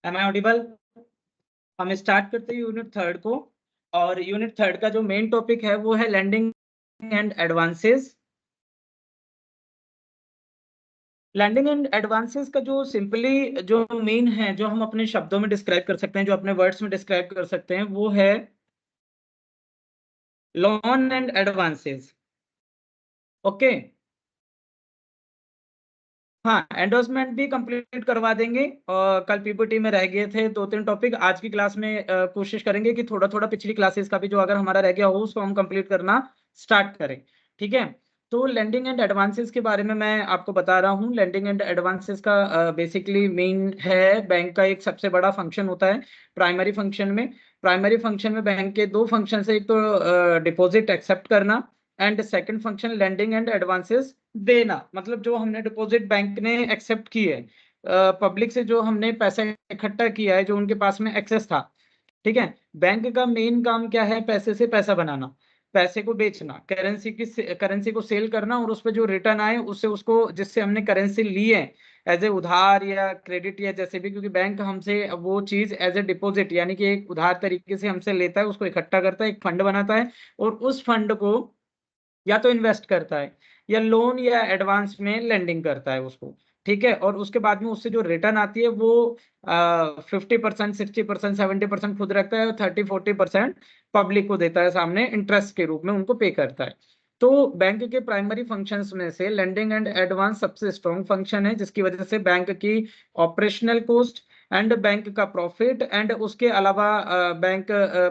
M I audible? हम start करते हैं यूनिट थर्ड को। और यूनिट थर्ड का जो मेन टॉपिक है वो है lending and advances. Lending and advances का जो सिंपली जो मेन है, जो हम अपने शब्दों में डिस्क्राइब कर सकते हैं, जो अपने वर्ड्स में डिस्क्राइब कर सकते हैं, वो है लोन एंड एडवांसेस। ओके। हाँ, एंडोर्समेंट भी कंप्लीट करवा देंगे। और कल पीपीटी में रह गए थे दो तीन टॉपिक, आज की क्लास में कोशिश करेंगे कि थोड़ा थोड़ा पिछली क्लासेस का भी जो अगर हमारा रह गया हो उसको हम कंप्लीट करना स्टार्ट करें। ठीक है। तो लेंडिंग एंड एडवांसेस के बारे में मैं आपको बता रहा हूँ। लेंडिंग एंड एडवांसेस का बेसिकली मेन है, बैंक का एक सबसे बड़ा फंक्शन होता है प्राइमरी फंक्शन में। प्राइमरी फंक्शन में बैंक के दो फंक्शन है, एक तो डिपॉजिट एक्सेप्ट करना and second function lending and advances देना। मतलब जो हमने डिपॉजिट बैंक ने एक्सेप्ट की है, पब्लिक से जो हमने पैसा इकट्ठा किया है, जो उनके पास में एक्सेस था। ठीक है। बैंक का मेन काम क्या है? पैसे से पैसा बनाना, पैसे को बेचना, करेंसी को सेल करना, और उस पर जो रिटर्न आए उससे उसको, जिससे हमने करेंसी ली है एज ए उधार या क्रेडिट या जैसे भी, क्योंकि बैंक हमसे वो चीज एज ए डिपॉजिट यानी कि एक उधार तरीके से हमसे लेता है, उसको इकट्ठा करता है, एक फंड बनाता है, और उस फंड को या तो इन्वेस्ट करता है या लोन या एडवांस में लेंडिंग करता है उसको। ठीक है। और उसके बाद में उससे जो रिटर्न आती है वो 50%, 60%, 70% खुद रखता है, और 30-40% पब्लिक को देता है सामने इंटरेस्ट के रूप में, उनको पे करता है। तो बैंक के प्राइमरी फंक्शंस में से लेंडिंग एंड एडवांस सबसे स्ट्रॉन्ग फंक्शन है, जिसकी वजह से बैंक की ऑपरेशनल कॉस्ट एंड बैंक का प्रॉफिट एंड उसके अलावा बैंक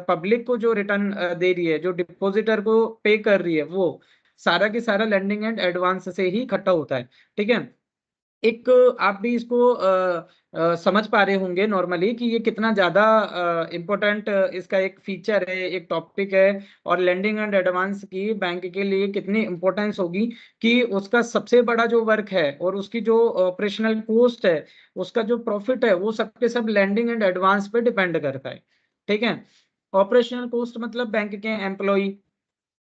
पब्लिक को जो रिटर्न दे रही है, जो डिपॉजिटर को पे कर रही है, वो सारा की सारा लेंडिंग एंड एडवांस से ही इकट्ठा होता है। ठीक है। एक आप भी इसको समझ पा रहे होंगे नॉर्मली कि ये कितना ज्यादा इम्पोर्टेंट इसका एक फीचर है, एक टॉपिक है। और लेंडिंग एंड एडवांस की बैंक के लिए कितनी इंपॉर्टेंस होगी कि उसका सबसे बड़ा जो वर्क है और उसकी जो ऑपरेशनल कॉस्ट है, उसका जो प्रॉफिट है, वो सबके सब लेंडिंग एंड एडवांस पे डिपेंड करता है। ठीक है। ऑपरेशनल कॉस्ट मतलब बैंक के एम्प्लॉय,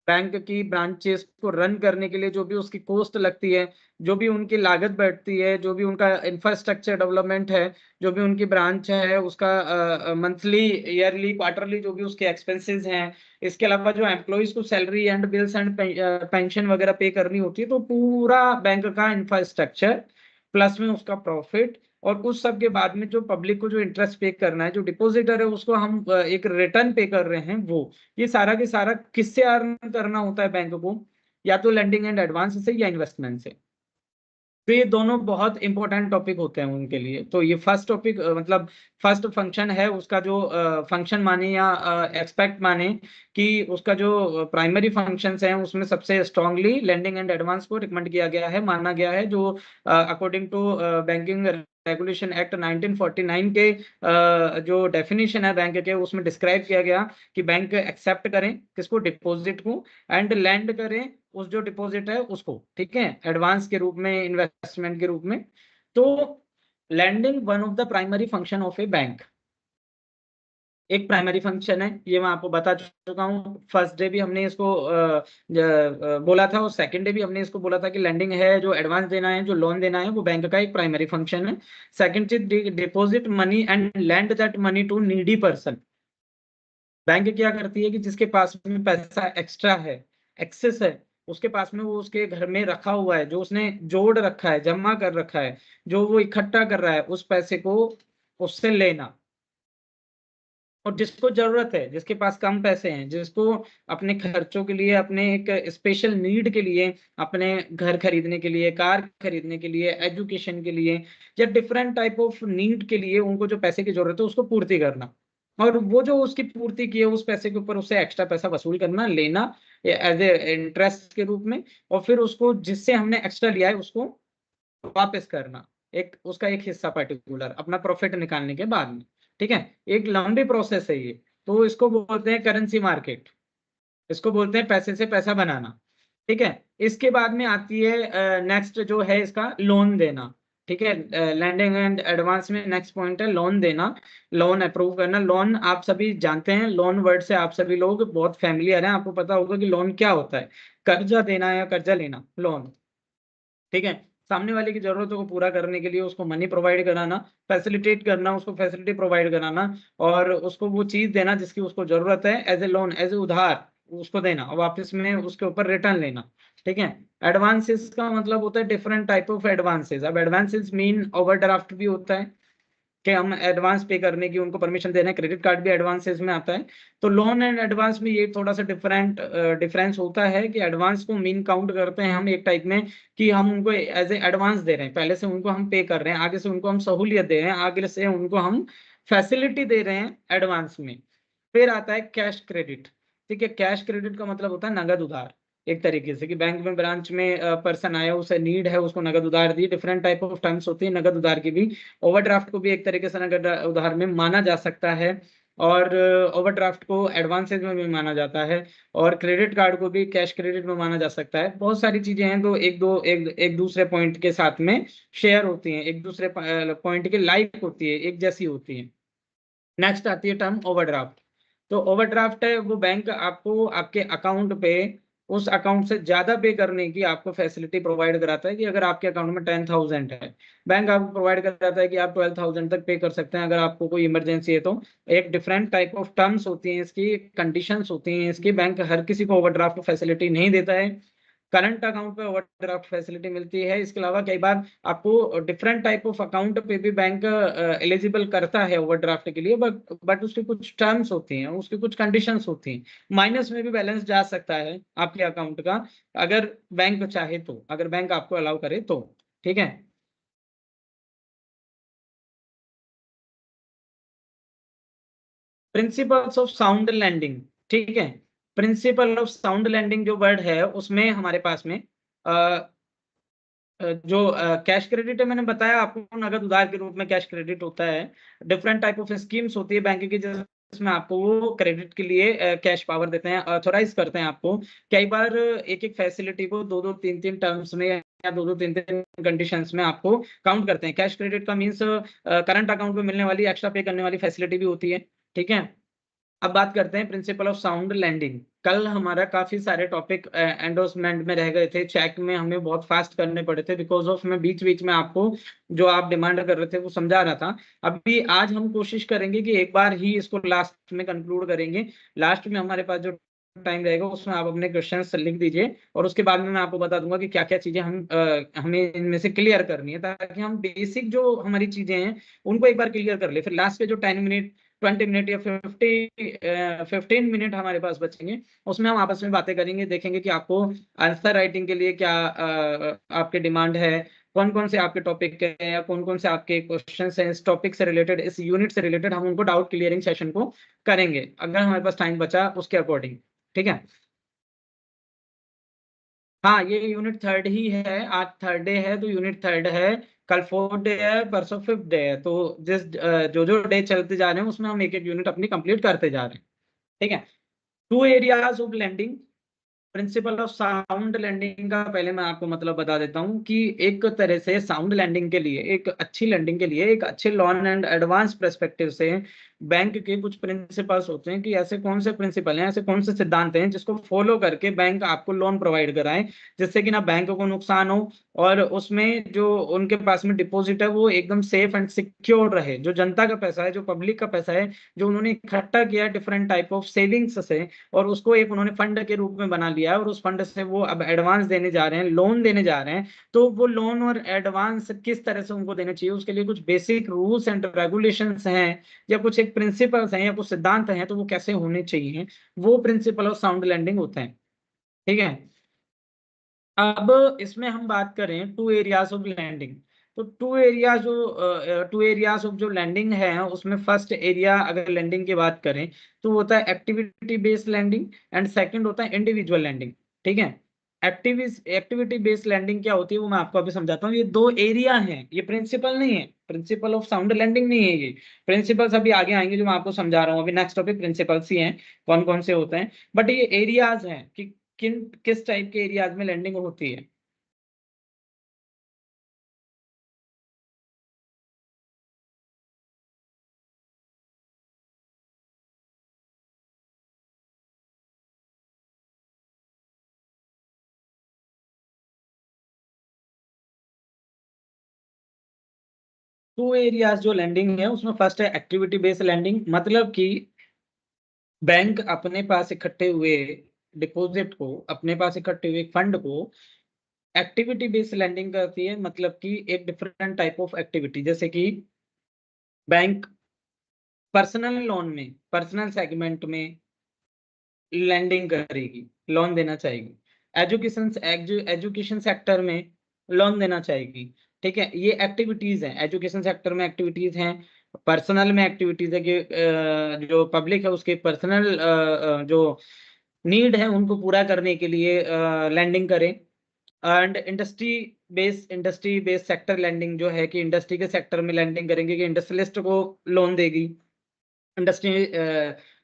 बैंक की ब्रांचेस को रन करने के लिए जो भी उसकी कॉस्ट लगती है, जो भी उनकी लागत बैठती है, जो भी उनका इंफ्रास्ट्रक्चर डेवलपमेंट है, जो भी उनकी ब्रांच है उसका मंथली, ईयरली, क्वार्टरली जो भी उसके एक्सपेंसेस हैं। इसके अलावा जो एम्प्लॉयज को salary and bills and pension वगैरह पे करनी होती है, तो पूरा बैंक का इंफ्रास्ट्रक्चर प्लस में उसका प्रॉफिट, और उस सब के बाद में जो पब्लिक को जो इंटरेस्ट पे करना है, जो डिपॉजिटर है उसको हम एक रिटर्न पे कर रहे हैं, वो ये सारा के सारा किससे अर्न करना होता है बैंक को? या तो लेंडिंग एंड एडवांस से या इन्वेस्टमेंट से। तो ये दोनों बहुत इंपॉर्टेंट टॉपिक होते हैं उनके लिए। तो ये फर्स्ट टॉपिक मतलब फर्स्ट फंक्शन है उसका, जो फंक्शन माने या एक्सपेक्ट माने कि उसका जो प्राइमरी फंक्शंस हैं उसमें सबसे स्ट्रांगली लेंडिंग एंड एडवांस को रिकमेंड किया गया है, माना गया है, जो according to banking regulation act 1949 के जो डेफिनेशन है बैंक के, उसमें डिस्क्राइब किया गया कि बैंक एक्सेप्ट करें किसको? डिपॉजिट को, एंड लैंड करें उस जो डिपॉजिट है उसको। ठीक है। एडवांस के रूप में, इन्वेस्टमेंट के रूप में। तो lending one of the primary function of a bank, एक प्राइमरी फंक्शन है, ये मैं आपको बता चुका हूँ। फर्स्ट डे भी हमने इसको बोला था, और सेकंड डे भी हमने इसको बोला था कि लैंडिंग है, जो एडवांस देना है, जो लोन देना है, वो बैंक का एक प्राइमरी फंक्शन है। सेकंड चीज, deposit money and lend that money to needy person. Bank क्या करती है कि जिसके पास में पैसा एक्स्ट्रा है, एक्सेस है, उसके पास में, वो उसके घर में रखा हुआ है, जो उसने जोड़ रखा है, जमा कर रखा है, जो वो इकट्ठा कर रहा है, उस पैसे को उससे लेना। और जिसको जरूरत है, जिसके पास कम पैसे हैं, जिसको अपने खर्चों के लिए, अपने एक स्पेशल नीड के लिए, अपने घर खरीदने के लिए, कार खरीदने के लिए, एजुकेशन के लिए, या डिफरेंट टाइप ऑफ नीड के लिए उनको जो पैसे की जरूरत है उसको पूर्ति करना, और वो जो उसकी पूर्ति की है उस पैसे के ऊपर उससे एक्स्ट्रा पैसा वसूल करना, लेना एज ए इंटरेस्ट के रूप में, और फिर उसको जिससे हमने एक्स्ट्रा लिया है उसको वापस करना, एक उसका एक हिस्सा पर्टिकुलर अपना प्रॉफिट निकालने के बाद में। ठीक है। एक लंबी प्रोसेस है ये। तो इसको बोलते हैं करेंसी मार्केट, इसको बोलते हैं पैसे से पैसा बनाना। ठीक है। इसके बाद में आती है नेक्स्ट जो है इसका लोन देना। ठीक है। लैंडिंग एंड एडवांस में नेक्स्ट पॉइंट है लोन देना, लोन अप्रूव करना। लोन आप सभी जानते हैं, लोन वर्ड से आप सभी लोग बहुत फैमिलियर हैं, आपको पता होगा कि लोन क्या होता है। कर्जा देना या कर्जा लेना, लोन। ठीक है। सामने वाले की जरूरतों को पूरा करने के लिए उसको मनी प्रोवाइड कराना, फैसिलिटेट करना, उसको फैसिलिटी प्रोवाइड कराना और उसको वो चीज देना जिसकी उसको जरूरत है, as a loan, as a उधार उसको देना और वापस में उसके ऊपर रिटर्न लेना। ठीक है। एडवांसेस का मतलब होता है डिफरेंट टाइप ऑफ एडवांसेस। अब एडवांसेस मीन ओवरड्राफ्ट भी होता है कि हम एडवांस पे करने की उनको परमिशन दे रहे हैं, क्रेडिट कार्ड भी एडवांसेस में आता है। तो लोन एंड एडवांस में ये थोड़ा सा डिफरेंस होता है कि एडवांस को मीन काउंट करते हैं हम एक टाइप में कि हम उनको एज ए एडवांस दे रहे हैं, पहले से उनको हम पे कर रहे हैं, आगे से उनको हम सहूलियत दे रहे हैं, आगे से उनको हम फैसिलिटी दे रहे हैं एडवांस में। फिर आता है कैश क्रेडिट। ठीक है, कैश क्रेडिट का मतलब होता है नगद उधार। एक तरीके से कि बैंक में ब्रांच में पर्सन आया, उसे नीड है, उसको नगद उधार दी। डिफरेंट टाइप ऑफ टर्म्स होती है नगद उधार की भी। ओवरड्राफ्ट को भी एक तरीके से नगद उधार में माना जा सकता है और ओवरड्राफ्ट को एडवांसेज में भी माना जाता है और क्रेडिट कार्ड को भी कैश क्रेडिट में माना जा सकता है। बहुत सारी चीजें हैं तो एक दूसरे पॉइंट के साथ में शेयर होती हैं, एक दूसरे पॉइंट के लाइक होती है, एक जैसी होती है। नेक्स्ट आती है टर्म ओवरड्राफ्ट। तो ओवरड्राफ्ट है वो बैंक आपको आपके अकाउंट पे उस अकाउंट से ज्यादा पे करने की आपको फैसिलिटी प्रोवाइड कराता है कि अगर आपके अकाउंट में 10,000 है, बैंक आपको प्रोवाइड कराता है कि आप 12,000 तक पे कर सकते हैं अगर आपको कोई इमरजेंसी है तो। एक डिफरेंट टाइप ऑफ टर्म्स होती हैं इसकी, कंडीशंस होती हैं इसकी। बैंक हर किसी को ओवरड्राफ्ट फैसिलिटी नहीं देता है। करंट अकाउंट पे ओवरड्राफ्ट फैसिलिटी मिलती है। इसके अलावा कई बार आपको डिफरेंट टाइप ऑफ अकाउंट पे भी बैंक एलिजिबल करता है ओवरड्राफ्ट के लिए, बट उसकी कुछ टर्म्स होती हैं, उसकी कुछ कंडीशंस होती हैं। माइनस में भी बैलेंस जा सकता है आपके अकाउंट का, अगर बैंक चाहे तो, अगर बैंक आपको अलाउ करे तो। ठीक है। Principles of sound lending. ठीक है। प्रिंसिपल ऑफ साउंड लैंडिंग जो वर्ड है उसमें हमारे पास में जो कैश क्रेडिट है, मैंने बताया आपको नगद उधार के रूप में कैश क्रेडिट होता है। डिफरेंट टाइप ऑफ स्कीम्स होती है बैंक की जिसमें आपको वो क्रेडिट के लिए कैश पावर देते हैं, ऑथोराइज करते हैं आपको। कई बार एक एक फैसिलिटी को दो दो तीन तीन टर्म्स में या दो दो तीन तीन कंडीशंस में आपको काउंट करते हैं। कैश क्रेडिट का मीन्स करंट अकाउंट में मिलने वाली एक्स्ट्रा पे करने वाली फैसिलिटी भी होती है। ठीक है। अब बात करते हैं प्रिंसिपल ऑफ साउंड लैंडिंग। कल हमारा काफी सारे टॉपिक एंडोर्समेंट में रह गए थे, चेक में हमें बहुत फास्ट करने पड़े थे बिकॉज ऑफ मैं बीच बीच में आपको जो आप डिमांड कर रहे थे वो समझा रहा था। अभी आज हम कोशिश करेंगे कि एक बार ही इसको लास्ट में कंक्लूड करेंगे। लास्ट में हमारे पास जो टाइम रहेगा उसमें आप अपने क्वेश्चंस लिख दीजिए और उसके बाद में मैं आपको बता दूंगा कि क्या क्या चीजें हमें इनमें से क्लियर करनी है, ताकि हम बेसिक जो हमारी चीजें हैं उनको एक बार क्लियर कर ले। फिर लास्ट के जो 10 मिनट, 20 मिनट या 15 मिनट हमारे पास बचेंगे, उसमें हम आपस में बातें करेंगे, देखेंगे कि आपको आंसर राइटिंग के लिए क्या आपके डिमांड है, कौन कौन से आपके टॉपिक है या कौन कौन से आपके क्वेश्चन हैं इस टॉपिक से रिलेटेड, इस यूनिट से रिलेटेड। हम उनको डाउट क्लियरिंग सेशन को करेंगे अगर हमारे पास टाइम बचा उसके अकॉर्डिंग। ठीक है। हाँ, ये यूनिट थर्ड ही है। आज थर्ड डे है तो यूनिट थर्ड है। कल फोर्थ डे है, परसों फिफ्थ डे है। तो जो जो डे चलते जा रहे हैं उसमें हम एक एक यूनिट अपनी कंप्लीट करते जा रहे हैं। ठीक है। Two areas of lending. Principle of sound lending का पहले मैं आपको मतलब बता देता हूँ कि एक तरह से साउंड लैंडिंग के लिए, एक अच्छी लैंडिंग के लिए, एक अच्छे लॉन एंड एडवांस पर्सपेक्टिव से बैंक के कुछ प्रिंसिपल्स होते हैं कि ऐसे कौन से प्रिंसिपल हैं, ऐसे कौन से सिद्धांत हैं जिसको फॉलो करके बैंक आपको लोन प्रोवाइड कराए जिससे कि ना बैंक को नुकसान हो और उसमें जो उनके पास में डिपॉजिट है वो एकदम सेफ एंड सिक्योर रहे। जो जनता का पैसा है, जो पब्लिक का पैसा है, जो उन्होंने इकट्ठा किया डिफरेंट टाइप ऑफ सेविंग्स से और उसको एक उन्होंने फंड के रूप में बना लिया है और उस फंड से वो अब एडवांस देने जा रहे हैं, लोन देने जा रहे हैं। तो वो लोन और एडवांस किस तरह से उनको देने चाहिए उसके लिए कुछ बेसिक रूल्स एंड रेगुलेशंस हैं या कुछ एक प्रिंसिपल्स हैं या कुछ सिद्धांत हैं, तो वो कैसे होने चाहिए, वो प्रिंसिपल ऑफ साउंड लैंडिंग होते हैं। ठीक है। अब इसमें हम बात करें टू एरियाज ऑफ लैंडिंग। तो टू एरियाज ऑफ जो लैंडिंग है उसमें फर्स्ट एरिया अगर लैंडिंग की बात करें तो वो होता है activity based lending and second होता है इंडिविजुअल लैंडिंग। ठीक है। एक्टिविटी बेस्ड लैंडिंग क्या होती है वो मैं आपको अभी समझाता हूँ। ये दो एरिया हैं, ये प्रिंसिपल नहीं है, प्रिंसिपल ऑफ साउंड लैंडिंग नहीं है ये। प्रिंसिपल्स अभी आगे आएंगे जो मैं आपको समझा रहा हूँ, अभी नेक्स्ट टॉपिक प्रिंसिपल्स ही हैं कौन कौन से होते हैं। बट ये एरियाज हैं कि किस टाइप के एरियाज में लैंडिंग होती है। टू एरियाज जो लैंडिंग है उसमें फर्स्ट है एक्टिविटी बेस्ड लैंडिंग, मतलब कि बैंक अपने पास इकट्ठे हुए डिपॉजिट को, अपने पास इकट्ठे हुए फंड को एक्टिविटी बेस्ड लैंडिंग करती है। मतलब कि एक डिफरेंट टाइप ऑफ एक्टिविटी, जैसे कि बैंक पर्सनल लोन में, पर्सनल सेगमेंट में लैंडिंग करेगी, लोन देना चाहेगी। एजुकेशन एजुकेशन सेक्टर में लोन देना चाहेगी। ठीक है, ये एक्टिविटीज हैं, एजुकेशन सेक्टर में एक्टिविटीज हैं, पर्सनल में एक्टिविटीज है कि जो पब्लिक है उसके पर्सनल जो नीड है उनको पूरा करने के लिए लैंडिंग करें। And industry based sector lending जो है कि इंडस्ट्री के सेक्टर में लैंडिंग करेंगे कि इंडस्ट्रियलिस्ट को लोन देगी, इंडस्ट्री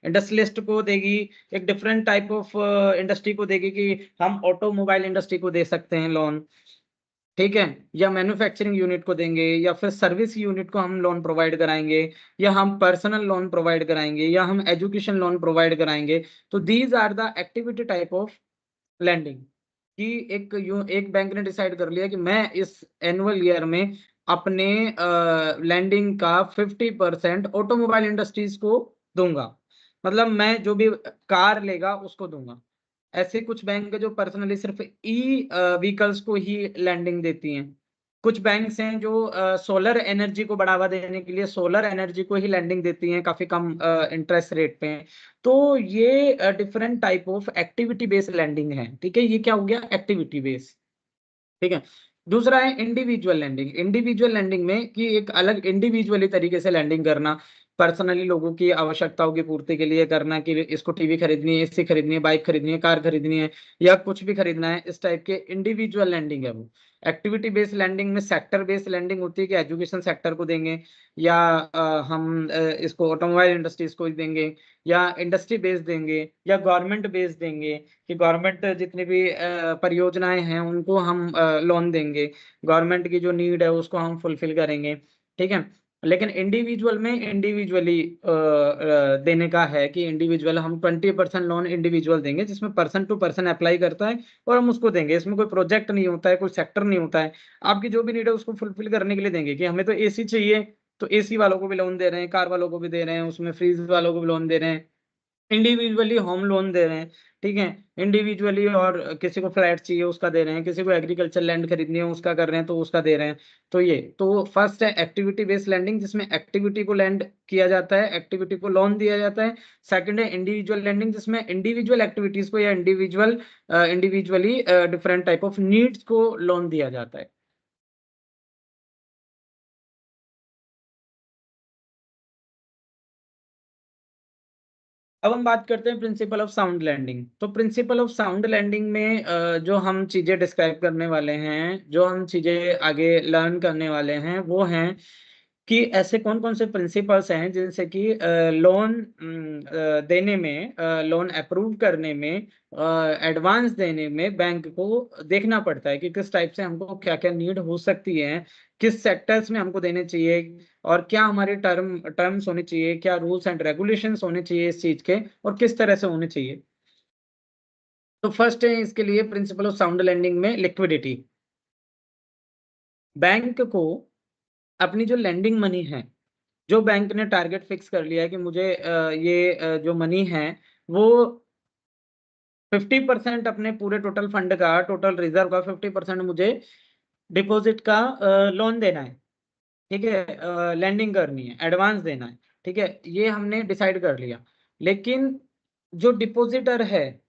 इंडस्ट्रियलिस्ट को देगी, एक डिफरेंट टाइप ऑफ इंडस्ट्री को देगी कि हम ऑटोमोबाइल इंडस्ट्री को दे सकते हैं लोन। ठीक है, या मैन्युफैक्चरिंग यूनिट को देंगे, या फिर सर्विस यूनिट को हम लोन प्रोवाइड कराएंगे, या हम पर्सनल लोन प्रोवाइड कराएंगे, या हम एजुकेशन लोन प्रोवाइड कराएंगे। तो these are the activity type of lending. कि एक बैंक ने डिसाइड कर लिया कि मैं इस एनुअल ईयर में अपने लैंडिंग का 50% ऑटोमोबाइल इंडस्ट्रीज को दूंगा, मतलब मैं जो भी कार लेगा उसको दूंगा। ऐसे कुछ बैंक है जो पर्सनली सिर्फ ई व्हीकल्स को ही लैंडिंग देती हैं। कुछ बैंक्स हैं जो सोलर एनर्जी को बढ़ावा देने के लिए सोलर एनर्जी को ही लैंडिंग देती हैं काफी कम इंटरेस्ट रेट पे। तो ये different type of activity based lending है। ठीक है, ये क्या हो गया, एक्टिविटी बेस्ड। ठीक है, दूसरा है इंडिविजुअल लैंडिंग। इंडिविजुअल लैंडिंग में कि एक अलग इंडिविजुअली तरीके से लैंडिंग करना, पर्सनली लोगों की आवश्यकताओं की पूर्ति के लिए करना कि इसको टीवी खरीदनी है, एसी खरीदनी है, बाइक खरीदनी है, कार खरीदनी है, या कुछ भी खरीदना है, इस टाइप के इंडिविजुअल लैंडिंग है वो। एक्टिविटी बेस्ड लैंडिंग में सेक्टर बेस्ड लैंडिंग होती है कि एजुकेशन सेक्टर को देंगे, या हम इसको ऑटोमोबाइल इंडस्ट्रीज को देंगे, या इंडस्ट्री बेस्ड देंगे, या गवर्नमेंट बेस्ड देंगे कि गवर्नमेंट जितनी भी परियोजनाएं हैं उनको हम लोन देंगे, गवर्नमेंट की जो नीड है उसको हम फुलफिल करेंगे। ठीक है, लेकिन इंडिविजुअल में इंडिविजुअली देने का है कि इंडिविजुअल हम 20% लोन इंडिविजुअल देंगे जिसमें पर्सन टू पर्सन अप्लाई करता है और हम उसको देंगे। इसमें कोई प्रोजेक्ट नहीं होता है, कोई सेक्टर नहीं होता है, आपकी जो भी नीड है उसको फुलफिल करने के लिए देंगे। कि हमें तो एसी चाहिए तो एसी वालों को भी लोन दे रहे हैं, कार वालों को भी दे रहे हैं, उसमें फ्रीज वालों को भी लोन दे रहे हैं, इंडिविजुअली होम लोन दे रहे हैं। ठीक है, इंडिविजुअली, और किसी को फ्लैट चाहिए उसका दे रहे हैं, किसी को एग्रीकल्चर लैंड खरीदनी है उसका कर रहे हैं तो उसका दे रहे हैं। तो ये तो फर्स्ट है एक्टिविटी बेस्ड लैंडिंग जिसमें एक्टिविटी को लैंड किया जाता है, एक्टिविटी को लोन दिया जाता है। सेकंड है इंडिविजुअल लैंडिंग जिसमें इंडिविजुअल एक्टिविटीज को या individually different type of needs को लोन दिया जाता है। अब हम बात करते हैं प्रिंसिपल ऑफ साउंड लैंडिंग। तो प्रिंसिपल ऑफ साउंड लैंडिंग में जो हम चीजें डिस्क्राइब करने वाले हैं, जो हम चीजें आगे लर्न करने वाले हैं, वो हैं कि ऐसे कौन कौन से प्रिंसिपल्स हैं जिनसे कि लोन देने में, लोन अप्रूव करने में, एडवांस देने में बैंक को देखना पड़ता है कि किस टाइप से हमको क्या क्या नीड हो सकती है, किस सेक्टर्स में हमको देने चाहिए, और क्या हमारे टर्म्स होने चाहिए, क्या रूल्स एंड रेगुलेशंस होने चाहिए इस चीज के, और किस तरह से होने चाहिए। तो फर्स्ट है इसके लिए प्रिंसिपल ऑफ साउंड लैंडिंग में लिक्विडिटी। बैंक को अपनी जो लैंडिंग मनी है, जो बैंक ने टारगेट फिक्स कर लिया है कि मुझे ये जो मनी है वो 50% अपने पूरे टोटल फंड का, टोटल रिजर्व का 50% मुझे डिपॉजिट का लोन देना है। ठीक है, लैंडिंग करनी है, एडवांस देना है। ठीक है, ये हमने डिसाइड कर लिया। लेकिन जो डिपॉजिटर है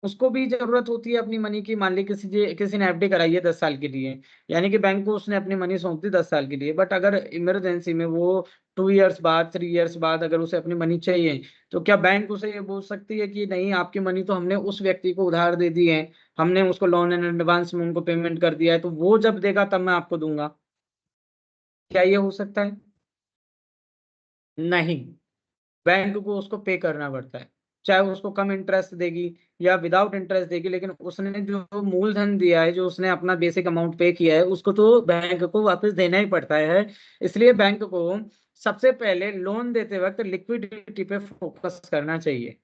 उसको भी जरूरत होती है अपनी मनी की। मान ली किसी ने एफडी कराई है 10 साल के लिए, यानी कि बैंक को उसने अपनी मनी सौंप दी 10 साल के लिए, बट अगर इमरजेंसी में वो 2 इयर्स बाद, 3 इयर्स बाद अगर उसे अपनी मनी चाहिए, तो क्या बैंक उसे ये बोल सकती है कि नहीं, आपकी मनी तो हमने उस व्यक्ति को उधार दे दी है, हमने उसको लोन इन एडवांस में उनको पेमेंट कर दिया है, तो वो जब देगा तब मैं आपको दूंगा? क्या ये हो सकता है? नहीं, बैंक को उसको पे करना पड़ता है। चाहे उसको कम इंटरेस्ट देगी या विदाउट इंटरेस्ट देगी, लेकिन उसने जो मूलधन दिया है, जो उसने अपना बेसिक अमाउंट पे किया है, उसको तो बैंक को वापस देना ही पड़ता है। इसलिए बैंक को सबसे पहले लोन देते वक्त लिक्विडिटी पे फोकस करना चाहिए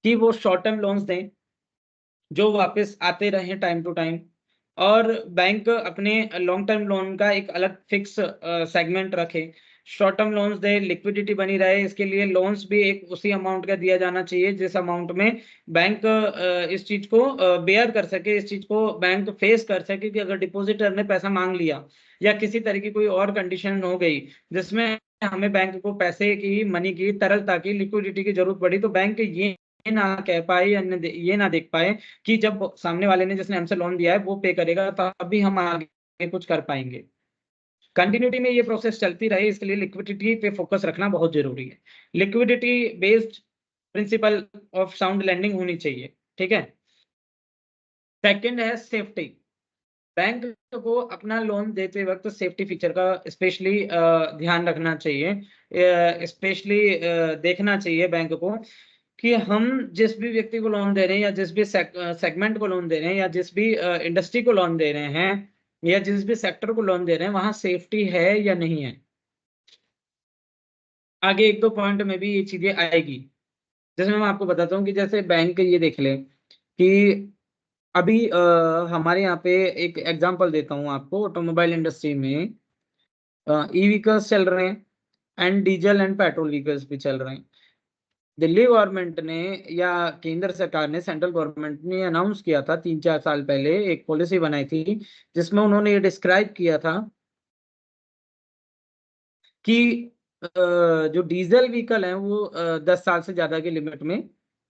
कि वो शॉर्ट टर्म लोन्स दें जो वापस आते रहें टाइम टू टाइम, और बैंक अपने लॉन्ग टर्म लोन का एक अलग फिक्स सेगमेंट रखे, शॉर्ट टर्म लोन्स दे, लिक्विडिटी बनी रहे, इसके लिए लोन्स भी एक उसी अमाउंट का दिया जाना चाहिए जिस अमाउंट में बैंक इस चीज को बेयर कर सके, इस चीज को बैंक फेस कर सके कि अगर डिपॉजिटर ने पैसा मांग लिया या किसी तरह की कोई और कंडीशन हो गई जिसमें हमें बैंक को पैसे की, मनी की, तरलता की, लिक्विडिटी की जरूरत पड़ी, तो बैंक ये ना कह पाए या ये ना देख पाए कि जब सामने वाले ने जिसने हमसे लोन दिया है वो पे करेगा तभी हम आगे कुछ कर पाएंगे। कंटिन्यूटी में ये प्रोसेस चलती रहे, इसके लिए लिक्विडिटी पे फोकस रखना बहुत जरूरी है। Liquidity based principle of sound lending होनी चाहिए, ठीक है। सेकंड है सेफ्टी। बैंक को अपना लोन देते वक्त सेफ्टी फीचर का स्पेशली ध्यान रखना चाहिए, स्पेशली देखना चाहिए बैंक को कि हम जिस भी व्यक्ति को लोन दे रहे हैं या जिस भी सेगमेंट को लोन दे रहे हैं या जिस भी इंडस्ट्री को लोन दे रहे हैं या जिस भी सेक्टर को लोन दे रहे हैं वहां सेफ्टी है या नहीं है। आगे एक दो पॉइंट में भी ये चीजें आएगी, जैसे मैं आपको बताता हूँ कि जैसे बैंक ये देख ले कि अभी हमारे यहाँ पे एक एग्जांपल देता हूँ आपको, ऑटोमोबाइल इंडस्ट्री में ई व्हीकल्स चल रहे हैं and diesel and petrol vehicles भी चल रहे हैं। दिल्ली गवर्नमेंट ने या केंद्र सरकार ने, सेंट्रल गवर्नमेंट ने अनाउंस किया था 3-4 साल पहले, एक पॉलिसी बनाई थी जिसमें उन्होंने ये डिस्क्राइब किया था कि जो डीजल व्हीकल हैं वो 10 साल से ज्यादा की लिमिट में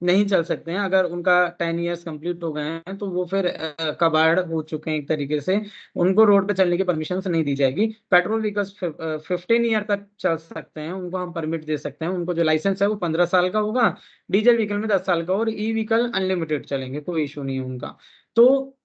नहीं चल सकते हैं। अगर उनका 10 ईयर्स कंप्लीट हो गए हैं तो वो फिर कबाड़ हो चुके हैं एक तरीके से, उनको रोड पे चलने की परमिशन नहीं दी जाएगी। पेट्रोल व्हीकल्स 15 ईयर तक चल सकते हैं, उनको हम परमिट दे सकते हैं, उनको जो लाइसेंस है वो 15 साल का होगा। डीजल व्हीकल में 10 साल का, और ई व्हीकल अनलिमिटेड चलेंगे, कोई इशू नहीं है उनका। तो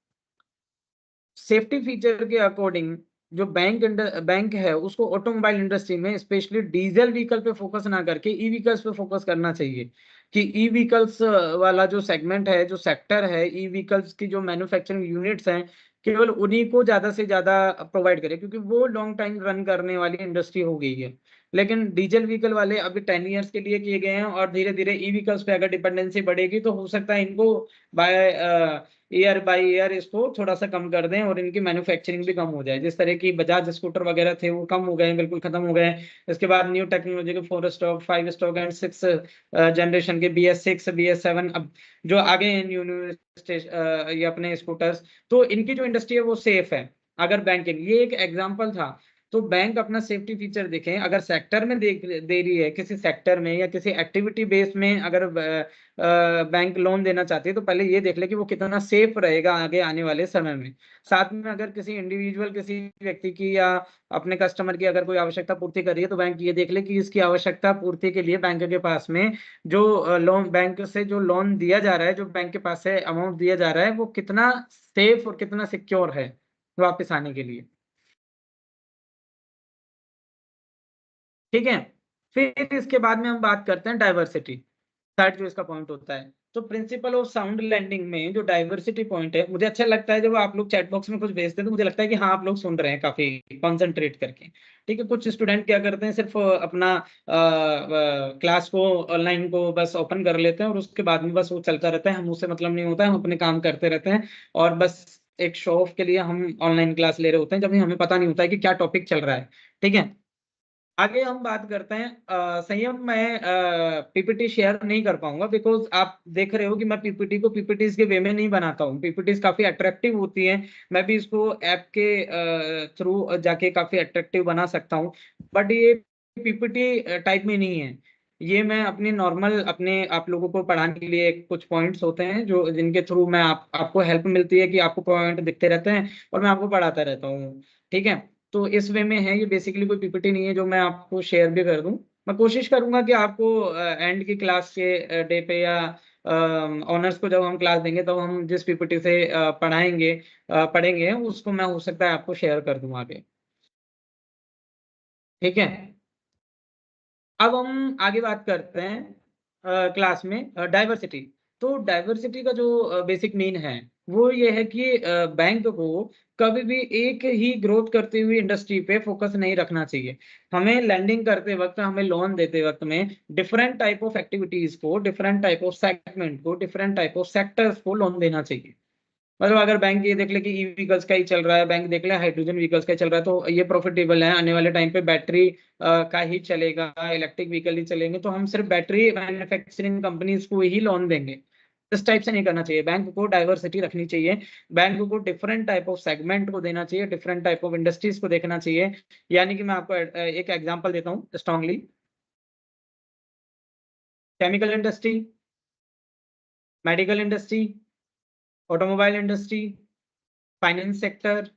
सेफ्टी फीचर के अकॉर्डिंग जो बैंक है उसको ऑटोमोबाइल इंडस्ट्री में स्पेशली डीजल व्हीकल पे फोकस ना करके ई व्हीकल्स पे फोकस करना चाहिए कि ई व्हीकल्स वाला जो सेगमेंट है, जो सेक्टर है, ई व्हीकल्स की जो मैन्युफैक्चरिंग यूनिट्स हैं, केवल उन्हीं को ज्यादा से ज्यादा प्रोवाइड करे, क्योंकि वो लॉन्ग टाइम रन करने वाली इंडस्ट्री हो गई है। लेकिन डीजल व्हीकल वाले अभी 10 ईयर्स के लिए किए गए हैं, और धीरे धीरे ई व्हीकल्स पे अगर डिपेंडेंसी बढ़ेगी तो हो सकता है इनको बाय ईयर बाय ईयर इसको थोड़ा सा कम कर दें और इनकी मैन्युफैक्चरिंग भी कम हो जाए। जिस तरह की बजाज स्कूटर वगैरह थे वो कम हो गए, बिल्कुल खत्म हो गए। इसके बाद न्यू टेक्नोलॉजी के 4 स्टॉक, 5 स्टॉक एंड 6 जनरेशन के BS6, BS7 अब जो आगे हैं न्यू न्यू ये अपने स्कूटर्स, तो इनकी जो इंडस्ट्री है वो सेफ है। अगर बैंकिंग, ये एक एग्जाम्पल था। तो बैंक अपना सेफ्टी फीचर देखें, अगर सेक्टर में दे रही है, किसी सेक्टर में या किसी एक्टिविटी बेस में अगर बैंक लोन देना चाहती है तो पहले ये देख ले कि वो कितना सेफ रहेगा आगे आने वाले समय में। साथ में अगर किसी इंडिविजुअल, किसी व्यक्ति की या अपने कस्टमर की अगर कोई आवश्यकता पूर्ति कर रही है तो बैंक ये देख ले कि इसकी आवश्यकता पूर्ति के लिए बैंक के पास में जो लोन, बैंक से जो लोन दिया जा रहा है, जो बैंक के पास से अमाउंट दिया जा रहा है, वो कितना सेफ और कितना सिक्योर है वापस आने के लिए, ठीक है। फिर इसके बाद में हम बात करते हैं डाइवर्सिटी, थर्ड जो इसका पॉइंट होता है। तो प्रिंसिपल ऑफ साउंड लैंडिंग में जो डाइवर्सिटी पॉइंट है, मुझे अच्छा लगता है जब आप लोग चैट बॉक्स में कुछ भेजते हैं तो मुझे लगता है कि हाँ आप लोग सुन रहे हैं काफी कॉन्सेंट्रेट करके, ठीक है। कुछ स्टूडेंट क्या करते हैं, सिर्फ अपना क्लास को, ऑनलाइन को बस ओपन कर लेते हैं और उसके बाद में बस वो चलता रहता है, हम उससे मतलब नहीं होता है, हम अपने काम करते रहते हैं और बस एक शो ऑफ के लिए हम ऑनलाइन क्लास ले रहे होते हैं, जब हमें पता नहीं होता है कि क्या टॉपिक चल रहा है, ठीक है। आगे हम बात करते हैं संयम। मैं पीपीटी शेयर नहीं कर पाऊंगा बिकॉज आप देख रहे हो कि मैं पीपीटी को पीपीटीज के वे में नहीं बनाता हूँ। पीपीटीज काफी अट्रैक्टिव होती है, मैं भी इसको ऐप के थ्रू जाके काफी अट्रैक्टिव बना सकता हूँ, बट ये पीपीटी टाइप में नहीं है। ये मैं अपने नॉर्मल, अपने आप लोगों को पढ़ाने के लिए कुछ पॉइंट्स होते हैं जो जिनके थ्रू मैं आपको हेल्प मिलती है कि आपको पॉइंट दिखते रहते हैं और मैं आपको पढ़ाता रहता हूँ, ठीक है। तो इस वे में है, ये बेसिकली कोई पीपीटी नहीं है जो मैं आपको शेयर भी कर दूं। मैं कोशिश करूंगा कि आपको एंड की क्लास के डे पे या ऑनर्स को जब हम क्लास देंगे तो हम जिस पीपीटी से पढ़ेंगे उसको मैं हो सकता है आपको शेयर कर दूं आगे, ठीक है। अब हम आगे बात करते हैं क्लास में डाइवर्सिटी। तो डाइवर्सिटी का जो बेसिक मीन है वो ये है कि बैंक को कभी भी एक ही ग्रोथ करती हुई इंडस्ट्री पे फोकस नहीं रखना चाहिए। हमें लैंडिंग करते वक्त, हमें लोन देते वक्त में डिफरेंट टाइप ऑफ एक्टिविटीज को, डिफरेंट टाइप ऑफ सेगमेंट को, डिफरेंट टाइप ऑफ सेक्टर्स को लोन देना चाहिए। मतलब अगर बैंक ये देख ले कि ई व्हीकल्स का ही चल रहा है, बैंक देख ले हाइड्रोजन व्हीकल्स का ही चल रहा है, तो ये प्रॉफिटेबल है। आने वाले टाइम पे बैटरी का ही चलेगा, इलेक्ट्रिक व्हीकल ही चलेंगे, तो हम सिर्फ बैटरी मैन्युफैक्चरिंग कंपनीज को ही लोन देंगे। इस टाइप से नहीं करना चाहिए, बैंक को डाइवर्सिटी रखनी चाहिए, बैंक को डिफरेंट टाइप ऑफ सेगमेंट को देना चाहिए, डिफरेंट टाइप ऑफ इंडस्ट्रीज को देखना चाहिए। यानी कि मैं आपको एक एग्जांपल देता हूँ strongly. Chemical industry, medical industry, automobile industry, finance sector,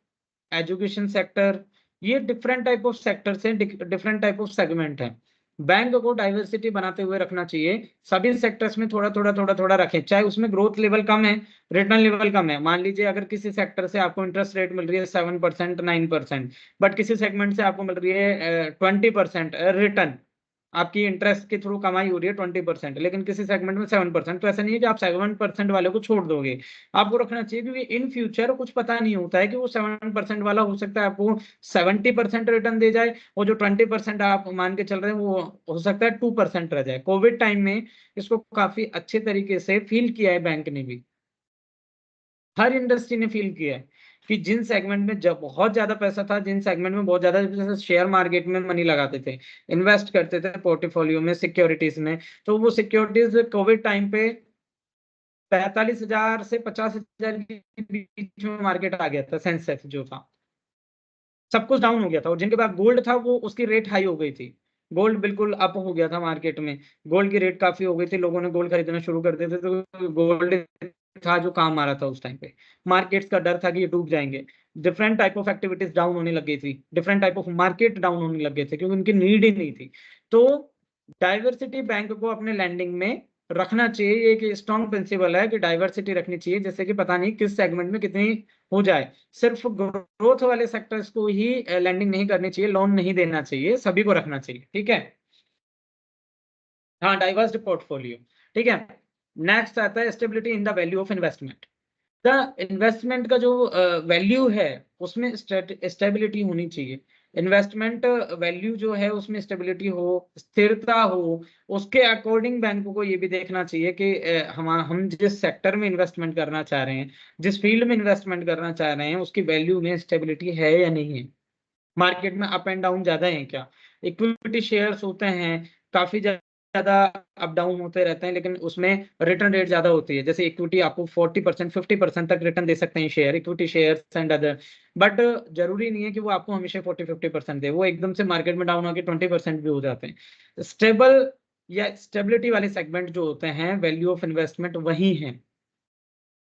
education sector, ये डिफरेंट टाइप ऑफ सेक्टर्स हैं, डिफरेंट टाइप ऑफ सेगमेंट हैं। बैंक को डाइवर्सिटी बनाते हुए रखना चाहिए, सभी सेक्टर्स में थोड़ा थोड़ा थोड़ा थोड़ा रखें, चाहे उसमें ग्रोथ लेवल कम है, रिटर्न लेवल कम है। मान लीजिए अगर किसी सेक्टर से आपको इंटरेस्ट रेट मिल रही है 7%, 9%, बट किसी सेगमेंट से आपको मिल रही है 20% रिटर्न, आपकी इंटरेस्ट के थ्रू कमाई हो रही है 20%, लेकिन किसी सेगमेंट में 7%, तो ऐसा नहीं है कि आप 7% वाले को छोड़ दोगे, आपको रखना चाहिए, क्योंकि इन फ्यूचर कुछ पता नहीं होता है कि वो 7% वाला हो सकता है आपको 70% रिटर्न दे जाए, और जो 20% आप मान के चल रहे हैं वो हो सकता है 2% रह जाए। कोविड टाइम में इसको काफी अच्छे तरीके से फील किया है बैंक ने भी, हर इंडस्ट्री ने फील किया है कि जिन सेगमेंट में जब बहुत ज्यादा पैसा था, जिन सेगमेंट में बहुत ज्यादा, जैसे शेयर मार्केट में मनी लगाते थे, इन्वेस्ट करते थे पोर्टफोलियो में, सिक्योरिटीज में, तो वो सिक्योरिटीज कोविड टाइम पे 45,000 से 50,000 के बीच में मार्केट आ गया था, सेंसेक्स जो था, सब कुछ डाउन हो गया था, और जिनके पास गोल्ड था वो उसकी रेट हाई हो गई थी, गोल्ड बिल्कुल अप हो गया था मार्केट में, गोल्ड की रेट काफी हो गई थी, लोगों ने गोल्ड खरीदना शुरू कर दिए थे, तो गोल्ड था जो काम आ रहा था उस टाइम पे। मार्केट्स का डर था कि ये डूब जाएंगे, different type of activities down होने लग गई थी, different type of market down होने लग गए थे, क्योंकि उनकी नीड ही नहीं थी। तो डाइवर्सिटी बैंक को अपने लैंडिंग में रखना चाहिए, ये एक स्ट्रॉन्ग प्रिंसिपल है कि डाइवर्सिटी रखनी चाहिए, जैसे कि पता नहीं किस सेगमेंट में कितनी हो जाए, सिर्फ ग्रोथ वाले सेक्टर्स को ही लैंडिंग नहीं करनी चाहिए, लोन नहीं देना चाहिए, सभी को रखना चाहिए, ठीक है। हाँ, डाइवर्स पोर्टफोलियो, ठीक है। नेक्स्ट आता है stability in the value of investment. The investment का जो वैल्यू है उसमें स्टेबिलिटी होनी चाहिए, इन्वेस्टमेंट वैल्यू जो है उसमें स्टेबिलिटी हो, स्थिरता हो, उसके अकॉर्डिंग बैंकों को ये भी देखना चाहिए कि हम जिस सेक्टर में इन्वेस्टमेंट करना चाह रहे हैं, जिस फील्ड में इन्वेस्टमेंट करना चाह रहे हैं, उसकी वैल्यू में स्टेबिलिटी है या नहीं है, मार्केट में अप एंड डाउन ज्यादा है क्या, इक्विटी शेयर्स होते हैं, काफी ज्यादा अप डाउन होते रहते हैं, लेकिन उसमें रिटर्न रेट ज्यादा होती है, जैसे इक्विटी आपको 40% 50% तक रिटर्न दे सकते हैं share, equity shares and other, but जरूरी नहीं है कि वो आपको हमेशा 40-50% दे, वो एकदम से मार्केट में डाउन होकर 20% भी हो जाते हैं। स्टेबल या स्टेबिलिटी वाले सेगमेंट जो होते हैं, वैल्यू ऑफ इन्वेस्टमेंट वही है,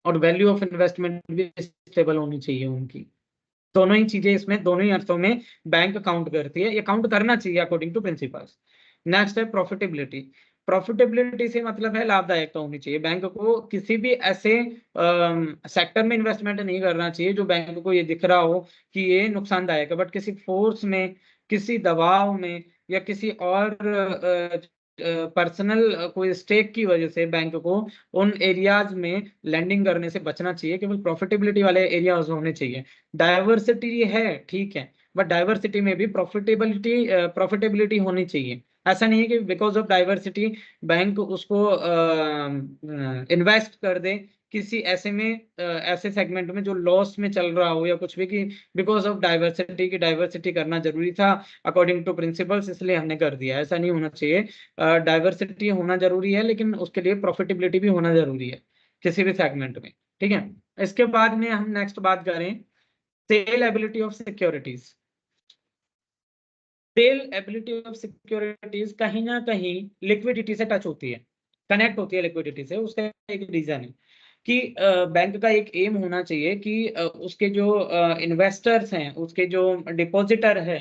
और वैल्यू ऑफ इन्वेस्टमेंट भी स्टेबल होनी चाहिए उनकी। दोनों ही चीजें इसमें, दोनों ही अर्थों में बैंक काउंट करती है, ये काउंट करना चाहिए अकॉर्डिंग टू प्रिंसिपल्स। नेक्स्ट है प्रॉफिटेबिलिटी। प्रॉफिटेबिलिटी से मतलब है लाभदायकता होनी चाहिए, बैंक को किसी भी ऐसे सेक्टर में इन्वेस्टमेंट नहीं करना चाहिए जो बैंक को ये दिख रहा हो कि ये नुकसानदायक है, बट किसी फोर्स में, किसी दबाव में, या किसी और पर्सनल कोई स्टेक की वजह से बैंक को उन एरियाज में लैंडिंग करने से बचना चाहिए, केवल प्रॉफिटेबिलिटी वाले एरियाज होने चाहिए। डाइवर्सिटी है ठीक है, बट डाइवर्सिटी में भी प्रॉफिटेबिलिटी होनी चाहिए। ऐसा नहीं है कि बिकॉज ऑफ डाइवर्सिटी बैंक उसको इन्वेस्ट कर दे किसी ऐसे में, ऐसे सेगमेंट में जो लॉस में चल रहा हो या कुछ भी, कि बिकॉज ऑफ डाइवर्सिटी, की डाइवर्सिटी करना जरूरी था अकॉर्डिंग टू प्रिंसिपल्स इसलिए हमने कर दिया, ऐसा नहीं होना चाहिए। डाइवर्सिटी होना जरूरी है, लेकिन उसके लिए प्रॉफिटेबिलिटी भी होना जरूरी है किसी भी सेगमेंट में, ठीक है। इसके बाद में हम नेक्स्ट बात करें saleability of securities. Saleability of securities कहीं ना कहीं लिक्विडिटी से टच होती है, कनेक्ट होती है लिक्विडिटी से। उसका एक रीजन है कि बैंक का एक एम होना चाहिए कि उसके जो इन्वेस्टर्स हैं, उसके जो डिपॉजिटर है,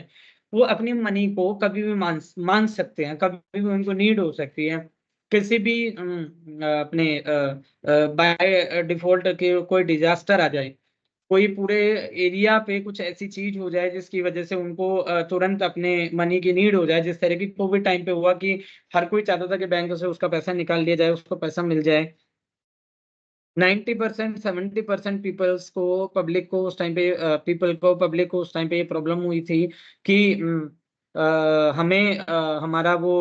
वो अपनी मनी को कभी भी मान सकते हैं, कभी भी उनको नीड हो सकती है, किसी भी अपने बाय डिफॉल्ट के कोई डिजास्टर आ जाए, कोई पूरे एरिया पे कुछ ऐसी चीज हो जाए जिसकी वजह से उनको तुरंत अपने मनी की नीड हो जाए, जिस तरह की कोविड टाइम पे हुआ कि हर कोई चाहता था कि बैंक से उसका पैसा निकाल लिया जाए, उसको पैसा मिल जाए। 90% 70% पीपल्स को, पब्लिक को उस टाइम पे, पीपल को, पब्लिक को उस टाइम पे ये प्रॉब्लम हुई थी कि हमें हमारा वो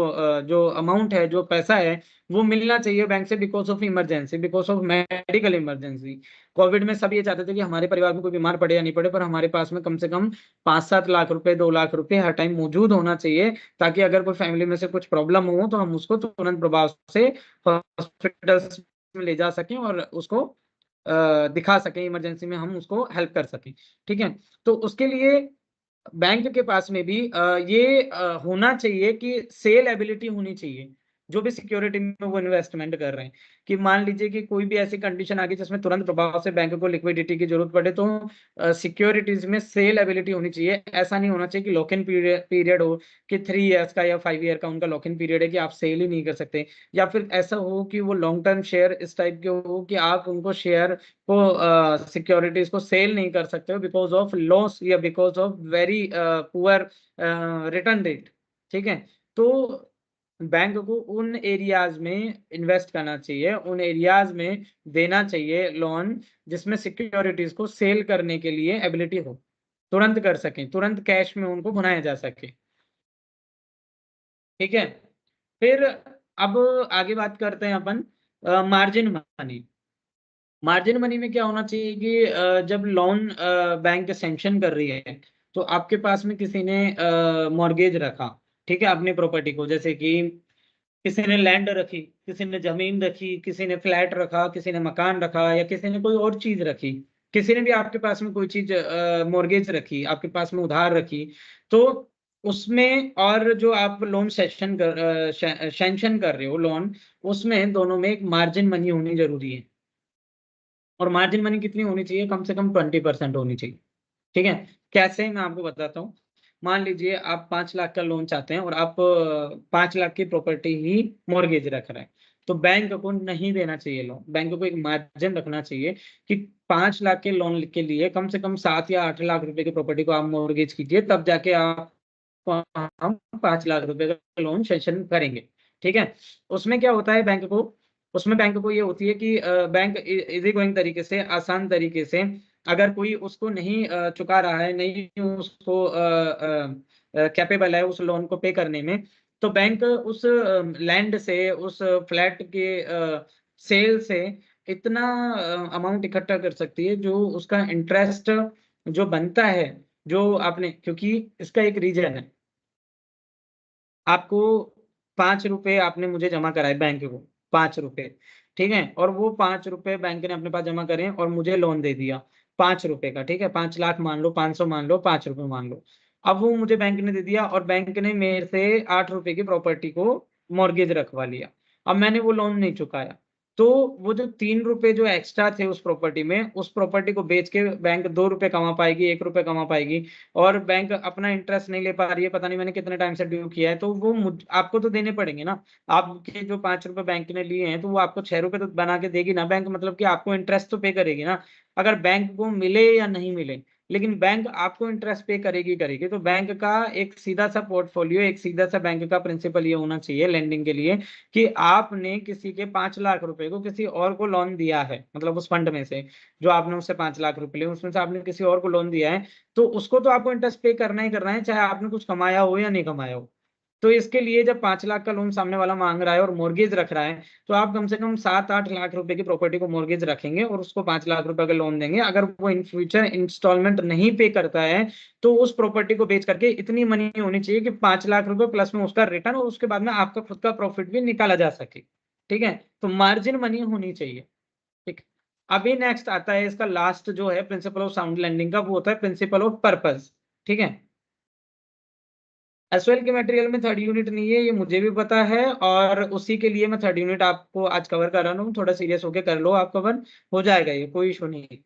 जो अमाउंट है, जो पैसा है, वो मिलना चाहिए बैंक से because of emergency, because of medical emergency. Covid में सब ये चाहते थे कि हमारे परिवार में कोई बीमार पड़े या नहीं पड़े, पर हमारे पास में कम से कम 5-7 लाख रुपए, 2 लाख रुपए हर टाइम मौजूद होना चाहिए, ताकि अगर कोई फैमिली में से कुछ प्रॉब्लम हो तो हम उसको तुरंत प्रभाव से हॉस्पिटल में ले जा सकें और उसको दिखा सकें, इमरजेंसी में हम उसको हेल्प कर सकें। ठीक है, तो उसके लिए बैंक के पास में भी ये होना चाहिए कि सेल एबिलिटी होनी चाहिए, जो भी सिक्योरिटी में वो इन्वेस्टमेंट कर रहे हैं। कि मान लीजिए कि कोई भी ऐसी कंडीशन आ गई जिसमें तुरंत प्रभाव से बैंक को लिक्विडिटी की जरूरत पड़े, तो सिक्योरिटीज में सेल एबिलिटी होनी चाहिए। ऐसा नहीं होना चाहिए कि लॉक इन पीरियड हो कि 3 ईयर्स का या 5 ईयर का उनका लॉक इन पीरियड है कि आप सेल ही नहीं कर सकते, या फिर ऐसा हो कि वो लॉन्ग टर्म शेयर इस टाइप के हो कि आप उनको शेयर को सिक्योरिटीज को सेल नहीं कर सकते हो बिकॉज ऑफ लॉस या because of very poor return rate. ठीक है, तो बैंक को उन एरियाज में इन्वेस्ट करना चाहिए, उन एरियाज में देना चाहिए लोन जिसमें सिक्योरिटीज को सेल करने के लिए एबिलिटी हो, तुरंत कर सकें, तुरंत कैश में उनको भुनाया जा सके। ठीक है, फिर अब आगे बात करते हैं अपन मार्जिन मनी। मार्जिन मनी में क्या होना चाहिए कि जब लोन बैंक सैंक्शन कर रही है, तो आपके पास में किसी ने मॉर्गेज रखा, ठीक है, अपनी प्रॉपर्टी को, जैसे कि किसी ने लैंड रखी, किसी ने जमीन रखी, किसी ने फ्लैट रखा, किसी ने मकान रखा, या किसी ने कोई और चीज रखी, किसी ने भी आपके पास में कोई चीज मॉर्गेज रखी, आपके पास में उधार रखी, तो उसमें और जो आप लोन सैंक्शन कर रहे हो लोन, उसमें दोनों में एक मार्जिन मनी होनी जरूरी है। और मार्जिन मनी कितनी होनी चाहिए? कम से कम 20% होनी चाहिए। ठीक है, कैसे, मैं आपको बताता हूँ। मान लीजिए आप 5 लाख का लोन चाहते हैं और आप 5 लाख की प्रॉपर्टी ही मॉर्गेज रख रहे हैं, तो बैंक को नहीं देना चाहिए लोन। बैंक को एक मार्जिन रखना चाहिए कि 5 लाख के लोन के लिए कम से कम 7 या 8 लाख रुपए की प्रॉपर्टी को आप मॉर्गेज कीजिए, तब जाके आप हम 5 लाख रुपए का लोन सेशन करेंगे। ठीक है, उसमें क्या होता है बैंक को, उसमें बैंक को ये होती है कि बैंक इजी गोइंग तरीके से, आसान तरीके से, अगर कोई उसको नहीं चुका रहा है, नहीं उसको कैपेबल है उस लोन को पे करने में, तो बैंक उस लैंड से, उस फ्लैट के सेल से इतना अमाउंट इकट्ठा कर सकती है जो उसका इंटरेस्ट जो बनता है, जो आपने, क्योंकि इसका एक रीजन है, आपको 5 रुपए आपने मुझे जमा कराए बैंक को, 5 रुपए, ठीक है, और वो 5 रुपए बैंक ने अपने पास जमा करे और मुझे लोन दे दिया 5 रुपए का। ठीक है, 5 लाख मान लो, 500 मान लो, 5 रुपए मान लो। अब वो मुझे बैंक ने दे दिया और बैंक ने मेरे से 8 रुपए की प्रॉपर्टी को मॉर्गेज रखवा लिया। अब मैंने वो लोन नहीं चुकाया, तो वो जो 3 रुपए जो एक्स्ट्रा थे उस प्रॉपर्टी में, उस प्रॉपर्टी को बेच के बैंक 2 रुपए कमा पाएगी, 1 रुपए कमा पाएगी, और बैंक अपना इंटरेस्ट नहीं ले पा रही है, पता नहीं मैंने कितने टाइम से ड्यू किया है, तो वो आपको तो देने पड़ेंगे ना। आपके जो 5 रुपए बैंक ने लिए हैं, तो वो आपको 6 रुपए तो बना के देगी ना बैंक, मतलब कि आपको इंटरेस्ट तो पे करेगी ना। अगर बैंक को मिले या नहीं मिले, लेकिन बैंक आपको इंटरेस्ट पे करेगी करेगी। तो बैंक का एक सीधा सा पोर्टफोलियो, एक सीधा सा बैंक का प्रिंसिपल ये होना चाहिए लेंडिंग के लिए कि आपने किसी के 5 लाख रुपए को किसी और को लोन दिया है, मतलब उस फंड में से जो आपने उससे 5 लाख रुपए लिए, उसमें से आपने किसी और को लोन दिया है, तो उसको तो आपको इंटरेस्ट पे करना ही करना है, चाहे आपने कुछ कमाया हो या नहीं कमाया हो। तो इसके लिए जब 5 लाख का लोन सामने वाला मांग रहा है और मोर्गेज रख रहा है, तो आप कम से कम 7-8 लाख रुपए की प्रॉपर्टी को मोर्गेज रखेंगे और उसको 5 लाख रुपए का लोन देंगे। अगर वो इन फ्यूचर इंस्टॉलमेंट नहीं पे करता है, तो उस प्रॉपर्टी को बेच करके इतनी मनी होनी चाहिए कि 5 लाख रुपए प्लस में उसका रिटर्न, और उसके बाद में आपका खुद का प्रॉफिट भी निकाला जा सके। ठीक है, तो मार्जिन मनी होनी चाहिए। ठीक, अभी नेक्स्ट आता है इसका लास्ट जो है प्रिंसिपल ऑफ साउंड लैंडिंग का, वो होता है प्रिंसिपल ऑफ पर्पस। ठीक है, एसवाइल के मटेरियल में थर्ड यूनिट नहीं है, ये मुझे भी पता है, और उसी के लिए मैं थर्ड यूनिट आपको आज कवर कर रहा हूँ। थोड़ा सीरियस होके कर लो, आप कवर हो जाएगा, ये कोई इशू नहीं है।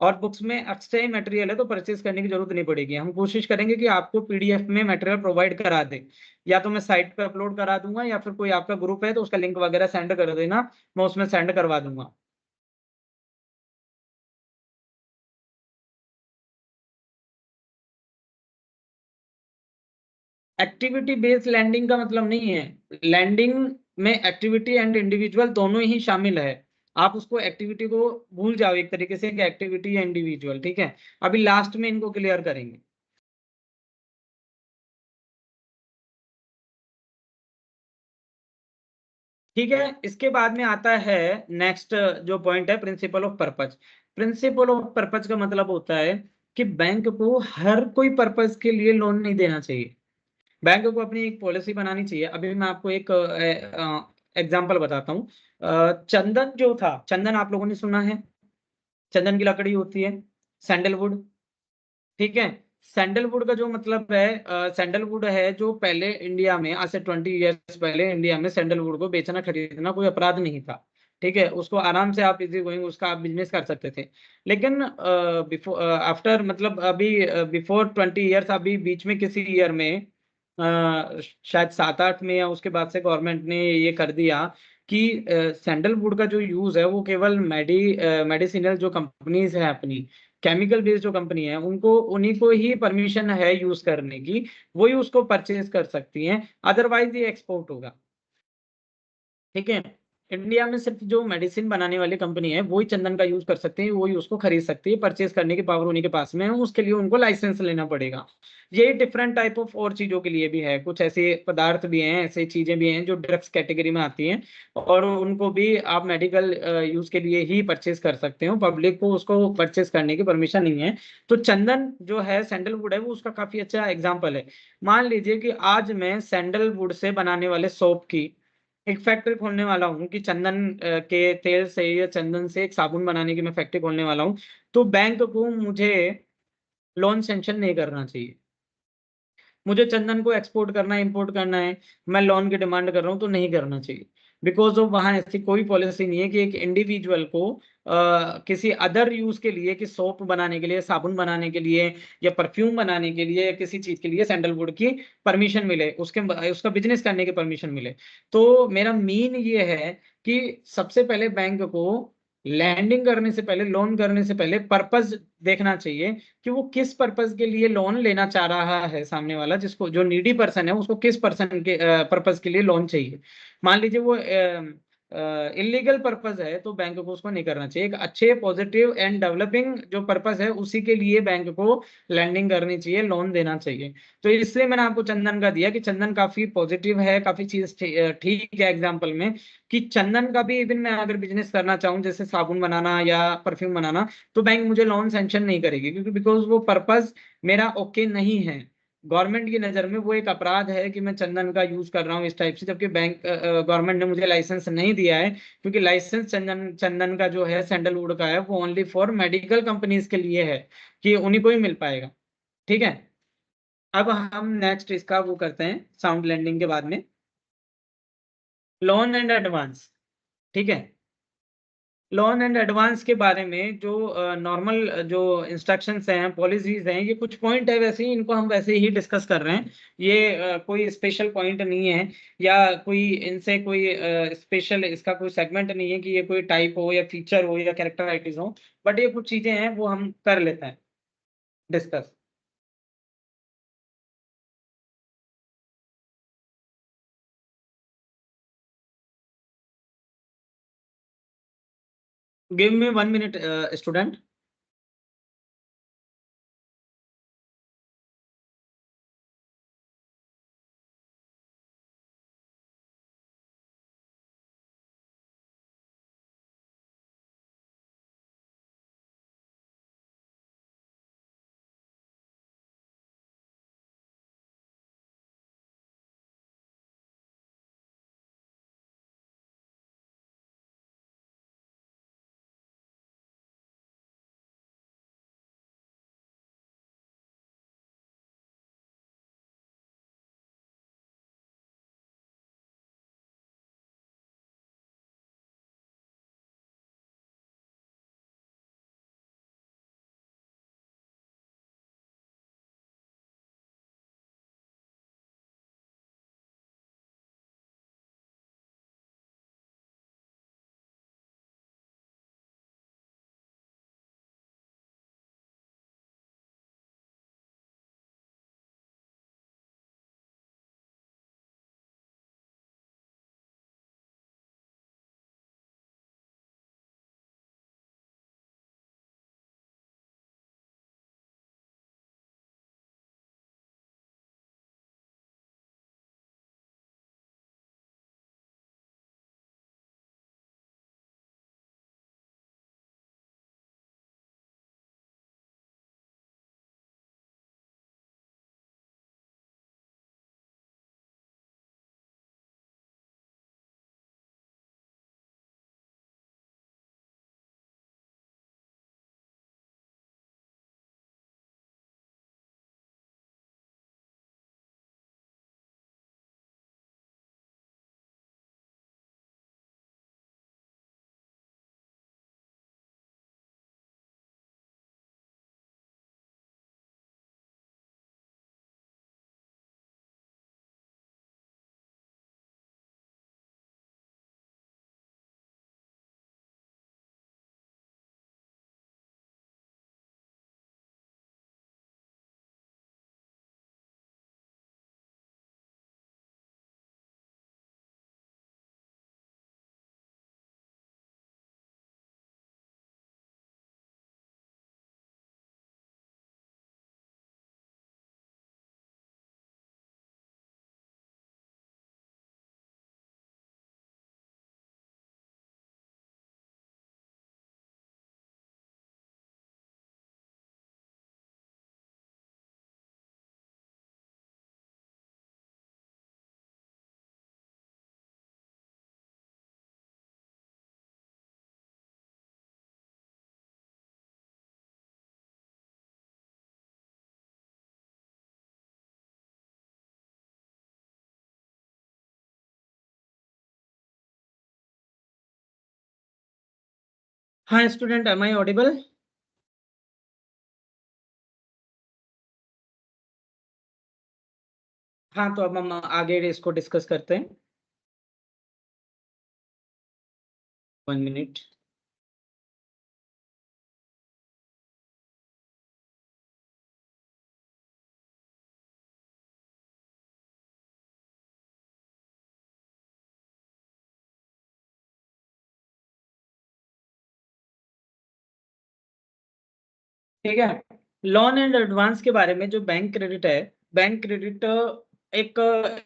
और बुक्स में एक्स्ट्रा ही मटेरियल है, तो परचेज करने की जरूरत नहीं पड़ेगी। हम कोशिश करेंगे कि आपको पीडीएफ में मटेरियल प्रोवाइड करा दे, या तो मैं साइट पे अपलोड करा दूंगा, या फिर कोई आपका ग्रुप है तो उसका लिंक वगैरह सेंड कर देना, मैं उसमें सेंड करवा दूंगा। एक्टिविटी बेस्ड लैंडिंग का मतलब नहीं है, लैंडिंग में एक्टिविटी एंड इंडिविजुअल दोनों ही शामिल है। आप उसको एक्टिविटी को भूल जाओ एक तरीके से कि एक्टिविटी या इंडिविजुअल। ठीक है, अभी लास्ट में इनको क्लियर करेंगे। ठीक है। इसके बाद में आता है नेक्स्ट जो पॉइंट है, principle of purpose. Principle of purpose का मतलब होता है कि बैंक को हर कोई पर्पज के लिए लोन नहीं देना चाहिए। बैंक को अपनी एक पॉलिसी बनानी चाहिए। अभी मैं आपको एक एग्जांपल बताता हूँ। चंदन जो था, चंदन आप लोगों ने सुना है, चंदन की लकड़ी होती है, सैंडलवुड। ठीक है। सैंडलवुड का जो मतलब है, सैंडलवुड है जो पहले इंडिया में, आज से 20 ईयर्स पहले इंडिया में सैंडलवुड को बेचना खरीदना कोई अपराध नहीं था। ठीक है, उसको आराम से आप इजी गोइंग उसका आप बिजनेस कर सकते थे। लेकिन बिफोर आफ्टर मतलब अभी बिफोर 20 ईयर्स, अभी बीच में किसी ईयर में शायद 7-8 में या उसके बाद से गवर्नमेंट ने ये कर दिया कि सैंडलवुड का जो यूज है वो केवल मेडिसिनल जो कंपनीज है अपनी, केमिकल बेस्ड जो कंपनी है, उनको उन्हीं को ही परमिशन है यूज करने की, वही उसको परचेज कर सकती हैं, अदरवाइज ये एक्सपोर्ट होगा। ठीक है। इंडिया में सिर्फ जो मेडिसिन बनाने वाली कंपनी है वही चंदन का यूज कर सकते हैं, वही उसको खरीद सकती है, परचेज करने की पावर उन्हीं के पास में है, उसके लिए उनको लाइसेंस लेना पड़ेगा। ये डिफरेंट टाइप ऑफ और चीजों के लिए भी है, कुछ ऐसे पदार्थ भी हैं, ऐसे चीजें भी हैं जो ड्रग्स कैटेगरी में आती हैं, और उनको भी आप मेडिकल यूज के लिए ही परचेज कर सकते हो, पब्लिक को उसको परचेज करने की परमिशन नहीं है। तो चंदन जो है, सैंडलवुड है, वो उसका काफी अच्छा एग्जाम्पल है। मान लीजिए कि आज मैं सैंडलवुड से बनाने वाले सोप की एक फैक्ट्री खोलने वाला हूँ, कि चंदन के तेल से या चंदन से एक साबुन बनाने की मैं फैक्ट्री खोलने वाला हूँ, तो बैंक को मुझे लोन सैंक्शन नहीं करना चाहिए। मुझे चंदन को एक्सपोर्ट करना है, इंपोर्ट करना है, मैं लोन की डिमांड कर रहा हूँ, तो नहीं करना चाहिए। बिकॉज ऑफ वहां ऐसी कोई पॉलिसी नहीं है कि एक इंडिविजुअल को किसी अदर यूज के लिए, कि सोप बनाने के लिए, साबुन बनाने के लिए, या परफ्यूम बनाने के लिए, या किसी चीज के लिए सैंडलवुड की परमिशन मिले, उसके उसका बिजनेस करने की परमिशन मिले। तो मेरा मीन ये है कि सबसे पहले बैंक को लैंडिंग करने से पहले, लोन करने से पहले पर्पस देखना चाहिए, कि वो किस पर्पस के लिए लोन लेना चाह रहा है, सामने वाला जिसको, जो नीडी पर्सन है, उसको किस पर्सन के पर्पस के लिए लोन चाहिए। मान लीजिए वो इलीगल पर्पस है, तो बैंक को उसको नहीं करना चाहिए। एक अच्छे पॉजिटिव एंड डेवलपिंग जो पर्पस है, उसी के लिए बैंक को लैंडिंग करनी चाहिए, लोन देना चाहिए। तो इसलिए मैंने आपको चंदन का दिया, कि चंदन काफी पॉजिटिव है, काफी चीज ठीक है एग्जाम्पल में, कि चंदन का भी इवन मैं अगर बिजनेस करना चाहूँ, जैसे साबुन बनाना या परफ्यूम बनाना, तो बैंक मुझे लोन सैंक्शन नहीं करेगी, क्योंकि बिकॉज वो पर्पस मेरा ओके नहीं है। गवर्नमेंट की नजर में वो एक अपराध है कि मैं चंदन का यूज कर रहा हूँ इस टाइप से, जबकि बैंक गवर्नमेंट ने मुझे लाइसेंस नहीं दिया है, क्योंकि लाइसेंस चंदन चंदन का जो है, सैंडलवुड का है, वो ओनली फॉर मेडिकल कंपनीज के लिए है, कि उन्हीं को ही मिल पाएगा। ठीक है। अब हम नेक्स्ट इसका वो करते हैं, साउंड लैंडिंग के बाद में लोन एंड एडवांस। ठीक है। लोन एंड एडवांस के बारे में जो नॉर्मल जो इंस्ट्रक्शंस हैं, पॉलिसीज हैं, ये कुछ पॉइंट है, वैसे ही इनको हम वैसे ही डिस्कस कर रहे हैं। ये कोई स्पेशल पॉइंट नहीं है, या कोई इनसे कोई स्पेशल इसका कोई सेगमेंट नहीं है, कि ये कोई टाइप हो या फीचर हो या कैरेक्टराइटिस हो, बट ये कुछ चीजें हैं वो हम कर लेते हैं discuss. Give me 1 minute student. हाँ स्टूडेंट, एम आई ऑडिबल? हाँ, तो अब हम आगे इसको डिस्कस करते हैं। 1 मिनट। ठीक है, लोन एंड एडवांस के बारे में जो बैंक क्रेडिट है, बैंक क्रेडिट एक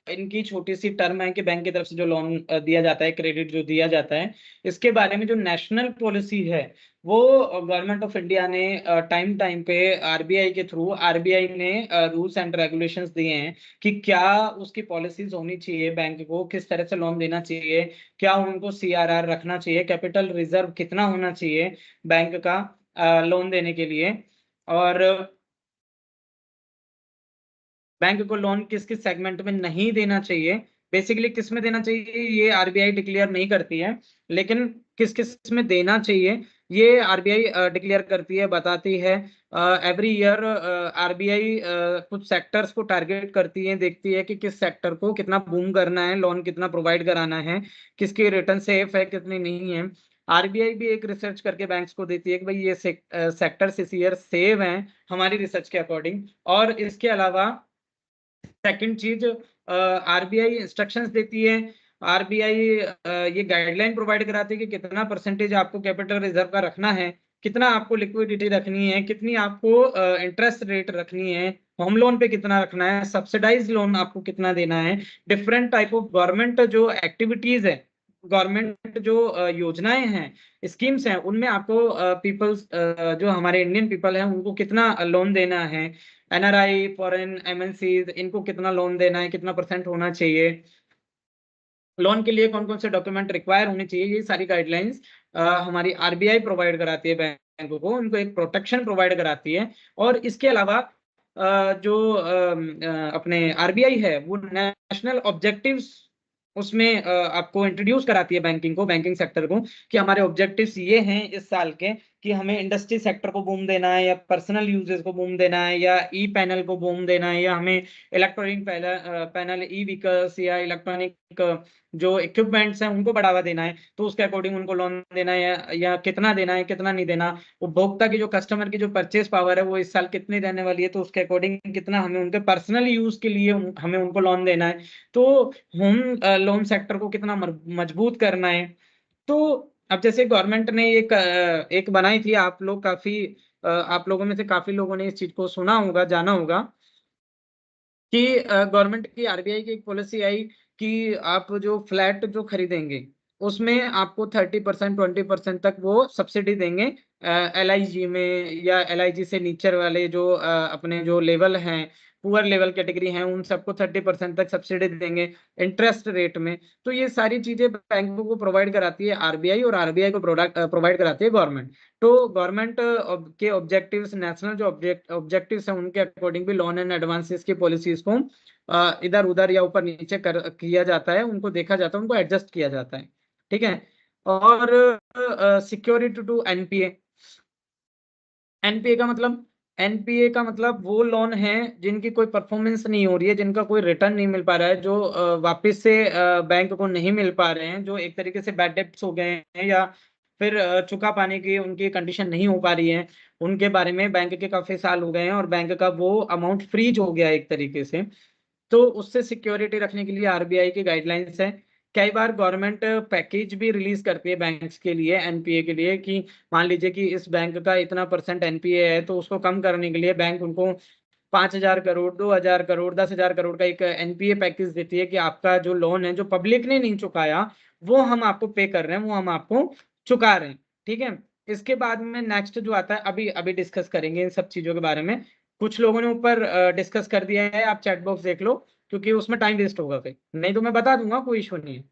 इनकी छोटी सी टर्म है कि बैंक की तरफ से जो लोन दिया जाता है, क्रेडिट जो दिया जाता है, इसके बारे में जो नेशनल पॉलिसी है वो गवर्नमेंट ऑफ इंडिया ने टाइम टाइम पे आरबीआई के थ्रू, आरबीआई ने रूल्स एंड रेगुलेशंस दिए हैं कि क्या उसकी पॉलिसीज होनी चाहिए, बैंक को किस तरह से लोन देना चाहिए, क्या उनको सीआरआर रखना चाहिए, कैपिटल रिजर्व कितना होना चाहिए बैंक का लोन देने के लिए, और बैंक को लोन किस किस सेगमेंट में नहीं देना चाहिए, बेसिकली किस में देना चाहिए ये आरबीआई डिक्लेयर नहीं करती है, लेकिन किस किस में देना चाहिए ये आरबीआई डिक्लेयर करती है, बताती है। एवरी ईयर आरबीआई कुछ सेक्टर्स को टारगेट करती है, देखती है कि किस सेक्टर को कितना बूम करना है, लोन कितना प्रोवाइड कराना है, किसकी रिटर्न सेफ है कितनी नहीं है। आरबीआई भी एक रिसर्च करके बैंक्स को देती है कि भाई ये सेक्टर्स इस ईयर सेव हैं हमारी रिसर्च के अकॉर्डिंग। और इसके अलावा सेकंड चीज, आरबीआई इंस्ट्रक्शंस देती है, आरबीआई ये गाइडलाइन प्रोवाइड कराती है कि कितना परसेंटेज आपको कैपिटल रिजर्व का रखना है, कितना आपको लिक्विडिटी रखनी है, कितनी आपको इंटरेस्ट रेट रखनी है, होम लोन पे कितना रखना है, सब्सिडाइज लोन आपको कितना देना है, डिफरेंट टाइप ऑफ गवर्नमेंट जो एक्टिविटीज है, गवर्नमेंट जो योजनाएं हैं, स्कीम्स हैं, उनमें आपको पीपल्स जो हमारे इंडियन पीपल हैं उनको कितना लोन देना है, एनआरआई, फॉरेन एमएनसी, इनको कितना लोन देना है, कितना परसेंट होना चाहिए, लोन के लिए कौन कौन से डॉक्यूमेंट रिक्वायर होने चाहिए, ये सारी गाइडलाइंस हमारी आरबीआई प्रोवाइड कराती है बैंकों को, उनको एक प्रोटेक्शन प्रोवाइड कराती है। और इसके अलावा जो अपने आरबीआई है वो नेशनल ऑब्जेक्टिव्स उसमें आपको इंट्रोड्यूस कराती है बैंकिंग को, बैंकिंग सेक्टर को, कि हमारे ऑब्जेक्टिव्स ये हैं इस साल के, कि हमें इंडस्ट्री सेक्टर को बूम देना है, या पर्सनल यूजेस को बूम देना है, या ई पैनल को बूम देना है, या हमें इलेक्ट्रॉनिक पैनल, ई व्हीकल्स या इलेक्ट्रॉनिक जो इक्विपमेंट्स हैं उनको बढ़ावा देना है, तो उसके अकॉर्डिंग उनको लोन देना है, या कितना देना है कितना नहीं देना, उपभोक्ता की जो कस्टमर की जो परचेस पावर है वो इस साल कितनी रहने वाली है, तो उसके अकॉर्डिंग कितना हमें उनके पर्सनल यूज के लिए हमें उनको लोन देना है, तो होम लोन सेक्टर को कितना मजबूत करना है। तो अब जैसे गवर्नमेंट ने एक बनाई थी, आप लोग काफी आप लोगों में से काफी लोगों ने इस चीज को सुना होगा, जाना होगा, कि गवर्नमेंट की, आरबीआई की एक पॉलिसी आई कि आप जो फ्लैट जो खरीदेंगे उसमें आपको 30% 20% तक वो सब्सिडी देंगे, एलआईजी में, या एलआईजी से नीचे वाले जो अपने जो लेवल हैं, पुअर लेवल कैटेगरी हैं, उन सबको 30% तक सब्सिडी देंगे इंटरेस्ट रेट में। तो ये सारी चीजें बैंकों को प्रोवाइड कराती है आरबीआई, और आरबीआई को प्रोडक्ट प्रोवाइड कराती है गवर्नमेंट। तो गवर्नमेंट के ऑब्जेक्टिव्स, नेशनल जो ऑब्जेक्टिव्स हैं उनके अकॉर्डिंग भी लोन एंड एडवांसेस की पॉलिसीज को इधर उधर या ऊपर नीचे कर किया जाता है, उनको देखा जाता है, उनको एडजस्ट किया जाता है। ठीक है। और सिक्योरिटी टू एनपीए, एनपीए का मतलब, एनपीए का मतलब वो लोन है जिनकी कोई परफॉर्मेंस नहीं हो रही है, जिनका कोई रिटर्न नहीं मिल पा रहा है, जो वापस से बैंक को नहीं मिल पा रहे हैं, जो एक तरीके से बैड डेब्ट्स हो गए हैं, या फिर चुका पाने की उनकी कंडीशन नहीं हो पा रही है, उनके बारे में बैंक के काफी साल हो गए हैं और बैंक का वो अमाउंट फ्रीज हो गया है एक तरीके से, तो उससे सिक्योरिटी रखने के लिए आरबीआई की गाइडलाइंस है। कई बार गवर्नमेंट पैकेज भी रिलीज करती है बैंक्स के लिए, एनपीए के लिए, कि मान लीजिए कि इस बैंक का इतना परसेंट एनपीए है, तो उसको कम करने के लिए बैंक उनको 5,000 करोड़, 2,000 करोड़, 10,000 करोड़ का एक एनपीए पैकेज देती है, कि आपका जो लोन है जो पब्लिक ने नहीं चुकाया वो हम आपको पे कर रहे हैं, वो हम आपको चुका रहे हैं। ठीक है। इसके बाद में नेक्स्ट जो आता है, अभी अभी डिस्कस करेंगे इन सब चीजों के बारे में। कुछ लोगों ने ऊपर डिस्कस कर दिया है, आप चैट बॉक्स देख लो, क्योंकि उसमें टाइम वेस्ट होगा, फिर नहीं तो मैं बता दूंगा, कोई इशू नहीं है।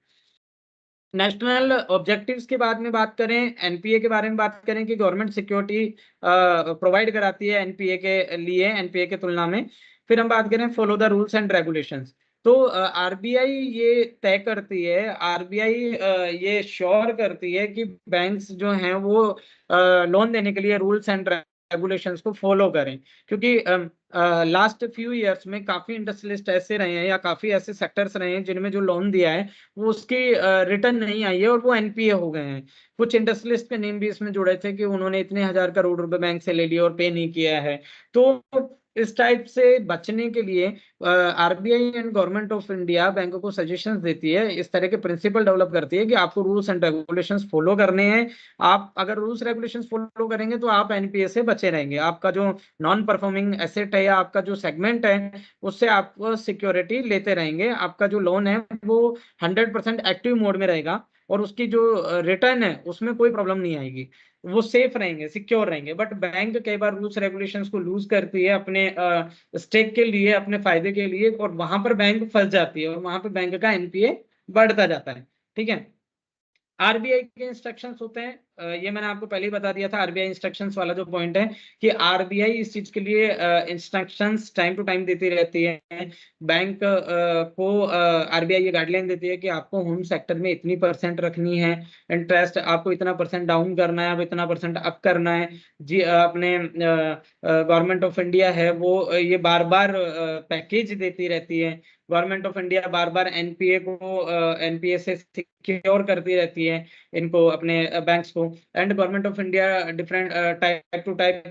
नेशनल ऑब्जेक्टिव्स के बाद में बात करें, एनपीए के बारे में बात करें कि गवर्नमेंट सिक्योरिटी प्रोवाइड कराती है एनपीए के लिए, एनपीए के तुलना में। फिर हम बात करें follow the rules and regulations. तो आरबीआई ये तय करती है, आरबीआई ये श्योर करती है कि बैंक्स जो हैं वो लोन देने के लिए रूल्स एंड रेगुलेशंस को फॉलो करें, क्योंकि लास्ट फ्यू इयर्स में काफी इंडस्ट्रियलिस्ट ऐसे रहे हैं या काफी ऐसे सेक्टर्स रहे हैं जिनमें जो लोन दिया है वो उसकी रिटर्न नहीं आई है और वो एनपीए हो गए हैं। कुछ इंडस्ट्रियलिस्ट के नेम भी इसमें जुड़े थे कि उन्होंने इतने हजार करोड़ रुपए बैंक से ले लिए और पे नहीं किया है। तो इस टाइप से बचने के लिए RBI and government of India बैंकों को सजेशंस देती है, इस तरह के प्रिंसिपल डेवलप करती है कि आपको रूल्स एंड रेगुलेशंस फॉलो करने हैं। आप अगर रूल्स रेगुलेशंस फॉलो करेंगे तो आप एनपीए से बचे रहेंगे। आपका जो नॉन परफॉर्मिंग एसेट है या आपका जो सेगमेंट है उससे आप सिक्योरिटी लेते रहेंगे, आपका जो लोन है वो 100% एक्टिव मोड में रहेगा और उसकी जो रिटर्न है उसमें कोई प्रॉब्लम नहीं आएगी, वो सेफ रहेंगे, सिक्योर रहेंगे। बट बैंक कई बार रूल्स रेगुलेशंस को लूज करती है अपने स्टेक के लिए, अपने फायदे के लिए, और वहां पर बैंक फंस जाती है और वहां पर बैंक का एनपीए बढ़ता जाता है। ठीक है, आरबीआई के इंस्ट्रक्शंस होते हैं, ये मैंने आपको पहले ही बता दिया था। आरबीआई इंस्ट्रक्शंस वाला जो पॉइंट है कि आरबीआई इस चीज के लिए इंस्ट्रक्शंस टाइम टू टाइम देती रहती है बैंक को। आरबीआई ये गाइडलाइन देती है कि आपको होम सेक्टर में इतनी परसेंट रखनी है इंटरेस्ट, आपको इतना परसेंट डाउन करना है, अब इतना परसेंट अप करना है जी। अपने गवर्नमेंट ऑफ इंडिया है वो ये बार बार पैकेज देती रहती है। गवर्नमेंट ऑफ इंडिया बार बार एनपीए को एनपीए से सिक्योर करती रहती है इनको, अपने बैंक्स को। And government of India different type to type,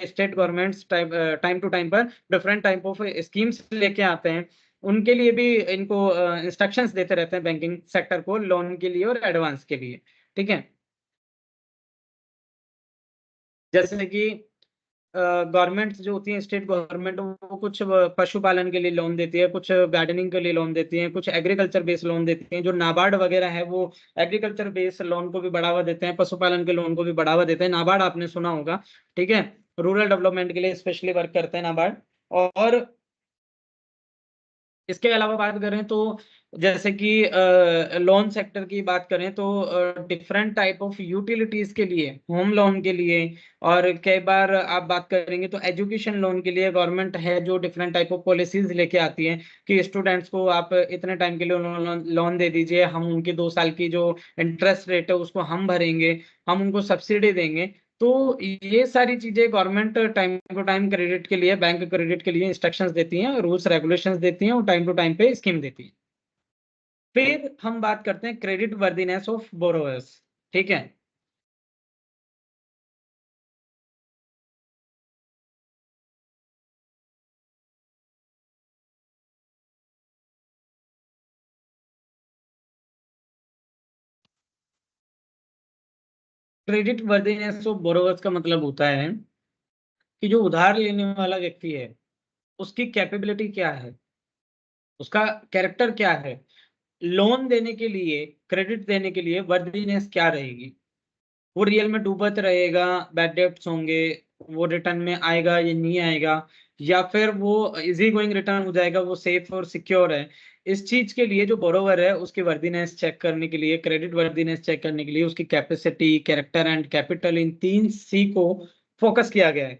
state governments time to time पर डिफरेंट टाइप ऑफ स्कीम्स लेके आते हैं, उनके लिए भी इनको इंस्ट्रक्शंस देते रहते हैं बैंकिंग सेक्टर को, लोन के लिए और एडवांस के लिए। ठीक है, जैसे कि गवर्नमेंट जो होती है, स्टेट गवर्नमेंट, वो कुछ पशुपालन के लिए लोन देती है, कुछ गार्डनिंग के लिए लोन देती है, कुछ एग्रीकल्चर बेस्ड लोन देती है। जो नाबार्ड वगैरह है वो एग्रीकल्चर बेस्ड लोन को भी बढ़ावा देते हैं, पशुपालन के लोन को भी बढ़ावा देते हैं। नाबार्ड आपने सुना होगा, ठीक है, रूरल डेवलपमेंट के लिए स्पेशली वर्क करते हैं नाबार्ड। और इसके अलावा बात करें तो जैसे कि लोन सेक्टर की बात करें तो डिफरेंट टाइप ऑफ यूटिलिटीज के लिए, होम लोन के लिए, और कई बार आप बात करेंगे तो एजुकेशन लोन के लिए गवर्नमेंट है जो डिफरेंट टाइप ऑफ पॉलिसीज लेके आती है कि स्टूडेंट्स को आप इतने टाइम के लिए लोन दे दीजिए, हम उनकी 2 साल की जो इंटरेस्ट रेट है उसको हम भरेंगे, हम उनको सब्सिडी देंगे। तो ये सारी चीजें government time to time credit के लिए, बैंक क्रेडिट के लिए इंस्ट्रक्शंस देती हैं, रूल्स रेगुलेशंस देती हैं और टाइम टू टाइम पे स्कीम देती है। फिर हम बात करते हैं क्रेडिट वर्दीनेस ऑफ बोरोवर्स। ठीक है, क्रेडिट वर्दीनेस ऑफ बोरोवर्स का मतलब होता है कि जो उधार लेने वाला व्यक्ति है उसकी कैपेबिलिटी क्या है, उसका कैरेक्टर क्या है, लोन देने के लिए, क्रेडिट देने के लिए वर्दीनेस क्या रहेगी। वो रियल में डूबत रहेगा, बैड डेब्ट्स होंगे, वो रिटर्न में आएगा या नहीं आएगा, या फिर वो इजी गोइंग रिटर्न हो जाएगा, वो सेफ और सिक्योर है। इस चीज के लिए जो बोरोवर है उसकी वर्दीनेस चेक करने के लिए, क्रेडिट वर्दीनेस चेक करने के लिए उसकी कैपेसिटी, कैरेक्टर एंड कैपिटल, इन 3 C को फोकस किया गया है।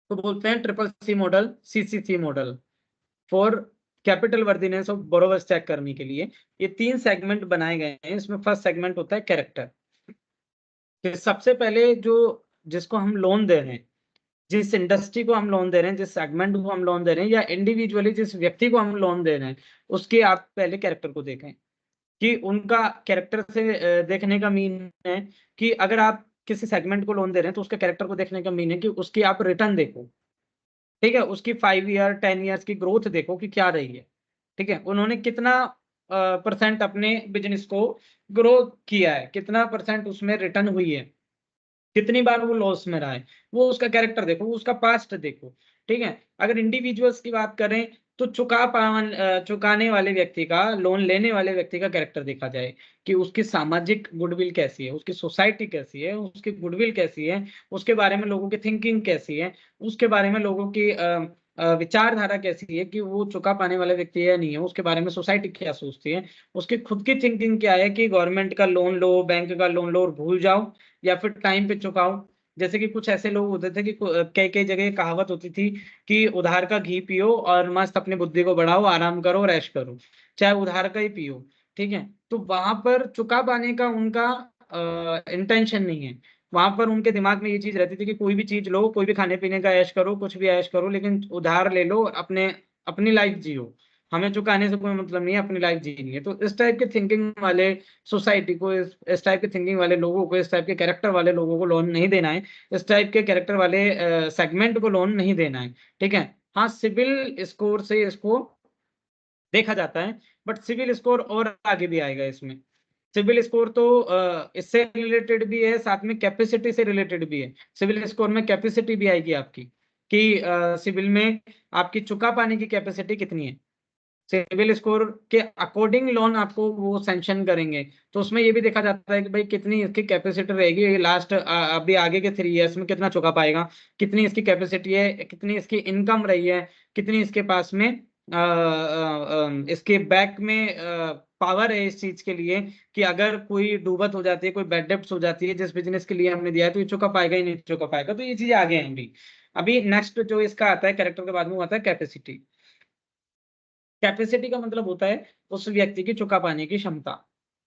तो बोलते हैं triple C model, CCC model, for capital worthiness of borrowers check करने के लिए। ये 3 सेगमेंट बनाए गए हैं। इसमें फर्स्ट सेगमेंट होता है कैरेक्टर, कि सबसे पहले जो जिसको हम लोन दे रहे हैं, जिस इंडस्ट्री को हम लोन दे रहे हैं, जिस सेगमेंट को हम लोन दे रहे हैं, या इंडिविजुअली जिस व्यक्ति को हम लोन दे रहे हैं, उसके आप पहले कैरेक्टर को देखें। कि उनका कैरेक्टर से देखने का मीन है कि अगर आप किसी सेगमेंट को लोन दे रहे हैं तो उसके कैरेक्टर को देखने का मीन है कि उसकी आप रिटर्न देखो। ठीक है, उसकी 5 ईयर 10 ईयर्स की ग्रोथ देखो कि क्या रही है। ठीक है, उन्होंने कितना परसेंट अपने बिजनेस को ग्रो किया है, कितना परसेंट उसमें रिटर्न हुई है, कितनी बार वो लॉस में रहा है, वो उसका कैरेक्टर देखो, वो उसका पास्ट देखो। ठीक है, अगर इंडिविजुअल्स की बात करें तो चुकाने वाले व्यक्ति का, लोन लेने वाले व्यक्ति का कैरेक्टर देखा जाए कि उसकी सामाजिक गुडविल कैसी है, उसकी सोसाइटी कैसी है, उसकी गुडविल कैसी है, उसके बारे में लोगों की थिंकिंग कैसी है, उसके बारे में लोगों की विचारधारा कैसी है, कि वो चुका पाने वाला व्यक्ति है या नहीं है, उसके बारे में सोसाइटी क्या सोचती है, उसकी खुद की थिंकिंग क्या है कि गवर्नमेंट का लोन लो, बैंक का लोन लो और भूल जाओ, या फिर टाइम पे चुकाओ, जैसे कि कुछ ऐसे लोग होते थे कि कई कई जगह कहावत होती थी कि उधार का घी पियो और मस्त अपनी बुद्धि को बढ़ाओ, आराम करो, रैश करो, चाहे उधार का ही पियो। ठीक है, तो वहां पर चुका पाने का उनका इंटेंशन नहीं है। वहां पर उनके दिमाग में ये चीज रहती थी कि कोई भी चीज लो, कोई भी खाने पीने का ऐश करो, कुछ भी ऐश करो, लेकिन उधार ले लो, अपने अपनी लाइफ जियो, हमें चुकाने से कोई मतलब नहीं है, अपनी लाइफ जीनी है। तो इस टाइप के थिंकिंग वाले सोसाइटी को, इस टाइप के थिंकिंग वाले लोगों को, इस टाइप के कैरेक्टर वाले लोगों को लोन नहीं देना है। इस टाइप के कैरेक्टर वाले सेगमेंट को लोन नहीं देना है। ठीक है, हाँ सिविल स्कोर से इसको देखा जाता है, बट सिविल स्कोर और आगे भी आएगा इसमें। सिविल स्कोर तो इससे रिलेटेड भी है, साथ में कैपेसिटी से रिलेटेड भी है। सिविल स्कोर में कैपेसिटी भी आएगी आपकी कि सिविल में आपकी चुका पाने की कैपेसिटी कितनी है। सिविल स्कोर के अकॉर्डिंग लोन आपको वो सैंक्शन करेंगे। तो उसमें ये भी देखा जाता है कि भाई कितनी इसकी कैपेसिटी रहेगी, लास्ट अभी आगे के 3 इयर्स में कितना चुका पाएगा, कितनी इसकी कैपेसिटी है, कितनी इसकी इनकम रही है, कितनी इसके पास में इसके बैक में पावर है इस चीज के लिए कि अगर कोई डूबत हो जाती है, कोई बैड डेब्ट्स हो जाती है जिस बिजनेस के लिए हमने दिया है, तो ये चुका पाएगा ही नहीं चुका पाएगा। तो ये चीजें आगे आएंगी। अभी नेक्स्ट जो इसका आता है कैरेक्टर के बाद में वो आता है कैपेसिटी। कैपेसिटी का मतलब होता है उस व्यक्ति की चुका पाने की क्षमता,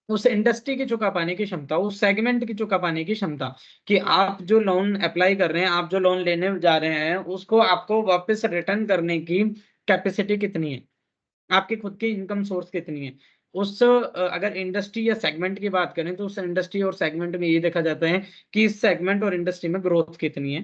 उस इंडस्ट्री की चुका पाने की क्षमता, उस सेगमेंट की चुका पाने की क्षमता, कि आप जो लोन अप्लाई कर रहे हैं, आप जो लोन लेने जा रहे हैं, उसको आपको वापस रिटर्न करने की कैपेसिटी कितनी है, आपकी खुद की इनकम सोर्स कितनी है। उस अगर इंडस्ट्री या सेगमेंट की बात करें तो उस इंडस्ट्री और सेगमेंट में ये देखा जाता है कि इस सेगमेंट और इंडस्ट्री में ग्रोथ कितनी है,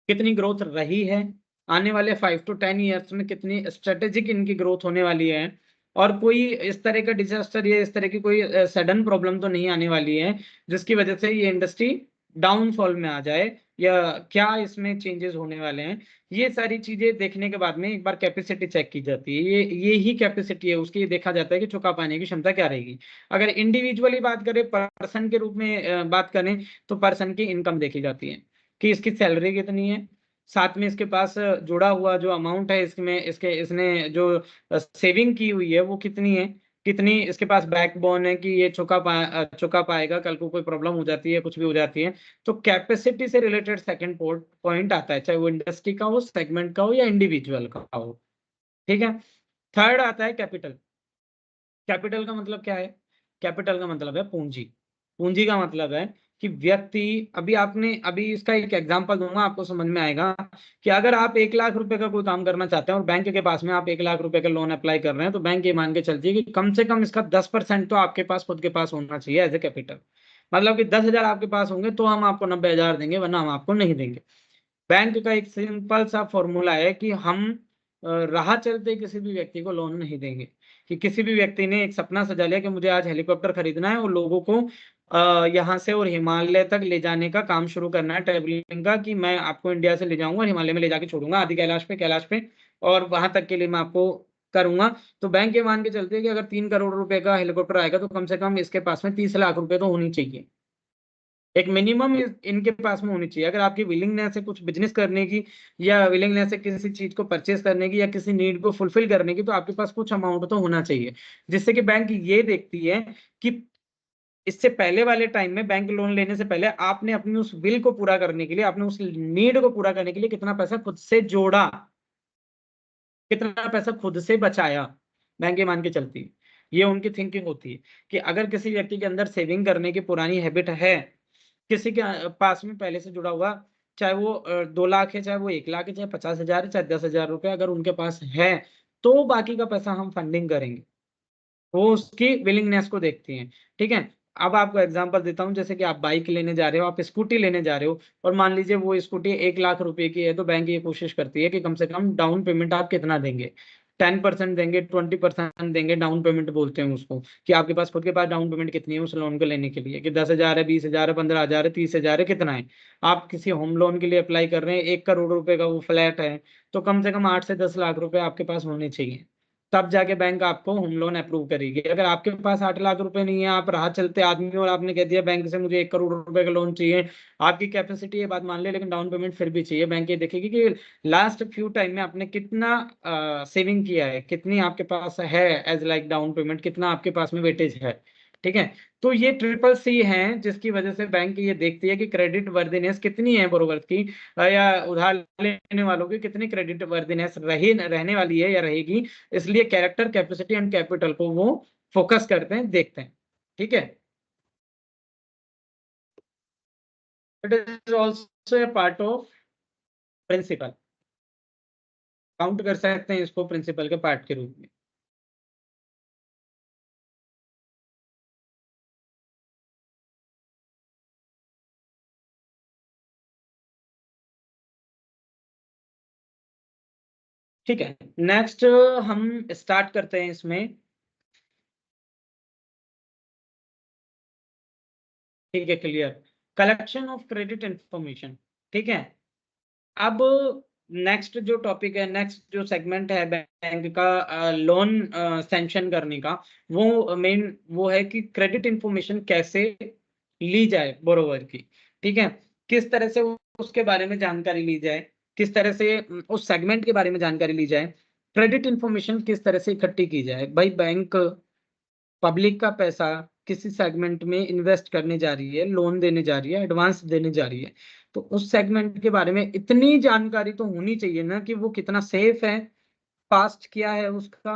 कितनी ग्रोथ रही है, आने वाले 5 to 10 ईयर्स में कितनी स्ट्रेटेजिक इनकी ग्रोथ होने वाली है, और कोई इस तरह का डिजास्टर या इस तरह की कोई सडन प्रॉब्लम तो नहीं आने वाली है जिसकी वजह से ये इंडस्ट्री डाउनफॉल में आ जाए, या क्या इसमें चेंजेस होने वाले हैं। ये सारी चीजें देखने के बाद में एक बार कैपेसिटी चेक की जाती है। ये ही कैपेसिटी है उसकी, देखा जाता है कि चुका पाने की क्षमता क्या रहेगी। अगर इंडिविजुअली बात करें, पर्सन के रूप में बात करें, तो पर्सन की इनकम देखी जाती है कि इसकी सैलरी कितनी है, साथ में इसके पास जुड़ा हुआ जो अमाउंट है, इसमें इसके इसने जो सेविंग की हुई है वो कितनी है, कितनी इसके पास बैकबोन है कि ये चुका पाएगा, कल को कोई प्रॉब्लम हो जाती है, कुछ भी हो जाती है। तो कैपेसिटी से रिलेटेड सेकंड पॉइंट आता है, चाहे वो इंडस्ट्री का हो, सेगमेंट का हो, या इंडिविजुअल का हो। ठीक है, थर्ड आता है कैपिटल। कैपिटल का मतलब क्या है? कैपिटल का मतलब है पूंजी। पूंजी का मतलब है कि व्यक्ति, अभी इसका एक एग्जांपल दूंगा, आपको समझ में आएगा कि अगर आप 1 लाख रुपए का कोई काम करना चाहते हैं और बैंक के पास में आप 1 लाख रुपए का लोन अप्लाई कर रहे हैं, तो बैंक ये मान के चलती है कि कम से कम इसका 10% तो आपके पास, खुद के पास होना चाहिए एज ए कैपिटल। मतलब कि 10,000 आपके पास होंगे तो हम आपको 90,000 देंगे, वरना हम आपको नहीं देंगे। बैंक का एक सिंपल सा फॉर्मूला है कि हम राह चलते किसी भी व्यक्ति को लोन नहीं देंगे। कि किसी भी व्यक्ति ने एक सपना सजा लिया कि मुझे आज हेलीकॉप्टर खरीदना है और लोगों को यहाँ से और हिमालय तक ले जाने का काम शुरू करना है, ट्रेवलिंग का, कि मैं आपको इंडिया से ले जाऊंगा और हिमालय में ले जाके छोड़ूंगा, आदि कैलाश पे, और वहां तक के लिए मैं आपको करूंगा। तो बैंक ये मान के चलते हैं कि अगर 3 करोड़ रुपए का हेलीकॉप्टर आएगा तो कम से कम इसके पास में 30 लाख रुपए तो होनी चाहिए, एक मिनिमम इनके पास में होनी चाहिए। अगर आपकी विलिंगनेस है कुछ बिजनेस करने की, या विलिंगनेस है किसी चीज को परचेस करने की, या किसी नीड को फुलफिल करने की, तो आपके पास कुछ अमाउंट तो होना चाहिए। जिससे कि बैंक ये देखती है कि इससे पहले वाले टाइम में, बैंक लोन लेने से पहले आपने अपनी उस बिल को पूरा करने के लिए, आपने उस नीड को पूरा करने के लिए कितना पैसा खुद से जोड़ा, कितना पैसा खुद से बचाया, बैंक ये मान के चलती है। ये उनकी थिंकिंग होती है कि अगर किसी व्यक्ति के अंदर सेविंग करने की पुरानी हैबिट है, किसी के पास में पहले से जुड़ा हुआ, चाहे वो 2 लाख है, चाहे वो 1 लाख है, चाहे 50,000 है, चाहे 10,000 रुपए अगर उनके पास है, तो बाकी का पैसा हम फंडिंग करेंगे। वो उसकी विलिंगनेस को देखती हैं। ठीक है, अब आपको एग्जांपल देता हूँ, जैसे कि आप बाइक लेने जा रहे हो, आप स्कूटी लेने जा रहे हो, और मान लीजिए वो स्कूटी 1 लाख रुपए की है, तो बैंक ये कोशिश करती है कि कम से कम डाउन पेमेंट आप कितना देंगे। 10% देंगे, 20% देंगे, डाउन पेमेंट बोलते हैं उसको, कि आपके पास खुद के पास डाउन पेमेंट कितनी है उस लोन को लेने के लिए, कि 10,000 है, 20,000 है, 15,000 है, 30,000 है, कितना है। आप किसी होम लोन के लिए अप्लाई कर रहे हैं, 1 करोड़ रुपए का वो फ्लैट है, तो कम से कम 8 से 10 लाख रुपए आपके पास होने चाहिए, तब जाके बैंक आपको होम लोन अप्रूव करेगी। अगर आपके पास 8 लाख रुपए नहीं है, आप राह चलते आदमी हो और आपने कह दिया बैंक से मुझे 1 करोड़ रुपए का लोन चाहिए, आपकी कैपेसिटी ये बात मान ले, लेकिन डाउन पेमेंट फिर भी चाहिए, बैंक ये देखेगी कि लास्ट फ्यू टाइम में आपने कितना सेविंग किया है, कितनी आपके पास है एज लाइक डाउन पेमेंट, कितना आपके पास में वेटेज है। ठीक है। तो ये ट्रिपल सी है जिसकी वजह से बैंक ये देखती है कि क्रेडिट वर्दीनेस कितनी है बोरोवर की, या उधार लेने वालों की कितनी क्रेडिट वर्दीनेस रहने वाली है या रहेगी। इसलिए कैरेक्टर, कैपेसिटी एंड कैपिटल को वो फोकस करते हैं, देखते हैं। ठीक है। It is also a part of principle, count कर सकते हैं इसको प्रिंसिपल के पार्ट के रूप में। ठीक है, नेक्स्ट हम स्टार्ट करते हैं इसमें। ठीक है, clear. Collection of credit information. ठीक है। अब नेक्स्ट जो टॉपिक है, नेक्स्ट जो सेगमेंट है बैंक का लोन सैंक्शन करने का, वो मेन वो है कि क्रेडिट इंफॉर्मेशन कैसे ली जाए बोरोवर की। ठीक है। किस तरह से उसके बारे में जानकारी ली जाए, किस तरह से उस सेगमेंट के बारे में जानकारी ली जाए, क्रेडिट इंफॉर्मेशन किस तरह से इकट्ठी की जाए। भाई बैंक पब्लिक का पैसा किसी सेगमेंट में इन्वेस्ट करने जा रही है, लोन देने जा रही है, एडवांस देने जा रही है, तो उस सेगमेंट के बारे में इतनी जानकारी तो होनी चाहिए ना कि वो कितना सेफ है, पास्ट क्या है उसका,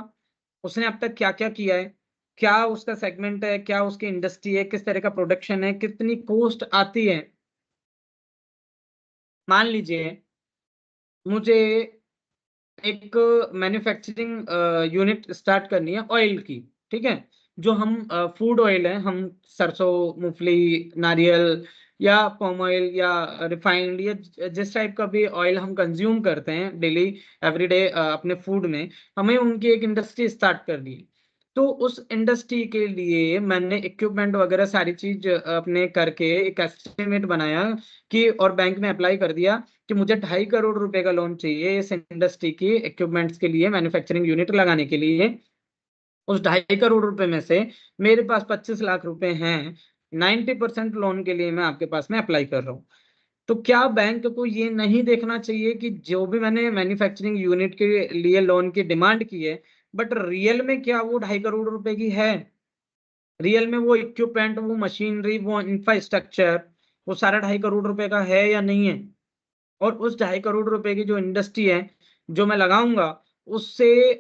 उसने अब तक क्या क्या किया है, क्या उसका सेगमेंट है, क्या उसकी इंडस्ट्री है, किस तरह का प्रोडक्शन है, कितनी कॉस्ट आती है। मान लीजिए मुझे एक मैन्युफैक्चरिंग यूनिट स्टार्ट करनी है ऑयल की। ठीक है। जो हम फूड ऑयल है, हम सरसों, मूंगफली, नारियल या palm ऑयल या रिफाइंड या जिस टाइप का भी ऑयल हम कंज्यूम करते हैं डेली एवरीडे अपने फूड में, हमें उनकी एक इंडस्ट्री स्टार्ट करनी है। तो उस इंडस्ट्री के लिए मैंने इक्विपमेंट वगैरह सारी चीज अपने करके एक एस्टिमेट बनाया कि, और बैंक में अप्लाई कर दिया कि मुझे 2.5 करोड़ रुपए का लोन चाहिए इस इंडस्ट्री की इक्विपमेंट्स के लिए, मैन्युफैक्चरिंग यूनिट लगाने के लिए। उस 2.5 करोड़ रुपए में से मेरे पास 25 लाख रुपए हैं, 90% लोन के लिए मैं आपके पास में अप्लाई कर रहा हूँ। तो क्या बैंक को ये नहीं देखना चाहिए कि जो भी मैंने मैन्युफैक्चरिंग यूनिट के लिए लोन की डिमांड की है, बट रियल में क्या वो 2.5 करोड़ रुपए की है? रियल में वो इक्विपमेंट, वो मशीनरी, वो इंफ्रास्ट्रक्चर, वो सारा 2.5 करोड़ रुपए का है या नहीं है? और उस 2.5 करोड़ रुपए की जो इंडस्ट्री है जो मैं लगाऊंगा, उससे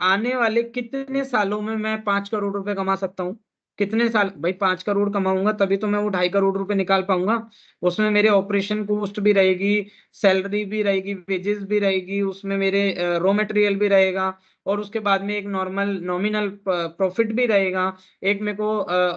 आने वाले कितने सालों में मैं 5 करोड़ रुपए कमा सकता हूँ? कितने साल भाई, 5 करोड़ कमाऊंगा तभी तो मैं वो 2.5 करोड़ रुपए निकाल पाऊंगा। उसमें मेरे ऑपरेशन कॉस्ट भी रहेगी, सैलरी भी रहेगी, वेजेस भी रहेगी, उसमें मेरे रॉ मटेरियल भी रहेगा, और उसके बाद में एक नॉर्मल नॉमिनल प्रॉफिट भी रहेगा। एक मेरे को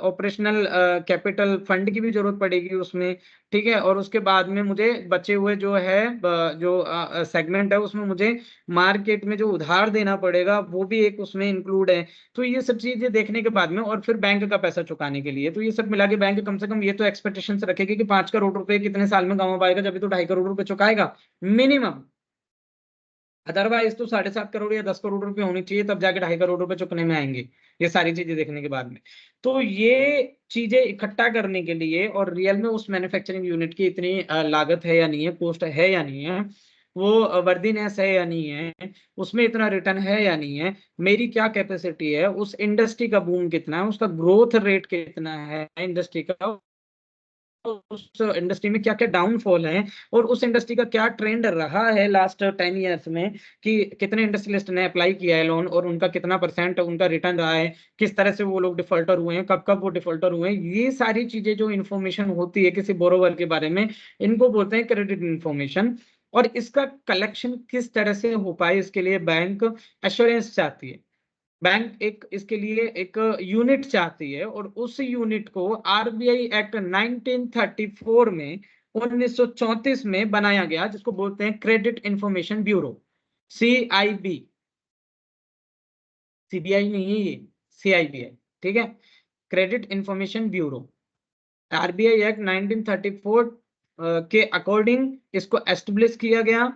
ऑपरेशनल कैपिटल फंड की भी जरूरत पड़ेगी उसमें। ठीक है। और उसके बाद में मुझे बचे हुए जो है जो सेगमेंट है उसमें मुझे मार्केट में जो उधार देना पड़ेगा वो भी एक उसमें इंक्लूड है। तो ये सब चीजें देखने के बाद में, और फिर बैंक का पैसा चुकाने के लिए, तो ये सब मिला के बैंक कम से कम ये तो एक्सपेक्टेशन रखेगी कि 5 करोड़ रुपए कितने साल में कमा पाएगा, जब भी तो 2.5 करोड़ रुपए चुकाएगा मिनिमम। अदरवाइज तो 7.5 करोड़ या 10 करोड़ रुपए होनी चाहिए, तब जाके 2.5 करोड़ रुपए चुकने में आएंगे, ये सारी चीजें देखने के बाद में। तो ये चीजें इकट्ठा करने के लिए, और रियल में उस मैन्युफैक्चरिंग यूनिट की इतनी लागत है या नहीं है, कॉस्ट है या नहीं है, वो वर्दीनेस है या नहीं है, उसमें इतना रिटर्न है या नहीं है, मेरी क्या कैपेसिटी है, उस इंडस्ट्री का बूम कितना है, उसका ग्रोथ रेट कितना है इंडस्ट्री का, उस इंडस्ट्री में क्या क्या डाउनफॉल है, और उस इंडस्ट्री का क्या ट्रेंड रहा है लास्ट 10 ईयर्स में, कि कितने इंडस्ट्रियलिस्ट ने अप्लाई किया है लोन और उनका कितना परसेंट उनका रिटर्न रहा है, किस तरह से वो लोग डिफॉल्टर हुए हैं, कब कब वो डिफॉल्टर हुए हैं, ये सारी चीजें जो इन्फॉर्मेशन होती है किसी बोरोवर के बारे में, इनको बोलते हैं क्रेडिट इन्फॉर्मेशन। और इसका कलेक्शन किस तरह से हो पाए, इसके लिए बैंक एश्योरेंस चाहती है। बैंक एक इसके लिए एक यूनिट चाहती है, और उस यूनिट को आरबीआई एक्ट 1934 में 1934 में बनाया गया, जिसको बोलते हैं credit information bureau, CIB। CBI नहीं है ये, CIB है। ठीक है। Credit information bureau, RBI act 1934 के अकॉर्डिंग इसको एस्टेब्लिश किया गया।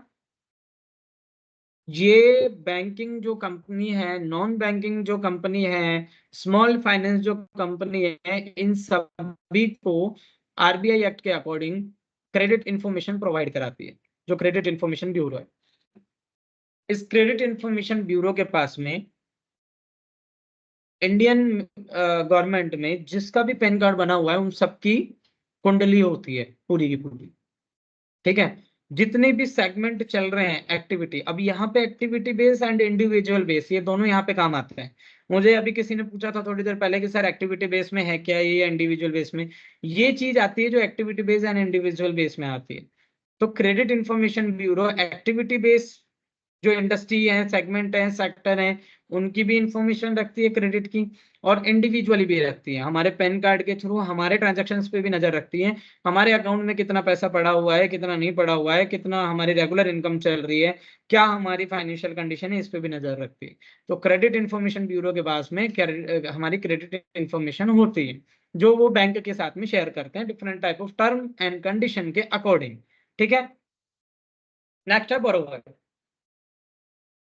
ये बैंकिंग जो कंपनी है, नॉन बैंकिंग जो कंपनी है, स्मॉल फाइनेंस जो कंपनी है, इन सभी को आरबीआई एक्ट के अकॉर्डिंग क्रेडिट इंफॉर्मेशन प्रोवाइड कराती है, जो क्रेडिट इंफॉर्मेशन ब्यूरो है। इस क्रेडिट इंफॉर्मेशन ब्यूरो के पास में इंडियन गवर्नमेंट में जिसका भी पैन कार्ड बना हुआ है उन सबकी कुंडली होती है पूरी की पूरी। ठीक है, जितने भी सेगमेंट चल रहे हैं एक्टिविटी, अब यहाँ पे activity base and individual base ये दोनों यहाँ पे काम आते हैं। मुझे अभी किसी ने पूछा था थोड़ी देर पहले कि सर एक्टिविटी बेस में है क्या ये, इंडिविजुअल बेस में? ये चीज आती है जो activity base and individual base में आती है। तो credit information bureau activity base जो इंडस्ट्री है, सेगमेंट है, सेक्टर है, उनकी भी इंफॉर्मेशन रखती है क्रेडिट की, और इंडिविजुअली भी रखती है। हमारे पैन कार्ड के थ्रू हमारे ट्रांजैक्शंस पे भी नजर रखती है, हमारे अकाउंट में कितना पैसा पड़ा हुआ है, कितना नहीं पड़ा हुआ है, कितना हमारी रेगुलर इनकम चल रही है, क्या हमारी फाइनेंशियल कंडीशन है, इस पे भी नजर रखती है। तो क्रेडिट इंफॉर्मेशन ब्यूरो के पास में हमारी क्रेडिट इंफॉर्मेशन होती है, जो वो बैंक के साथ में शेयर करते हैं different type of term and condition के अकॉर्डिंग। ठीक है, नेक्स्ट है बोरोवर।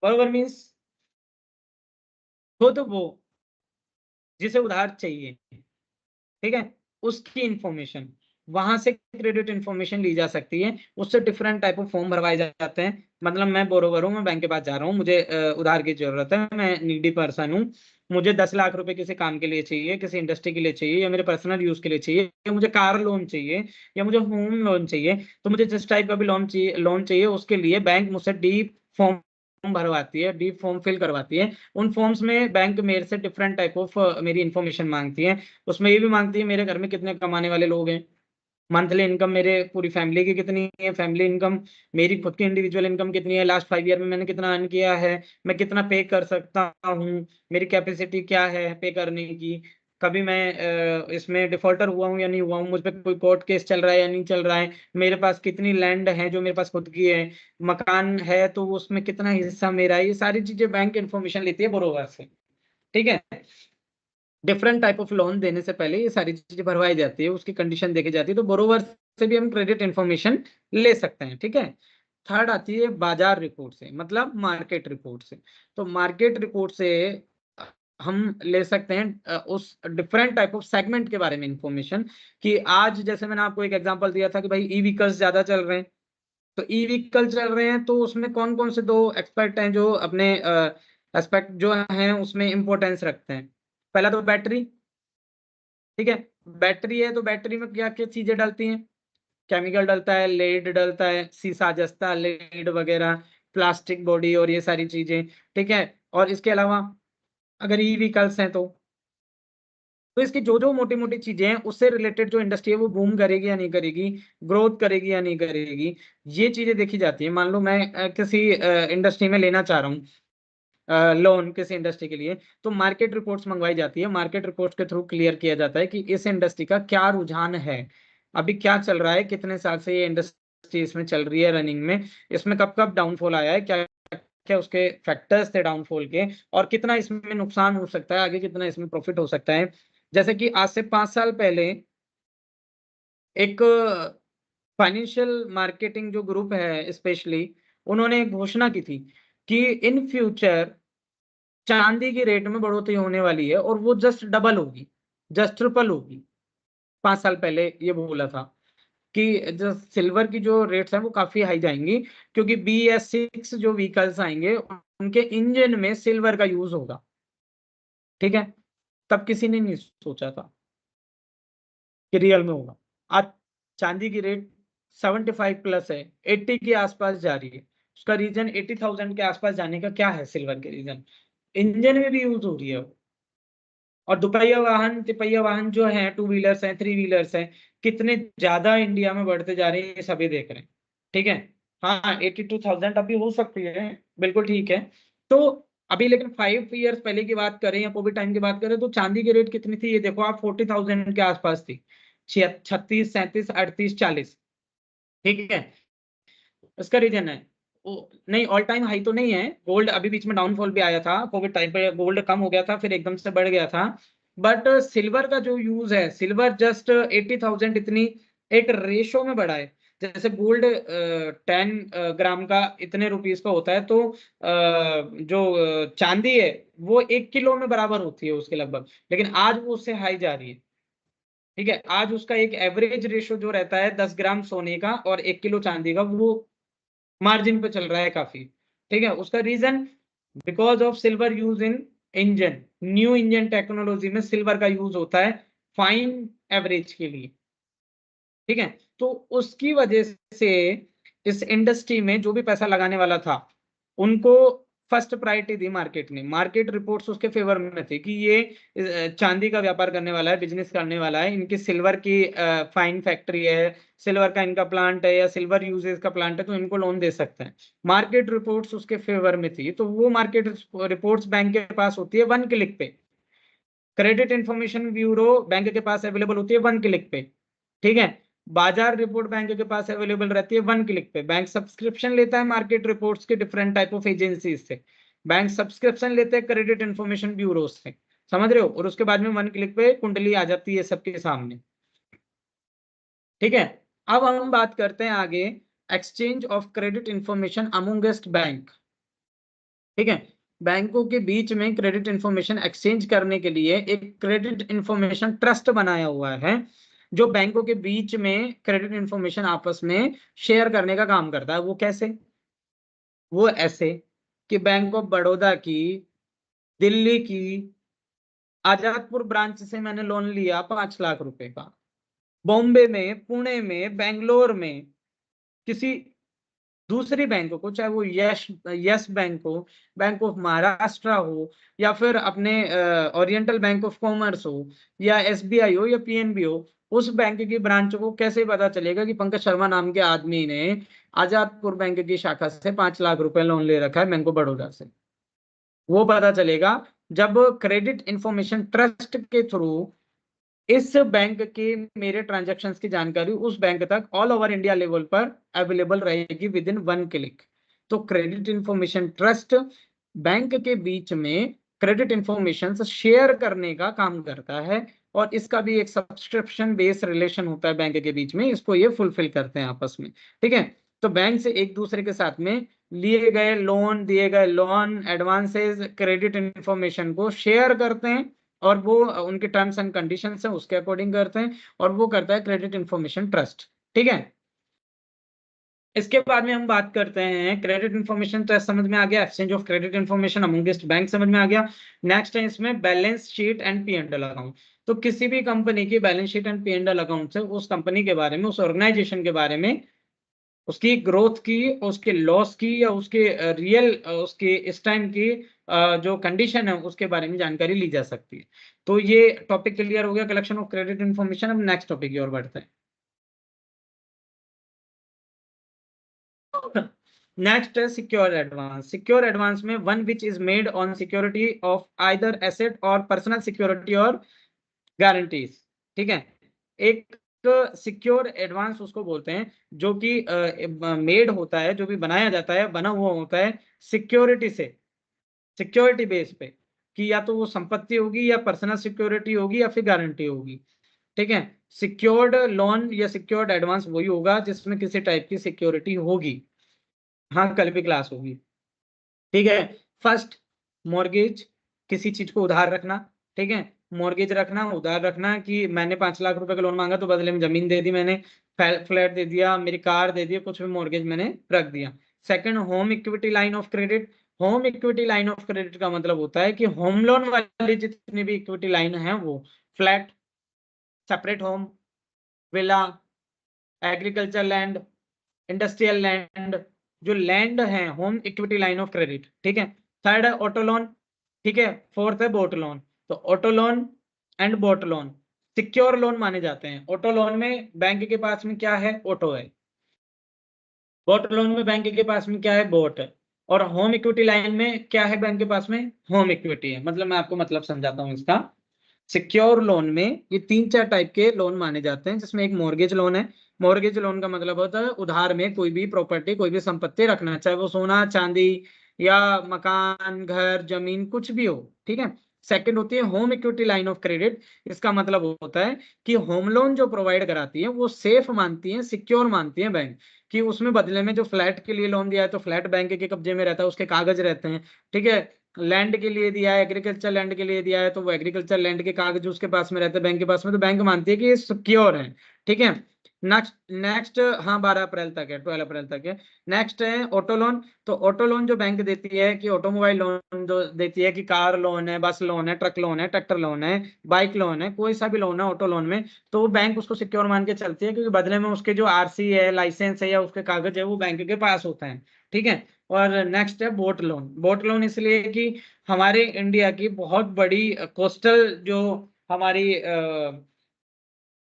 बोरोवर मीन्स खुद वो जिसे उधार चाहिए, ठीक है, उसकी इंफॉर्मेशन, वहां से क्रेडिट इंफॉर्मेशन ली जा सकती है। उससे डिफरेंट टाइप ऑफ फॉर्म भरवाए जाते हैं। मतलब मैं बोरोवर हूँ, मैं बैंक के पास जा रहा हूँ, मुझे उधार की जरूरत है, मैं नीडी पर्सन हूँ, मुझे 10 लाख रुपए किसी काम के लिए चाहिए, किसी इंडस्ट्री के लिए चाहिए, या मेरे पर्सनल यूज के लिए चाहिए, या मुझे कार लोन चाहिए, या मुझे होम लोन चाहिए। तो मुझे जिस टाइप का भी लोन चाहिए उसके लिए बैंक मुझसे डीप फॉर्म भरवाती है, डीप फॉर्म फिल करवाती है। उन फॉर्म्स में बैंक मेरे से डिफरेंट टाइप ऑफ मेरी इंफॉर्मेशन मांगती है। उसमें ये भी मांगती है मेरे घर में कितने कमाने वाले लोग हैं, मंथली इनकम मेरे पूरी फैमिली की कितनी है, फैमिली इनकम, मेरी खुद की इंडिविजुअल इनकम कितनी है, लास्ट 5 ईयर में मैंने कितना अर्न किया है, मैं कितना पे कर सकता हूँ, मेरी कैपेसिटी क्या है पे करने की, कभी मैं इसमें डिफॉल्टर हुआ हूँ या नहीं हुआ हूँ, मुझ पे कोई कोर्ट केस चल रहा है या नहीं चल रहा है, मेरे पास कितनी लैंड है जो मेरे पास खुद की है, मकान है तो उसमें कितना हिस्सा मेरा है, ये सारी चीजें बैंक इन्फॉर्मेशन लेती है बोरोवर से। ठीक है, डिफरेंट टाइप ऑफ लोन देने से पहले ये सारी चीजें भरवाई जाती है, उसकी कंडीशन देखी जाती है, तो बोरोवर से भी हम क्रेडिट इंफॉर्मेशन ले सकते हैं। ठीक है, थर्ड आती है बाजार रिपोर्ट से, मतलब मार्केट रिपोर्ट से। तो मार्केट रिपोर्ट से हम ले सकते हैं उस डिफरेंट टाइप ऑफ सेगमेंट के बारे में इंफॉर्मेशन, कि आज जैसे मैंने आपको एक एग्जांपल दिया था कि भाई ई व्हीकल्स ज्यादा चल रहे हैं, तो ई व्हीकल चल रहे हैं तो उसमें कौन कौन से दो एक्सपर्ट हैं जो अपने एस्पेक्ट जो हैं उसमें इंपॉर्टेंस रखते हैं। पहला तो बैटरी, ठीक है, बैटरी है तो बैटरी में क्या क्या चीजें डलती हैं, केमिकल डलता है, लेड डलता है, सीसा जस्ता, लेड वगैरह, प्लास्टिक बॉडी और ये सारी चीजें। ठीक है, और इसके अलावा अगर ई व्हीकल्स हैं तो इसकी जो जो मोटी मोटी चीजें हैं उससे रिलेटेड जो इंडस्ट्री है वो बूम करेगी या नहीं करेगी, ग्रोथ करेगी या नहीं करेगी, ये चीजें देखी जाती है। मान लो मैं किसी इंडस्ट्री में लेना चाह रहा हूँ लोन, किसी इंडस्ट्री के लिए, तो मार्केट रिपोर्ट्स मंगवाई जाती है। मार्केट रिपोर्ट्स के थ्रू क्लियर किया जाता है कि इस इंडस्ट्री का क्या रुझान है, अभी क्या चल रहा है, कितने साल से ये इंडस्ट्री इसमें चल रही है रनिंग में, इसमें कब कब डाउनफॉल आया है, क्या क्या उसके फैक्टर्स थे डाउनफॉल के, और कितना इसमें नुकसान हो सकता है आगे, कितना इसमें प्रॉफिट हो सकता है। जैसे कि आज से 5 साल पहले एक फाइनेंशियल मार्केटिंग जो ग्रुप है स्पेशली, उन्होंने एक घोषणा की थी कि इन फ्यूचर चांदी की रेट में बढ़ोतरी होने वाली है और वो जस्ट डबल होगी, जस्ट ट्रिपल होगी। 5 साल पहले ये बोला था कि जो सिल्वर की जो रेट्स हैं वो काफी हाई जाएंगी, क्योंकि BS6 जो व्हीकल्स आएंगे उनके इंजन में सिल्वर का यूज होगा। ठीक है, तब किसी ने नहीं सोचा था कि रियल में होगा। आज चांदी की रेट 75 प्लस है, 80 के आसपास जा रही है। उसका रीजन 80,000 के आसपास जाने का क्या है, सिल्वर के रीजन इंजन में भी यूज हो रही है। और दुपहिया वाहन, तिपहिया वाहन जो है, टू व्हीलर्स हैं, थ्री व्हीलर्स हैं, कितने ज्यादा इंडिया में बढ़ते जा रहे हैं ये सभी देख रहे हैं। ठीक है, हाँ 82,000 अभी हो सकती है, बिल्कुल ठीक है। तो अभी लेकिन 5 ईयर्स पहले की बात करें या कोविड टाइम की बात करें तो चांदी की रेट कितनी थी, ये देखो आप, 40,000 के आसपास थी, 36, 37, 38, 40। ठीक है, इसका रीजन है नहीं, ऑल टाइम हाई तो नहीं है। गोल्ड अभी बीच में डाउनफॉल भी आया था, कोविड टाइम पे गोल्ड कम हो गया था फिर एकदम से बढ़ गया था। बट सिल्वर का जो यूज है, सिल्वर जस्ट 80,000 इतनी एक रेशो में बढ़ा है। जैसे गोल्ड 10 ग्राम का इतने रुपीस का होता है, तो जो चांदी है वो 1 किलो में बराबर होती है उसके लगभग, लेकिन आज वो उससे हाई जा रही है। ठीक है, आज उसका एक एवरेज रेशो जो रहता है 10 ग्राम सोने का और 1 किलो चांदी का, वो मार्जिन पे चल रहा है काफी। ठीक है, उसका reason because of silver use in engine, new engine technology में सिल्वर का यूज होता है फाइन एवरेज के लिए, ठीक है। तो उसकी वजह से इस इंडस्ट्री में जो भी पैसा लगाने वाला था उनको फर्स्ट प्रायोरिटी दी मार्केट ने। मार्केट रिपोर्ट्स उसके फेवर में थी कि ये चांदी का व्यापार करने वाला है, बिजनेस करने वाला है, इनकी सिल्वर की फाइन फैक्ट्री है, सिल्वर का इनका प्लांट है या सिल्वर यूजेस का प्लांट है, तो इनको लोन दे सकते हैं। मार्केट रिपोर्ट्स उसके फेवर में थी, तो वो मार्केट रिपोर्ट्स बैंक के पास होती है 1 क्लिक पे। क्रेडिट इंफॉर्मेशन ब्यूरो बैंक के पास अवेलेबल होती है 1 क्लिक पे, ठीक है। बाजार रिपोर्ट बैंक के पास अवेलेबल रहती है 1 क्लिक पे। बैंक सब्सक्रिप्शन लेता है मार्केट रिपोर्ट्स के डिफरेंट टाइप ऑफ एजेंसीज से। बैंक सब्सक्रिप्शन लेते हैं क्रेडिट इंफॉर्मेशन ब्यूरो से, समझ रहे हो। और उसके बाद में 1 क्लिक पे कुंडली आ जाती है सबके सामने, ठीक है। अब हम बात करते हैं आगे exchange of credit information amongst bank, ठीक है। बैंकों के बीच में क्रेडिट इंफॉर्मेशन एक्सचेंज करने के लिए एक क्रेडिट इंफॉर्मेशन ट्रस्ट बनाया हुआ है, जो बैंकों के बीच में क्रेडिट इंफॉर्मेशन आपस में शेयर करने का काम करता है। वो कैसे? वो ऐसे कि बैंक ऑफ बड़ौदा की दिल्ली की आजादपुर ब्रांच से मैंने लोन लिया 5 लाख रुपए का, बॉम्बे में, पुणे में, बेंगलोर में किसी दूसरी बैंक को, चाहे वो यस बैंक हो, बैंक ऑफ महाराष्ट्र हो, या फिर अपने ओरिएंटल बैंक ऑफ कॉमर्स हो, या एसबीआई हो, या पीएनबी हो, उस बैंक की ब्रांच को कैसे पता चलेगा कि पंकज शर्मा नाम के आदमी ने आजादपुर बैंक की शाखा से 5 लाख रुपए लोन ले रखा है बैंक ऑफ बड़ौदा से? वो पता चलेगा जब क्रेडिट इंफॉर्मेशन ट्रस्ट के थ्रू इस बैंक के मेरे ट्रांजैक्शंस की जानकारी उस बैंक तक ऑल ओवर इंडिया लेवल पर अवेलेबल रहेगी विद इन 1 क्लिक। तो क्रेडिट इंफॉर्मेशन ट्रस्ट बैंक के बीच में क्रेडिट इंफॉर्मेशन शेयर करने का काम करता है, और इसका भी एक सब्सक्रिप्शन बेस्ड रिलेशन होता है बैंक के बीच में, इसको ये फुलफिल करते हैं आपस में, ठीक है। तो बैंक से एक दूसरे के साथ में लिए गए लोन, दिए गए लोन, एडवांसेस, क्रेडिट इंफॉर्मेशन को शेयर करते हैं, और वो उनके टर्म्स एंड कंडीशंस हैं उसके अकॉर्डिंग करते हैं, और वो करता है क्रेडिट इंफॉर्मेशन ट्रस्ट, ठीक है। इसके बाद में हम बात करते हैं क्रेडिट इंफॉर्मेशन ट्रस्ट समझ में आ गया, exchange of credit information amongst bank समझ में आ गया। नेक्स्ट है इसमें balance sheet and P and L account. तो किसी भी कंपनी की balance sheet and P and L account से उस कंपनी के बारे में, उस ऑर्गेनाइजेशन के बारे में, उसकी ग्रोथ की, उसके लॉस की, या उसके रियल उसके इस टाइम की जो कंडीशन है उसके बारे में जानकारी ली जा सकती है। तो ये टॉपिक क्लियर हो गया, कलेक्शन ऑफ क्रेडिट इंफॉर्मेशन। अब नेक्स्ट टॉपिक की ओर बढ़ते हैं। नेक्स्ट है सिक्योर एडवांस। सिक्योर एडवांस में one which is made on security of either asset और पर्सनल सिक्योरिटी और गारंटीज, ठीक है। एक सिक्योर एडवांस उसको बोलते हैं जो कि मेड होता है, जो भी बनाया जाता है, बना हुआ होता है सिक्योरिटी से, सिक्योरिटी बेस पे, कि या तो वो संपत्ति होगी, या पर्सनल सिक्योरिटी होगी, या फिर गारंटी होगी, ठीक है। सिक्योर्ड लोन या सिक्योर्ड एडवांस वही होगा जिसमें किसी टाइप की सिक्योरिटी होगी। हाँ, कल भी क्लास होगी, ठीक है। फर्स्ट, मॉर्गेज, किसी चीज को उधार रखना, ठीक है। मॉर्गेज रखना, उधार रखना, कि मैंने 5 लाख रुपए का लोन मांगा तो बदले में जमीन दे दी मैंने, फ्लैट दे दिया, मेरी कार दे दी, कुछ भी मॉर्गेज मैंने रख दिया। Second, home equity line of credit. Home equity line of credit का मतलब होता है कि होम लोन वाली जितनी भी इक्विटी लाइन है, वो flat, separate home, villa, agriculture land, industrial land, जो लैंड है, home equity line of credit, ठीक है। थर्ड है ऑटो लोन, ठीक है। फोर्थ है बोट लोन। तो auto loan and boat loan secure loan माने जाते हैं। ऑटो लोन में बैंक के पास में क्या है? ऑटो है। बोट लोन में बैंक के पास में क्या है? बोट है। और होम इक्विटी लाइन में क्या है बैंक के पास में? होम इक्विटी है। मतलब मैं आपको मतलब समझाता हूँ इसका। सिक्योर लोन में ये 3-4 टाइप के लोन माने जाते हैं, जिसमें एक मॉर्गेज लोन है। मॉर्गेज लोन का मतलब होता है उधार में कोई भी प्रॉपर्टी, कोई भी संपत्ति रखना, चाहे वो सोना चांदी या मकान, घर, जमीन, कुछ भी हो, ठीक है। सेकंड होती है home equity line of credit. इसका मतलब होता है कि होम लोन जो प्रोवाइड कराती है वो सेफ मानती है, सिक्योर मानती है बैंक, कि उसमें बदले में जो फ्लैट के लिए लोन दिया है तो फ्लैट बैंक के कब्जे में रहता है, उसके कागज रहते हैं, ठीक है। लैंड के लिए दिया है, एग्रीकल्चर लैंड के लिए दिया है, तो वो एग्रीकल्चर लैंड के कागज उसके पास में रहते हैं बैंक के पास में, तो बैंक मानती है कि ये सिक्योर है, ठीक है। नेक्स्ट हाँ 12 अप्रैल तक है, 12 अप्रैल तक है। नेक्स्ट है ऑटो लोन। तो ऑटो लोन जो बैंक देती है कि ऑटोमोबाइल लोन जो देती है कि कार लोन है, बस लोन है, ट्रक लोन है, ट्रैक्टर लोन है, बाइक लोन है, कोई सा भी लोन है ऑटो लोन में, तो वो बैंक उसको सिक्योर मान के चलती है, क्योंकि बदले में उसके जो आरसी है, लाइसेंस है या उसके कागज है वो बैंक के पास होता है। ठीक है। और नेक्स्ट है बोट लोन। बोट लोन इसलिए कि हमारे इंडिया की बहुत बड़ी कोस्टल जो हमारी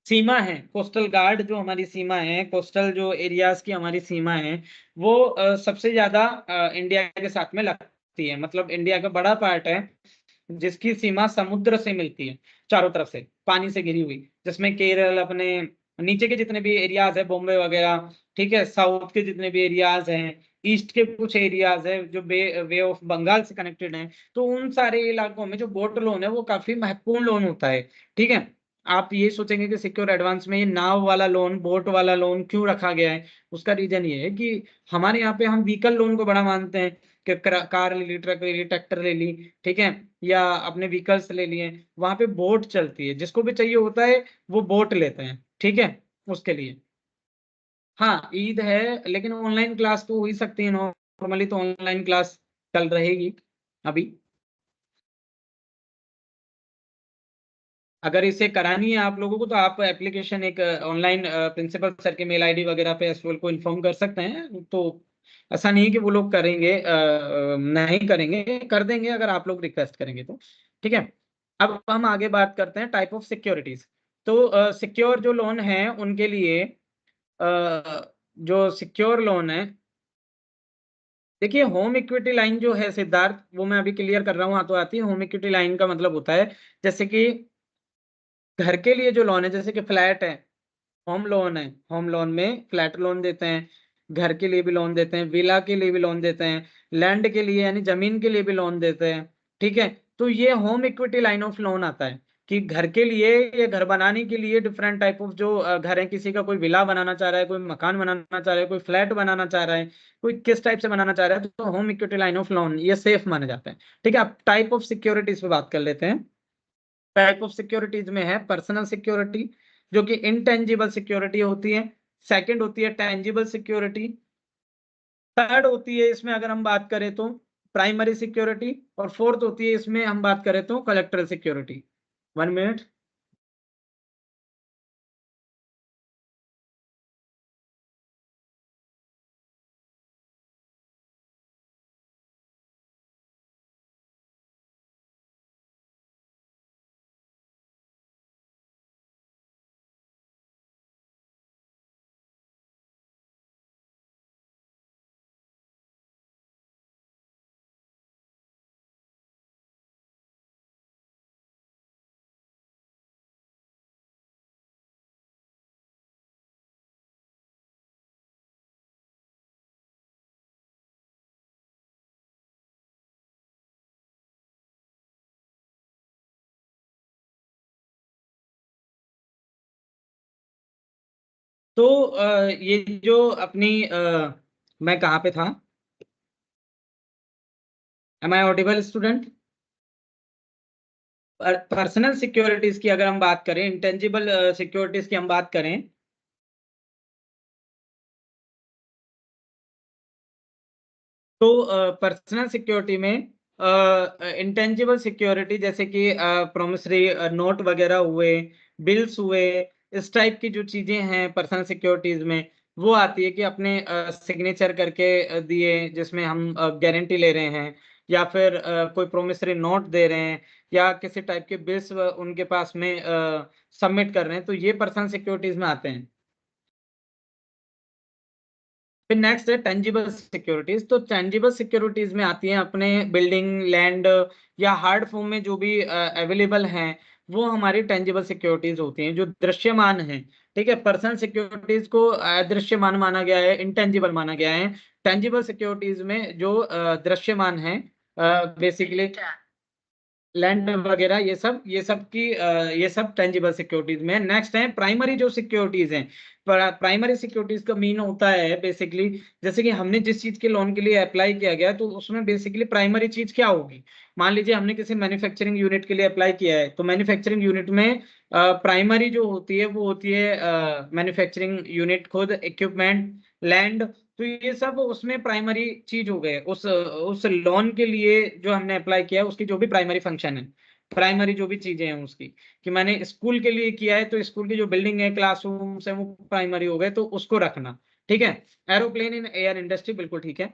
सीमा है, कोस्टल गार्ड जो हमारी सीमा है, कोस्टल जो एरियाज की हमारी सीमा है, वो सबसे ज्यादा इंडिया के साथ में लगती है। मतलब इंडिया का बड़ा पार्ट है जिसकी सीमा समुद्र से मिलती है, चारों तरफ से पानी से घिरी हुई, जिसमें केरल, अपने नीचे के जितने भी एरियाज है, बॉम्बे वगैरह, ठीक है, साउथ के जितने भी एरियाज हैं, ईस्ट के कुछ एरियाज है जो वे ऑफ बंगाल से कनेक्टेड हैं, तो उन सारे इलाकों में जो बोट लोन है वो काफी महत्वपूर्ण लोन होता है। ठीक है। आप ये सोचेंगे कि सिक्योर एडवांस में ये नाव वाला लोन, बोट वाला लोन क्यों रखा गया है, उसका रीजन ये है कि हमारे यहाँ पे हम व्हीकल लोन को बड़ा मानते हैं कि कार ले ली, ट्रक ले ली, ट्रैक्टर ले ली, ठीक है, या अपने व्हीकल्स ले लिए, वहां पे बोट चलती है, जिसको भी चाहिए होता है वो बोट लेते हैं। ठीक है। उसके लिए हाँ ईद है, लेकिन ऑनलाइन क्लास तो हो ही सकती है, नॉर्मली तो ऑनलाइन क्लास चल रहेगी अभी। अगर इसे करानी है आप लोगों को तो आप एप्लीकेशन एक ऑनलाइन प्रिंसिपल सर के मेल आईडी वगैरह पे एसओएल को इन्फॉर्म कर सकते हैं। तो ऐसा नहीं है कि वो लोग करेंगे, नहीं करेंगे, कर देंगे अगर आप लोग रिक्वेस्ट करेंगे तो। ठीक है। अब हम आगे बात करते हैं टाइप ऑफ सिक्योरिटीज। तो सिक्योर जो लोन है उनके लिए जो सिक्योर लोन है, देखिए होम इक्विटी लाइन जो है सिद्धार्थ, वो मैं अभी क्लियर कर रहा हूँ, हाथों आती है। होम इक्विटी लाइन का मतलब होता है जैसे कि घर के लिए जो लोन है, जैसे कि फ्लैट है, होम लोन है, होम लोन में फ्लैट लोन देते हैं, घर के लिए भी लोन देते हैं, विला के लिए भी लोन देते हैं, लैंड के लिए यानी जमीन के लिए भी लोन देते हैं। ठीक है। तो ये home equity line of loan आता है कि घर के लिए या घर बनाने के लिए डिफरेंट टाइप ऑफ जो घर है, किसी का कोई विला बनाना चाह रहा है, कोई मकान बनाना चाह रहा है, कोई फ्लैट बनाना चाह रहा है, कोई किस टाइप से बनाना चाह रहा है, तो home equity line of loan ये सेफ माने जाते हैं। ठीक है। अब टाइप ऑफ सिक्योरिटीज पे बात कर लेते हैं। टाइप ऑफ सिक्योरिटीज में है पर्सनल सिक्योरिटी, जो कि इंटेंजिबल सिक्योरिटी होती है। सेकंड होती है टेंजिबल सिक्योरिटी। थर्ड होती है इसमें अगर हम बात करें तो प्राइमरी सिक्योरिटी। और फोर्थ होती है इसमें हम बात करें तो कलेक्टर सिक्योरिटी। 1 मिनट। तो ये जो अपनी मैं कहाँ पे था, am I audible student? Personal securities की अगर हम बात करें, इंटेंजिबल सिक्योरिटीज की हम बात करें, तो पर्सनल सिक्योरिटी में इंटेंजिबल सिक्योरिटी जैसे कि प्रोमिसरी नोट वगैरह हुए, बिल्स हुए, इस टाइप की जो चीजें हैं पर्सनल सिक्योरिटीज में, वो आती है कि अपने सिग्नेचर करके दिए, जिसमें हम गारंटी ले रहे हैं, या फिर कोई प्रोमिसरी नोट दे रहे हैं, या किसी टाइप के बिल्स उनके पास में सबमिट कर रहे हैं, तो ये पर्सनल सिक्योरिटीज में आते हैं। फिर नेक्स्ट है टेंजिबल सिक्योरिटीज। तो टेंजिबल सिक्योरिटीज में आती हैं अपने बिल्डिंग, लैंड, या हार्ड फॉर्म में जो भी अवेलेबल हैं, वो हमारी टेंजिबल सिक्योरिटीज होती हैं जो दृश्यमान हैं। ठीक है। पर्सनल सिक्योरिटीज को अदृश्यमान माना गया है, इंटेंजिबल माना गया है। टेंजिबल सिक्योरिटीज में जो दृश्यमान है बेसिकली लैंड वगैरह, ये सब टेंजिबल सिक्योरिटीज में। नेक्स्ट है प्राइमरी जो सिक्योरिटीज हैं। प्राइमरी सिक्योरिटीज का मीन होता है बेसिकली, जैसे कि हमने जिस चीज के लोन के लिए अप्लाई किया गया तो उसमें बेसिकली प्राइमरी चीज क्या होगी। मान लीजिए हमने किसी मैन्युफैक्चरिंग यूनिट के लिए अप्लाई किया है, तो मैन्युफैक्चरिंग यूनिट में प्राइमरी जो होती है वो होती है मैन्युफैक्चरिंग यूनिट खुद, इक्विपमेंट, लैंड। तो ये सब उसमें प्राइमरी चीज हो गए। उस लोन के लिए जो हमने अप्लाई किया है उसकी जो भी प्राइमरी फंक्शन है, प्राइमरी जो भी चीजें हैं उसकी, कि मैंने स्कूल के लिए किया है तो स्कूल की जो बिल्डिंग है, क्लासरूम्स है, वो प्राइमरी हो गए, तो उसको रखना। ठीक है। एरोप्लेन इन एयर इंडस्ट्री, बिल्कुल ठीक है।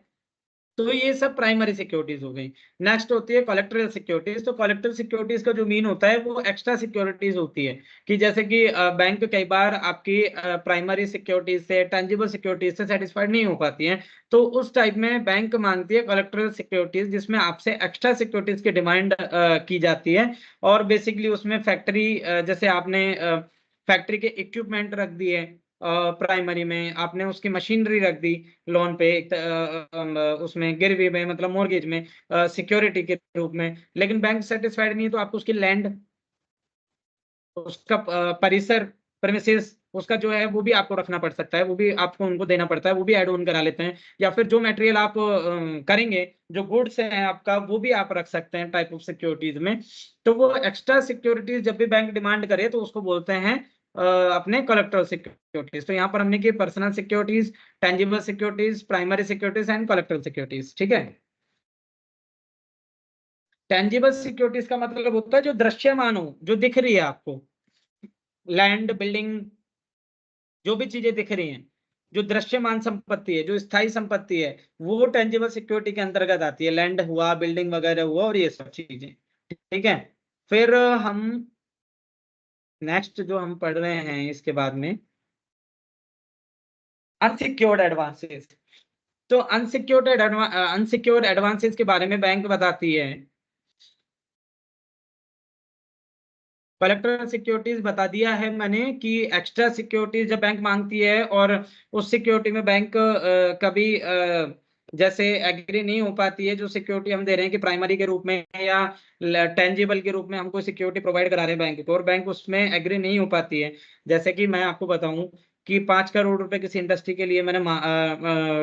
तो ये सब प्राइमरी सिक्योरिटीज हो गई। नेक्स्ट होती है कोलेक्टरल सिक्योरिटीज। तो कोलेक्टरल सिक्योरिटीज का जो मीन होता है वो एक्स्ट्रा सिक्योरिटीज होती है, कि जैसे कि बैंक कई बार आपकी प्राइमरी सिक्योरिटीज से, टेंजिबल सिक्योरिटीज से सेटिस्फाइड नहीं हो पाती है, तो उस टाइप में बैंक मांगती है कोलेक्टरल सिक्योरिटीज, जिसमें आपसे एक्स्ट्रा सिक्योरिटीज की डिमांड की जाती है। और बेसिकली उसमें फैक्ट्री, जैसे आपने फैक्ट्री के इक्विपमेंट रख दिए, प्राइमरी में आपने उसकी मशीनरी रख दी लोन पे, उसमें गिरवी में, मतलब मोर्गेज में, सिक्योरिटी के रूप में। लेकिन बैंक सेटिस्फाइड नहीं है तो आपको उसकी लैंड, उसका परिसर, प्रेमिसेस, उसका जो है वो भी आपको रखना पड़ सकता है, वो भी आपको उनको देना पड़ता है, वो भी ऐड ऑन करा लेते हैं। या फिर जो मटेरियल आप करेंगे, जो गुड्स है आपका, वो भी आप रख सकते हैं टाइप ऑफ सिक्योरिटीज में। तो वो एक्स्ट्रा सिक्योरिटीज जब भी बैंक डिमांड करे तो उसको बोलते हैं अपने कोलेक्टरल सिक्योरिटीज। तो यहाँ पर हमने की personal securities, tangible securities, primary securities and collateral securities. ठीक है। टेंजिबल सिक्योरिटीज का मतलब होता है जो दृश्यमान हो, जो दिख रही है आपको, लैंड, बिल्डिंग, जो भी चीजें दिख रही हैं, जो दृश्यमान संपत्ति है, जो स्थायी संपत्ति है, वो टेंजिबल सिक्योरिटी के अंतर्गत आती है। लैंड हुआ, बिल्डिंग वगैरह हुआ, और ये सब चीजें। ठीक है। फिर हम नेक्स्ट जो हम पढ़ रहे हैं इसके बाद में, अनसिक्योर्ड एडवांसेस। तो अनसिक्योर्ड एडवांसेस के बारे में बैंक बताती है, कलेक्टर सिक्योरिटीज बता दिया है मैंने, कि एक्स्ट्रा सिक्योरिटीज जब बैंक मांगती है और उस सिक्योरिटी में बैंक कभी जैसे एग्री नहीं हो पाती है, जो सिक्योरिटी हम दे रहे हैं कि प्राइमरी के रूप में या टेंजिबल के रूप में हमको सिक्योरिटी प्रोवाइड करा रहे हैं बैंक को, और बैंक उसमें एग्री नहीं हो पाती है। जैसे कि मैं आपको बताऊं कि 5 करोड़ रुपए किसी इंडस्ट्री के लिए मैंने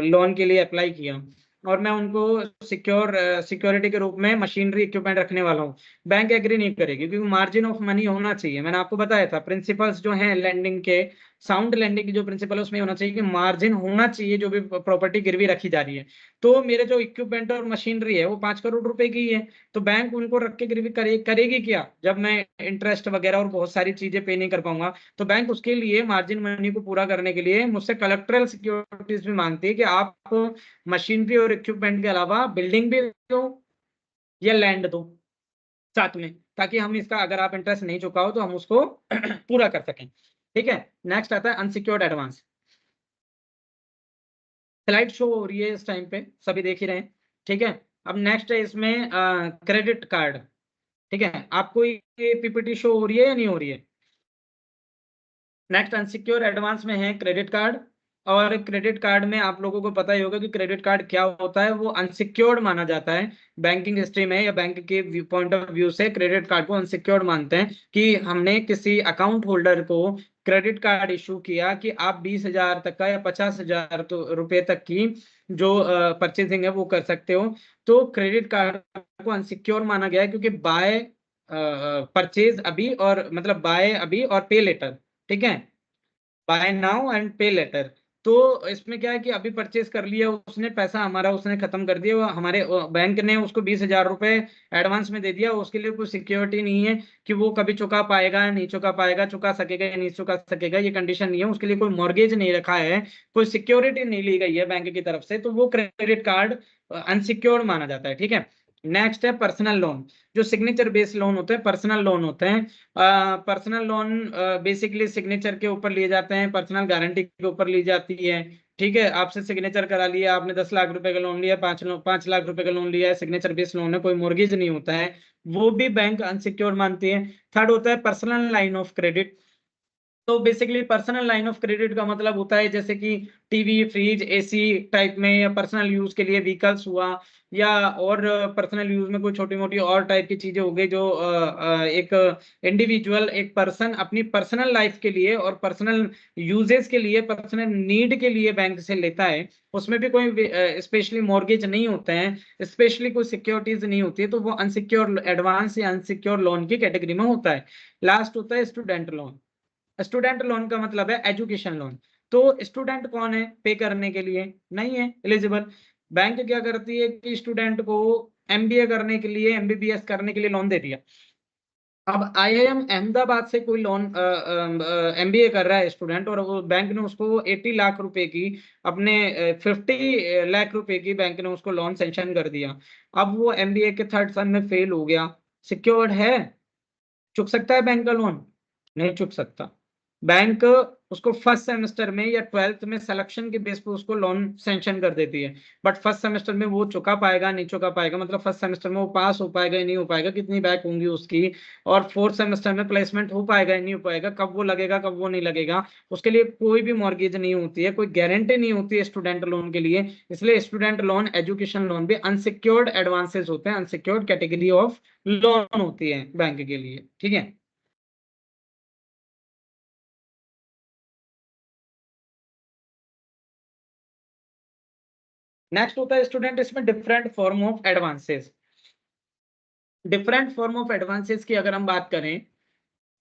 लोन के लिए अप्लाई किया, और मैं उनको सिक्योरिटी के रूप में मशीनरी इक्विपमेंट रखने वाला हूँ। बैंक एग्री नहीं करेगी, क्योंकि मार्जिन ऑफ मनी होना चाहिए। मैंने आपको बताया था प्रिंसिपल्स जो हैं लैंडिंग के, साउंड लैंडिंग की जो प्रिंसिपल है उसमें होना चाहिए कि मार्जिन होना चाहिए जो भी प्रॉपर्टी गिरवी रखी जा रही है। तो मेरे जो इक्विपमेंट और मशीनरी है वो 5 करोड़ रुपए की है, तो बैंक उनको रख के गिरवी करेगी क्या, जब मैं इंटरेस्ट वगैरह और बहुत सारी चीजें पे नहीं कर पाऊंगा। तो बैंक उसके लिए मार्जिन मनी को पूरा करने के लिए मुझसे कलेक्टरल सिक्योरिटीज भी मांगती है, कि आप मशीनरी और इक्विपमेंट के अलावा बिल्डिंग भी दो या लैंड दो साथ में, ताकि हम इसका, अगर आप इंटरेस्ट नहीं चुकाओ तो हम उसको पूरा कर सकें। ठीक है। नेक्स्ट आता है अनसिक्योर्ड एडवांस। स्लाइड शो हो रही है इस टाइम पे, सभी देख ही रहे हैं। ठीक है। अब नेक्स्ट है इसमें क्रेडिट कार्ड। ठीक है। आपको ये पीपीटी शो हो रही है या नहीं हो रही है? नेक्स्ट अनसिक्योर एडवांस में है क्रेडिट कार्ड। और क्रेडिट कार्ड में आप लोगों को पता ही होगा कि क्रेडिट कार्ड क्या होता है, वो अनसिक्योर्ड माना जाता है बैंकिंग हिस्ट्री में, या बैंक के पॉइंट ऑफ व्यू से क्रेडिट कार्ड को अनसिक्योर्ड मानते हैं, कि हमने किसी अकाउंट होल्डर को क्रेडिट कार्ड इशू किया कि आप 20,000 तक का या 50,000 तो रुपए तक की जो परचेसिंग है वो कर सकते हो। तो क्रेडिट कार्ड को अनसिक्योर माना गया है, क्योंकि बाय परचेज अभी, और मतलब बाय अभी और पे लेटर। ठीक है। बाय नाउ एंड पे लेटर। तो इसमें क्या है कि अभी परचेज कर लिया उसने, पैसा हमारा उसने खत्म कर दिया, वो हमारे बैंक ने उसको 20,000 रुपए एडवांस में दे दिया, उसके लिए कोई सिक्योरिटी नहीं है कि वो कभी चुका पाएगा या नहीं चुका पाएगा, चुका सकेगा या नहीं चुका सकेगा, ये कंडीशन नहीं है, उसके लिए कोई मॉर्गेज नहीं रखा है, कोई सिक्योरिटी नहीं ली गई है बैंक की तरफ से, तो वो क्रेडिट कार्ड अनसिक्योर्ड माना जाता है। ठीक है। नेक्स्ट है पर्सनल लोन। जो सिग्नेचर बेस्ड लोन होते हैं, पर्सनल लोन होते हैं। पर्सनल लोन बेसिकली सिग्नेचर के ऊपर लिए जाते हैं, पर्सनल गारंटी के ऊपर ली जाती है। ठीक है। आपसे सिग्नेचर करा लिया, आपने 10 लाख रुपए का लोन लिया, 5 लाख रुपए का लोन लिया है, सिग्नेचर बेस्ड लोन है, कोई मोर्गेज नहीं होता है, वो भी बैंक अनसिक्योर्ड मानती है। थर्ड होता है पर्सनल लाइन ऑफ क्रेडिट। तो basically personal line of credit का मतलब होता है जैसे कि टीवी, फ्रिज, एसी टाइप में, या पर्सनल यूज के लिए व्हीकल्स हुआ, या और पर्सनल यूज में कोई छोटी मोटी और टाइप की चीजें हो गई जो एक इंडिविजुअल, एक पर्सन अपनी पर्सनल लाइफ के लिए और पर्सनल यूजेस के लिए, पर्सनल नीड के लिए बैंक से लेता है। उसमें भी कोई स्पेशली मॉर्गेज नहीं होते हैं, स्पेशली कोई सिक्योरिटीज नहीं होती है, तो वो अनसिक्योर एडवांस या अनसिक्योर लोन की कैटेगरी में होता है। लास्ट होता है स्टूडेंट लोन। स्टूडेंट लोन का मतलब है एजुकेशन लोन। तो स्टूडेंट कौन है पे करने के लिए? नहीं है एलिजिबल। बैंक क्या करती है कि स्टूडेंट को एमबीए करने के लिए, एमबीबीएस करने के लिए लोन देती है। अब आईआईएम अहमदाबाद से कोई लोन एमबीए कर रहा है स्टूडेंट, और वो बैंक ने उसको 80 लाख रुपए की, अपने 50 लाख रुपए की बैंक ने उसको लोन सेंक्शन कर दिया। अब वो एमबीए के थर्ड सेम में फेल हो गया, सिक्योर्ड है? चुक सकता है बैंक का लोन? नहीं चुक सकता। बैंक उसको फर्स्ट सेमेस्टर में या ट्वेल्थ में सिलेक्शन के बेस पे उसको लोन सेंक्शन कर देती है, बट फर्स्ट सेमेस्टर में वो चुका पाएगा नहीं चुका पाएगा, मतलब फर्स्ट सेमेस्टर में वो पास हो पाएगा या नहीं हो पाएगा, कितनी बैक होंगी उसकी, और फोर्थ सेमेस्टर में प्लेसमेंट हो पाएगा या नहीं हो पाएगा, कब वो लगेगा कब वो नहीं लगेगा, उसके लिए कोई भी मॉर्गेज नहीं होती है, कोई गारंटी नहीं होती है स्टूडेंट लोन के लिए। इसलिए स्टूडेंट लोन, एजुकेशन लोन भी अनसिक्योर्ड एडवांसेस होते हैं, अनसिक्योर्ड कैटेगरी ऑफ लोन होती है बैंक के लिए। ठीक है। नेक्स्ट होता है स्टूडेंट, इसमें different form of advances. Different form of advances की अगर हम बात करें,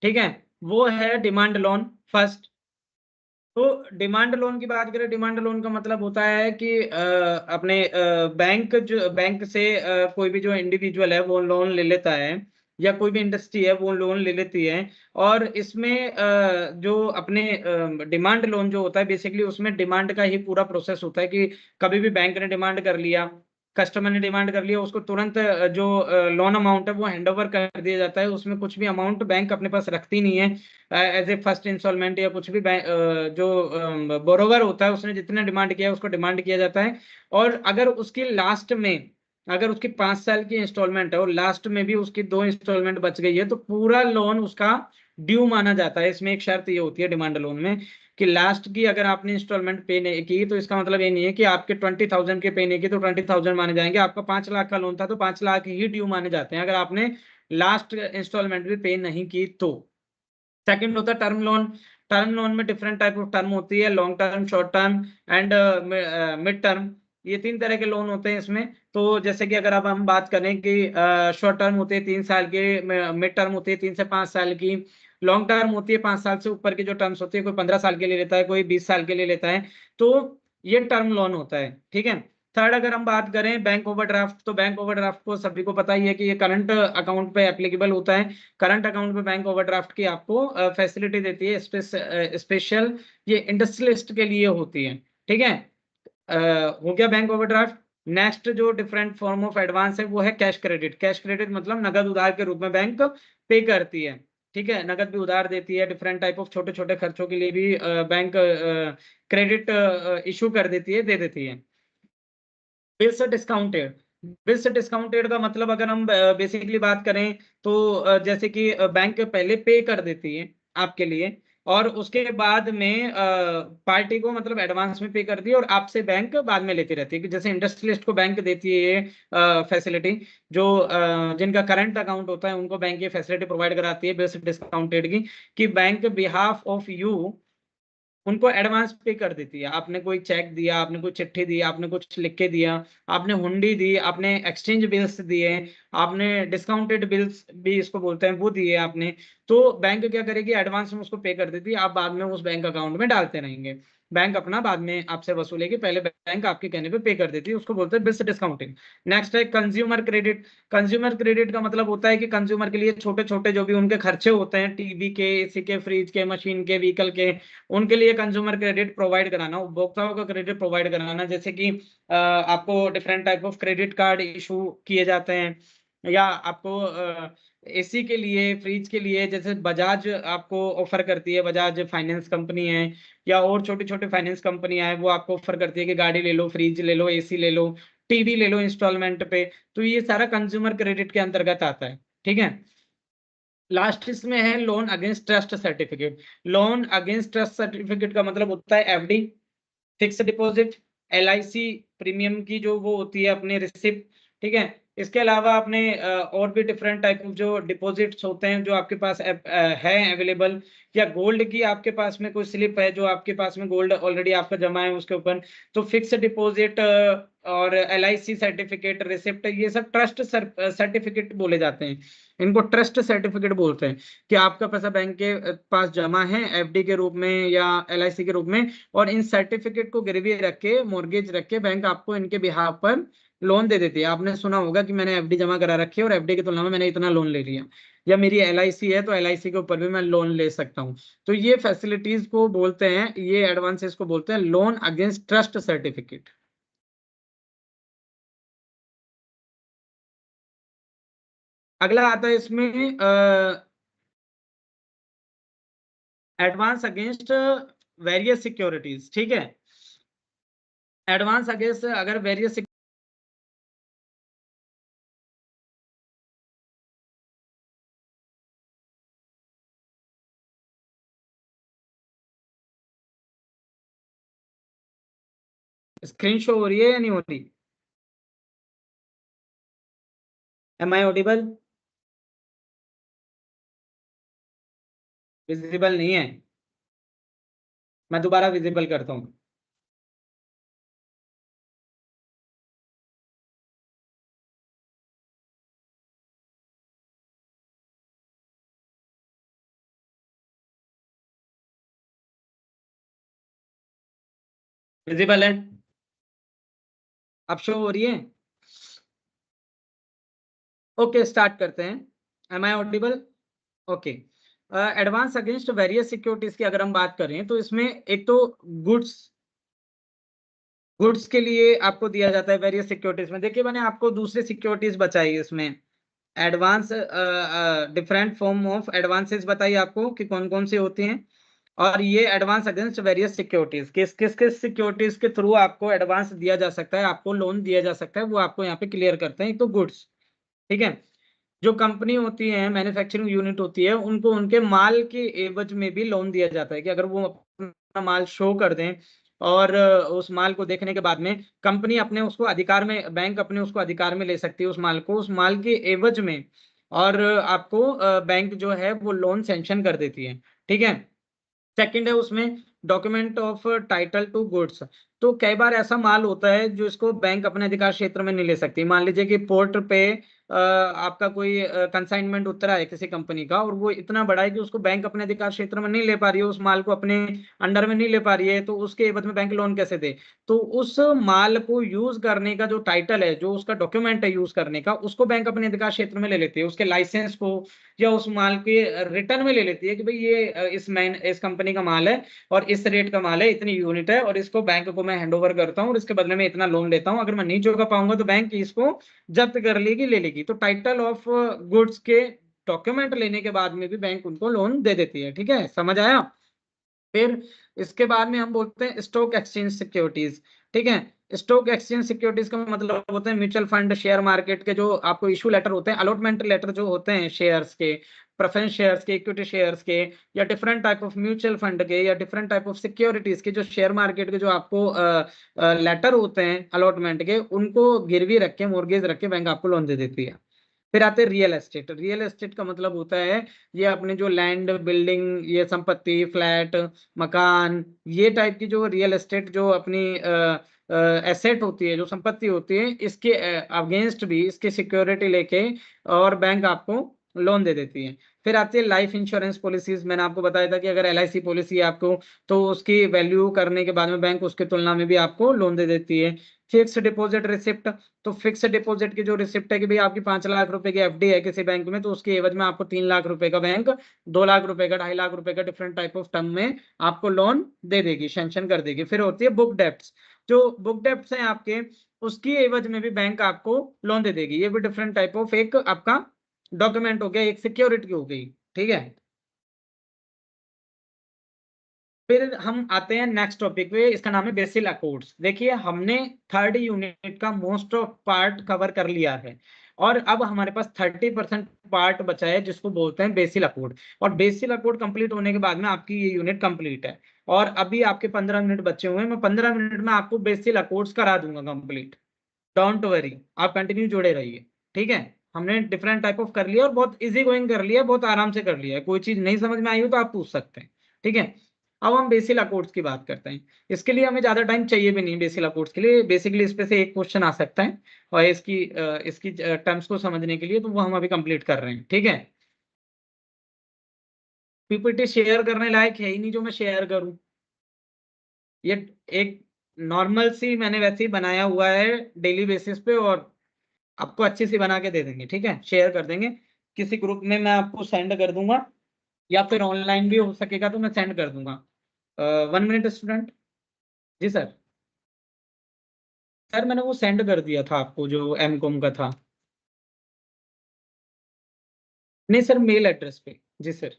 ठीक है, वो है डिमांड लोन फर्स्ट। तो डिमांड लोन की बात करें, डिमांड लोन का मतलब होता है कि अपने बैंक से कोई भी जो इंडिविजुअल है वो लोन ले लेता है, या कोई भी इंडस्ट्री है वो लोन ले लेती है। और इसमें जो अपने डिमांड लोन जो होता है, बेसिकली उसमें डिमांड का ही पूरा प्रोसेस होता है कि कभी भी बैंक ने डिमांड कर लिया, कस्टमर ने डिमांड कर लिया, उसको तुरंत जो लोन अमाउंट है वो हैंड ओवर कर दिया जाता है। उसमें कुछ भी अमाउंट बैंक अपने पास रखती नहीं है एज ए फर्स्ट इंस्टॉलमेंट, या कुछ भी जो बोरोवर होता है उसने जितना डिमांड किया है उसको डिमांड किया जाता है। और अगर उसकी लास्ट में, अगर उसकी 5 साल की इंस्टॉलमेंट है और लास्ट में भी उसकी 2 इंस्टॉलमेंट बच गई है, तो पूरा लोन उसका ड्यू माना जाता है। इसमें एक शर्त ये होती है डिमांड लोन में कि लास्ट की अगर आपने इंस्टॉलमेंट पे नहीं की, तो इसका मतलब ये नहीं है कि आपके 20,000 के पे नहीं की तो 20,000 माने जाएंगे। आपका 5 लाख का लोन था तो 5 लाख ही ड्यू माने जाते हैं, अगर आपने लास्ट इंस्टॉलमेंट भी पे नहीं की तो। सेकंड होता है टर्म लोन। टर्म लोन में डिफरेंट टाइप ऑफ टर्म होती है, long term, short term and mid term. ये 3 तरह के लोन होते हैं इसमें। तो जैसे कि अगर अब हम बात करें कि शॉर्ट टर्म होते हैं 3 साल के, मिड टर्म होती है 3 से 5 साल की, लॉन्ग टर्म होती है 5 साल से ऊपर की जो टर्म्स होती है, कोई 15 साल के लिए लेता है, कोई 20 साल के लिए लेता है। तो ये टर्म लोन होता है। ठीक है। थर्ड अगर हम बात करें बैंक ओवरड्राफ्ट, तो बैंक ओवरड्राफ्ट को सभी को पता ही है कि ये करंट अकाउंट पे एप्लीकेबल होता है। करंट अकाउंट पे बैंक ओवरड्राफ्ट की आपको फैसिलिटी देती है, स्पेशल ये इंडस्ट्रियलिस्ट के लिए होती है। ठीक है। हो गया बैंक ओवरड्राफ्ट। नेक्स्ट जो डिफरेंट फॉर्म ऑफ एडवांस है वो है कैश क्रेडिट। कैश क्रेडिट मतलब नगद उधार के रूप में बैंक पे करती है। ठीक है, नगद भी उधार देती है, डिफरेंट टाइप ऑफ छोटे छोटे खर्चों के लिए भी बैंक क्रेडिट इशू कर देती है, दे देती है। Bills discounted. बिल्स डिस्काउंटेड का मतलब अगर हम बेसिकली बात करें तो जैसे कि बैंक पहले पे कर देती है आपके लिए, और उसके बाद में पार्टी को मतलब एडवांस में पे कर दिया, और आपसे बैंक बाद में लेती रहती है। कि जैसे इंडस्ट्रियलिस्ट को बैंक देती है ये फैसिलिटी, जो जिनका करंट अकाउंट होता है उनको बैंक ये फैसिलिटी प्रोवाइड कराती है बिल्स डिस्काउंटेड की, कि बैंक बिहाफ ऑफ यू उनको एडवांस पे कर देती है। आपने कोई चेक दिया, आपने कोई चिट्ठी दी, आपने कुछ लिख के दिया, आपने हुंडी दी, आपने एक्सचेंज बिल्स दिए, आपने डिस्काउंटेड बिल्स भी इसको बोलते हैं वो दिए आपने, तो बैंक क्या करेगी, एडवांस में उसको पे कर देती है। आप बाद में उस बैंक अकाउंट में डालते रहेंगे, बैंक अपना बाद में आपसे वसूलेगी, पहले बैंक आपके कहने पे पे कर देती है, उसको बोलते हैं बिल्स डिस्काउंटिंग। नेक्स्ट है कंज्यूमर क्रेडिट। कंज्यूमर क्रेडिट का मतलब होता है कि कंज्यूमर के लिए छोटे छोटे जो भी उनके खर्चे होते हैं, टीवी के, एसी के, फ्रिज के, मशीन के, व्हीकल के, उनके लिए कंज्यूमर क्रेडिट प्रोवाइड कराना, उपभोक्ताओं का क्रेडिट प्रोवाइड कराना। जैसे कि आपको different type of credit card issue किए जाते हैं, या आपको एसी के लिए, फ्रिज के लिए, जैसे बजाज आपको ऑफर करती है, बजाज फाइनेंस कंपनी है, या और छोटी छोटी फाइनेंस कंपनियां हैं, वो आपको ऑफर करती है कि गाड़ी ले लो, फ्रिज ले लो, एसी ले लो, टीवी ले लो इंस्टॉलमेंट पे। तो ये सारा कंज्यूमर क्रेडिट के अंतर्गत आता है। ठीक है। लास्ट इसमें है loan against trust certificate. Loan against trust certificate का मतलब होता है FD, fix deposit, LIC premium की जो वो होती है अपनी रिसिप्ट, ठीक है। इसके अलावा आपने और भी डिफरेंट टाइप ऑफ जो डिपॉजिट्स होते हैं जो आपके पास है अवेलेबल, या गोल्ड की आपके पास में कोई स्लिप है जो आपके पास में गोल्ड ऑलरेडी आपका जमा है उसके ऊपर, तो फिक्स डिपॉजिट और एलआईसी सर्टिफिकेट, रिसिप्ट, ये सब ट्रस्ट सर्टिफिकेट बोले जाते हैं। इनको ट्रस्ट सर्टिफिकेट बोलते हैं कि आपका पैसा बैंक के पास जमा है एफडी के रूप में या एलआईसी के रूप में, और इन सर्टिफिकेट को गिरवी रख के, मॉर्गेज रख के बैंक आपको इनके बिहाफ पर लोन दे देती है। आपने सुना होगा कि मैंने एफडी जमा करा रखी है और एफडी की तुलना में मैंने इतना लोन ले लिया, या मेरी एलआईसी है तो एलआईसी के ऊपर भी मैं लोन ले सकता हूँ। तो ये फैसिलिटीज को बोलते हैं, ये एडवांसेस को बोलते हैं लोन अगेंस्ट ट्रस्ट सर्टिफिकेट। अगला आता है इसमें एडवांस अगेंस्ट वेरियस सिक्योरिटीज, ठीक है। एडवांस अगेंस्ट अगर वेरियस स्क्रीन शो हो रही है या नहीं हो रही? M I Audible? विजिबल नहीं है? मैं दोबारा विजिबल करता हूँ। विजिबल है? अब शो हो रही है? ओके, स्टार्ट करते हैं। Am I audible? Okay. Advance against various securities की अगर हम बात करें तो इसमें एक तो गुड्स, गुड्स के लिए आपको दिया जाता है वेरियस सिक्योरिटीज में। देखिए मैंने आपको दूसरे सिक्योरिटीज बताई इसमें, advance different form of advances बताइए आपको कि कौन कौन सी होती हैं, और ये एडवांस अगेंस्ट वेरियस सिक्योरिटीज किस किस किस सिक्योरिटीज के थ्रू आपको एडवांस दिया जा सकता है, आपको लोन दिया जा सकता है, वो आपको यहाँ पे क्लियर करते हैं। एक तो गुड्स, ठीक है। जो कंपनी होती है, मैन्युफैक्चरिंग यूनिट होती है, उनको उनके माल के एवज में भी लोन दिया जाता है कि अगर वो अपना माल शो कर दें और उस माल को देखने के बाद में कंपनी अपने उसको अधिकार में, बैंक अपने उसको अधिकार में ले सकती है उस माल को, उस माल के एवज में, और आपको बैंक जो है वो लोन सैंक्शन कर देती है, ठीक है। सेकंड है उसमें document of title to goods. तो कई बार ऐसा माल होता है जो इसको बैंक अपने अधिकार क्षेत्र में नहीं ले सकती। मान लीजिए कि पोर्ट पे आपका कोई कंसाइनमेंट उतरा है किसी कंपनी का, और वो इतना बड़ा है कि उसको बैंक अपने अधिकार क्षेत्र में नहीं ले पा रही है, उस माल को अपने अंडर में नहीं ले पा रही है, तो उसके एवज में बैंक लोन कैसे दे? तो उस माल को यूज करने का जो टाइटल है, जो उसका डॉक्यूमेंट है यूज करने का, उसको बैंक अपने अधिकार क्षेत्र में ले लेती है, उसके लाइसेंस को या उस माल के रिटर्न में ले लेती है कि भाई ये इस कंपनी का माल है और इस रेट का माल है, इतनी यूनिट है, और इसको बैंक को मैं हैंड ओवर करता हूँ और इसके बदले में इतना लोन लेता हूँ, अगर मैं नहीं चुका पाऊंगा तो बैंक इसको जब्त कर लेगी, ले लेगी। तो टाइटल ऑफ गुड्स के डॉक्यूमेंट लेने के बाद में भी बैंक उनको लोन दे देती है, ठीक है, समझ आया? फिर इसके बाद में हम बोलते हैं स्टॉक एक्सचेंज सिक्योरिटीज, ठीक है। स्टॉक एक्सचेंज सिक्योरिटीज का मतलब होते हैं म्यूचुअल फंड, शेयर मार्केट के जो आपको इशू लेटर होते हैं, अलॉटमेंट लेटर जो होते हैं शेयर्स के, प्रेफरेंस शेयर्स के, इक्विटी शेयर्स के, या different type of mutual fund के, या डिफरेंट टाइप ऑफ सिक्योरिटीज के, जो शेयर मार्केट के जो आपको लेटर होते हैं अलॉटमेंट के, उनको गिरवी रख के, मोर्गेज रख के बैंक आपको लोन दे देती है। फिर आते हैं रियल एस्टेट। रियल एस्टेट का मतलब होता है ये अपने जो लैंड, बिल्डिंग, ये संपत्ति, फ्लैट, मकान, ये टाइप की जो रियल एस्टेट जो अपनी एसेट होती है, जो संपत्ति होती है, इसके अगेंस्ट भी इसकी सिक्योरिटी लेके और बैंक आपको लोन दे देती है। फिर आती है लाइफ इंश्योरेंस पॉलिसीज। मैंने आपको बताया था कि अगर एलआईसी पॉलिसी है आपको, तो उसकी वैल्यू करने के बाद में बैंक उसके तुलना में भी आपको लोन दे देती है। फिक्स डिपॉजिट रिसिप्ट, तो फिक्स डिपॉजिट की जो रिसिप्ट है कि भाई आपकी 5 लाख रुपए की एफडी है किसी बैंक में, तो उसके एवज में आपको 3 लाख रुपए का बैंक, 2 लाख रुपए का, 2.5 लाख रुपए का, डिफरेंट टाइप ऑफ टर्म में आपको लोन दे देगी, सैंक्शन कर देगी। फिर होती है बुक डेप्ट। जो बुक डेप्ट हैं आपके, उसकी एवज में भी बैंक आपको लोन दे देगी। ये भी डिफरेंट टाइप ऑफ एक आपका डॉक्यूमेंट हो गया, एक सिक्योरिटी हो गई, ठीक है। फिर हम आते हैं नेक्स्ट टॉपिक पे, इसका नाम है बेसिल अकॉर्ड्स। देखिए हमने थर्ड यूनिट का मोस्ट ऑफ पार्ट कवर कर लिया है। और अब हमारे पास 30% पार्ट बचा है जिसको बोलते हैं बेसिल अकॉर्ड। और बेसिल अकॉर्ड कंप्लीट होने के बाद में आपकी ये यूनिट कंप्लीट है। और अभी आपके 15 मिनट बचे हुए हैं, मैं 15 मिनट में आपको बेसिल अकॉर्ड्स करा दूंगा कंप्लीट। डोंट वरी, आप कंटिन्यू जुड़े रहिए। ठीक है, हमने डिफरेंट टाइप ऑफ कर लिया और बहुत इजी गोइंग कर लिया, बहुत आराम से कर लिया है। कोई चीज नहीं समझ में आई हो तो आप पूछ सकते हैं। ठीक है, अब हम बेसिल अकॉर्ड्स की बात करते हैं। इसके लिए हमें ज्यादा टाइम चाहिए भी नहीं। बेसिल अकॉर्ड्स के लिए बेसिकली इस पे से एक क्वेश्चन आ सकता है, और इसकी टर्म्स को समझने के लिए तो वो हम अभी कंप्लीट कर रहे हैं। ठीक है, पीपीटी शेयर करने लायक है ही नहीं जो मैं शेयर करूं। ये एक नॉर्मल सी मैंने वैसे ही बनाया हुआ है डेली बेसिस पे, और आपको अच्छी सी बना के दे देंगे। ठीक है, शेयर कर देंगे किसी ग्रुप में, मैं आपको सेंड कर दूंगा, या फिर ऑनलाइन भी हो सकेगा तो मैं सेंड कर दूंगा। 1 मिनट स्टूडेंट। जी सर। सर मैंने वो सेंड कर दिया था आपको जो एम कॉम का था। नहीं सर, मेल एड्रेस पे। जी sir.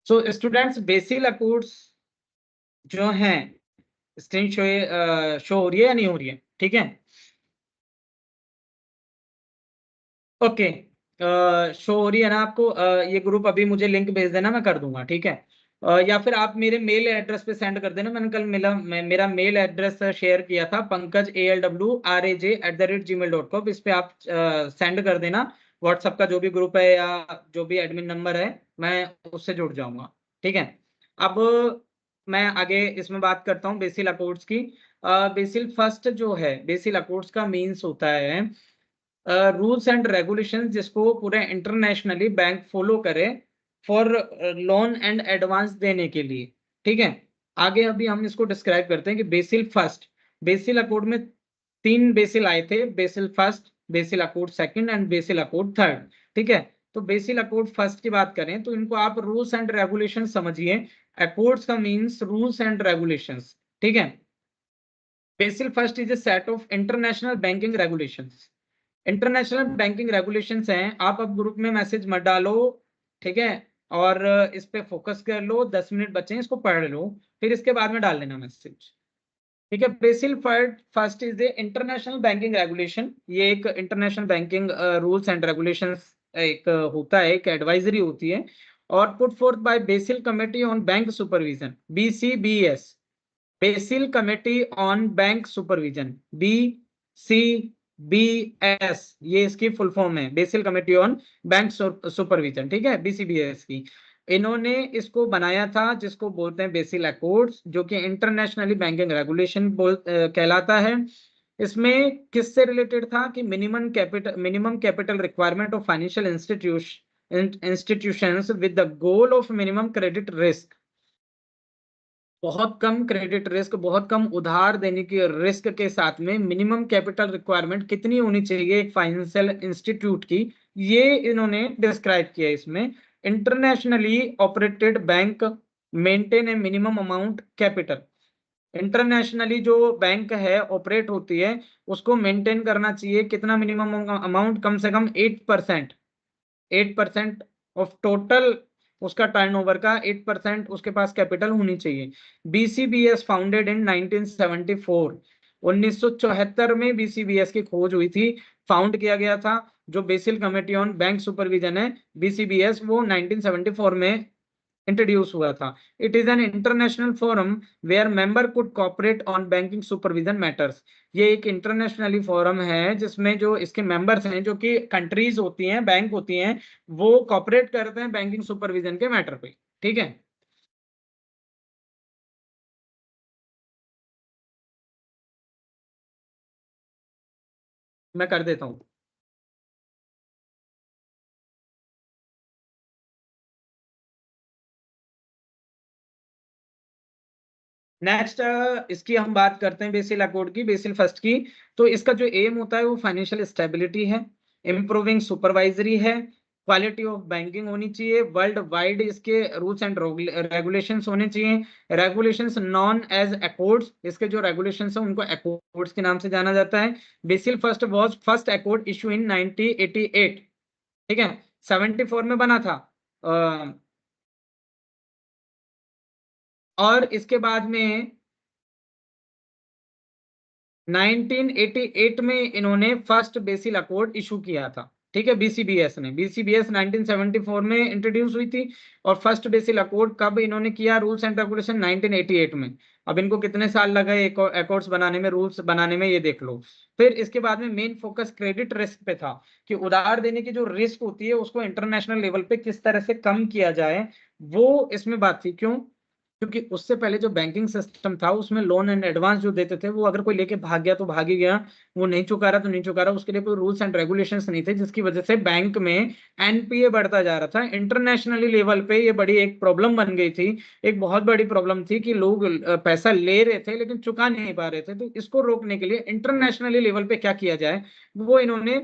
So students, Basel accords जो हैं, स्क्रीन शो हो रही है या नहीं हो रही है? ठीक है, ओके। शो हो रही है ना आपको? ये ग्रुप अभी मुझे लिंक भेज देना, मैं कर दूंगा। ठीक है, या फिर आप मेरे मेल एड्रेस पे सेंड कर देना। मैंने कल मेरा मेल एड्रेस शेयर किया था, pankaj@gmail.com। इस पे आप सेंड कर देना। व्हाट्सएप का जो भी ग्रुप है या जो भी एडमिन नंबर है, मैं उससे जुड़ जाऊंगा। ठीक है, अब मैं आगे इसमें बात करता हूँ बेसिल अकॉर्ड्स की। बेसिल फर्स्ट जो है, बेसिल अकॉर्ड्स का मीन्स होता है रूल्स एंड रेगुलेशंस जिसको पूरे इंटरनेशनली बैंक फॉलो करे फॉर लोन एंड एडवांस देने के लिए। ठीक है, आगे अभी हम इसको डिस्क्राइब करते हैं कि बेसिल फर्स्ट, बेसिल अकॉर्ड में 3 बेसिल आए थे, BECIL first, BECIL accord second and BECIL accord third. ठीक है, तो बेसिल अकॉर्ड फर्स्ट की बात करें तो इनको आप रूल्स एंड रेगुलेशन समझिए। अकॉर्ड्स का मीन्स रूल्स एंड रेगुलेशंस। ठीक है, Basel first is a set of international banking regulations. International banking regulations हैं। आप अब ग्रुप में मैसेज मत डालो। ठीक है, और इस पे फोकस कर लो। 10 मिनट बचे हैं, इसको पढ़ लो, फिर इसके बाद में डाल देना मैसेज। ठीक है, Basel first is the international banking regulation. ये एक international banking rules and regulations एक होता है, एक एडवाइजरी होती है, और put forth by Basel committee on bank supervision, BCBS, Basel committee on bank supervision, BCBS, ये इसकी फुल फॉर्म है, Basel committee on bank supervision. ठीक है, BCBS की इन्होंने इसको बनाया था, जिसको बोलते हैं बेसिल अकॉर्ड्स, जो कि इंटरनेशनली बैंकिंग रेगुलेशन कहलाता है। इसमें किससे रिलेटेड था कि minimum capital requirement of financial institutions with the goal of minimum credit risk. बहुत कम क्रेडिट रिस्क, बहुत कम उधार देने की रिस्क के साथ में मिनिमम कैपिटल रिक्वायरमेंट कितनी होनी चाहिए एक फाइनेंशियल इंस्टीट्यूट की, ये इन्होंने डिस्क्राइब किया है इसमें। इंटरनेशनली ऑपरेटेड बैंक मेंटेन ए मिनिमम अमाउंट कैपिटल। इंटरनेशनली जो बैंक है ऑपरेट होती है, उसको मेंटेन करना चाहिए कितना मिनिमम अमाउंट? कम से कम 8%, 8% ऑफ टोटल उसका टर्नओवर का 8% उसके पास कैपिटल होनी चाहिए। BCBS फाउंडेड इन 1974, 1974 में BCBS की खोज हुई थी, फाउंड किया गया था। जो Basel committee on bank supervision है, BCBS, वो 1974 में इंट्रोड्यूस हुआ था। It is an international forum where member could cooperate on banking supervision matters. ये एक इंटरनेशनली फोरम है जिसमें जो इसके मेंबर्स हैं, जो कि कंट्रीज होती हैं, बैंक होती हैं, वो कॉपरेट करते हैं बैंकिंग सुपरविजन के मैटर पे। ठीक है, मैं कर देता हूँ। नेक्स्ट इसकी हम बात करते हैं बेसिल अकॉर्ड की, बेसिल फर्स्ट की। तो इसका जो एम होता है वो फाइनेंशियल स्टेबिलिटी है, इम्प्रूविंग सुपरवाइजरी है, क्वालिटी ऑफ बैंकिंग होनी चाहिए, वर्ल्ड वाइड इसके रूल्स एंड रेगुलेशंस होने चाहिए, रेगुलेशंस नॉन एज अकॉर्ड्स, इसके जो रेगुलेशंस हैं उनको अकॉर्ड्स के नाम से जाना जाता है। Basel first was first accord issue in 1988, ठीक है, 74 में बना था। और इसके बाद में 1988 में इन्होंने फर्स्ट बेसिल अकॉर्ड इशू किया था, ठीक है, बीसीबीएस ने। बीसीबीएस 1974 में इंट्रोड्यूस हुई थी, और फर्स्ट बेसिल अकॉर्ड कब इन्होंने किया, रूल्स एंड रेगुलेशन 1988 में। अब इनको कितने साल लगे अकॉर्ड्स बनाने में, रूल्स बनाने में, ये देख लो। फिर इसके बाद में मेन फोकस क्रेडिट रिस्क पे था, कि उधार देने की जो रिस्क होती है उसको इंटरनेशनल लेवल पे किस तरह से कम किया जाए, वो इसमें बात थी। क्यों? क्योंकि उससे पहले जो बैंकिंग सिस्टम था उसमें लोन एंड एडवांस जो देते थे, वो अगर कोई लेके भाग गया तो भाग ही गया, वो नहीं चुका रहा तो नहीं चुका रहा, उसके लिए कोई रूल्स एंड रेगुलेशंस नहीं थे, जिसकी वजह से बैंक में एनपीए बढ़ता जा रहा था। इंटरनेशनली लेवल पे ये बड़ी एक प्रॉब्लम बन गई थी, एक बहुत बड़ी प्रॉब्लम थी, कि लोग पैसा ले रहे थे लेकिन चुका नहीं पा रहे थे। तो इसको रोकने के लिए इंटरनेशनली लेवल पे क्या किया जाए, वो इन्होंने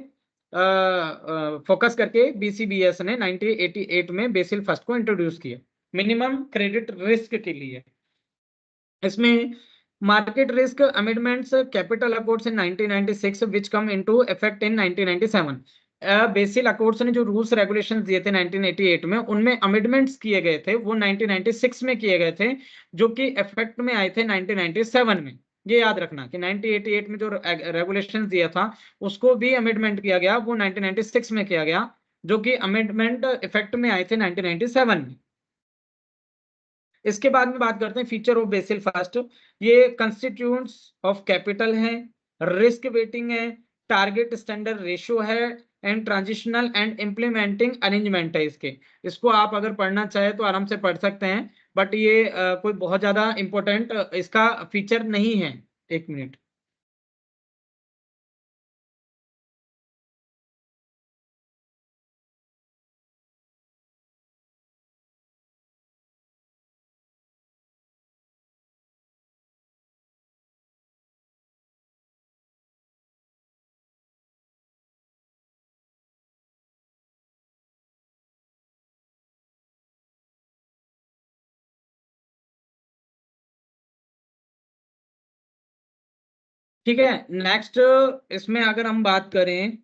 फोकस करके बीसीबीएस ने 1988 में बेसिल फर्स्ट को इंट्रोड्यूस किया, मिनिमम क्रेडिट रिस्क के लिए। इसमें market risk amendments capital accords in 1996 which come into effect in 1997। BECIL accords ने जो रूल्स रेगुलेशंस दिए थे 1988 में, उनमें अमेंडमेंट्स किए गए थे, वो 1996 में किए गए थे, जो कि इफेक्ट में आए थे 1997 में। ये याद रखना कि 1988 में जो रेगुलेशंस दिया था उसको भी अमेंडमेंट किया गया, वो 1996 में किया गया, जो कि अमेंडमेंट इफेक्ट में आए थे 1997 में। इसके बाद में बात करते हैं फीचर ऑफ बेसिल फर्स्ट। ये कंस्टिट्यूएंट्स ऑफ कैपिटल है, रिस्क वेटिंग है, टारगेट स्टैंडर्ड रेशियो है, and transitional and implementing arrangement है इसके। इसको आप अगर पढ़ना चाहे तो आराम से पढ़ सकते हैं, बट ये कोई बहुत ज्यादा इंपॉर्टेंट इसका फीचर नहीं है। एक मिनट। ठीक है, नेक्स्ट इसमें अगर हम बात करें,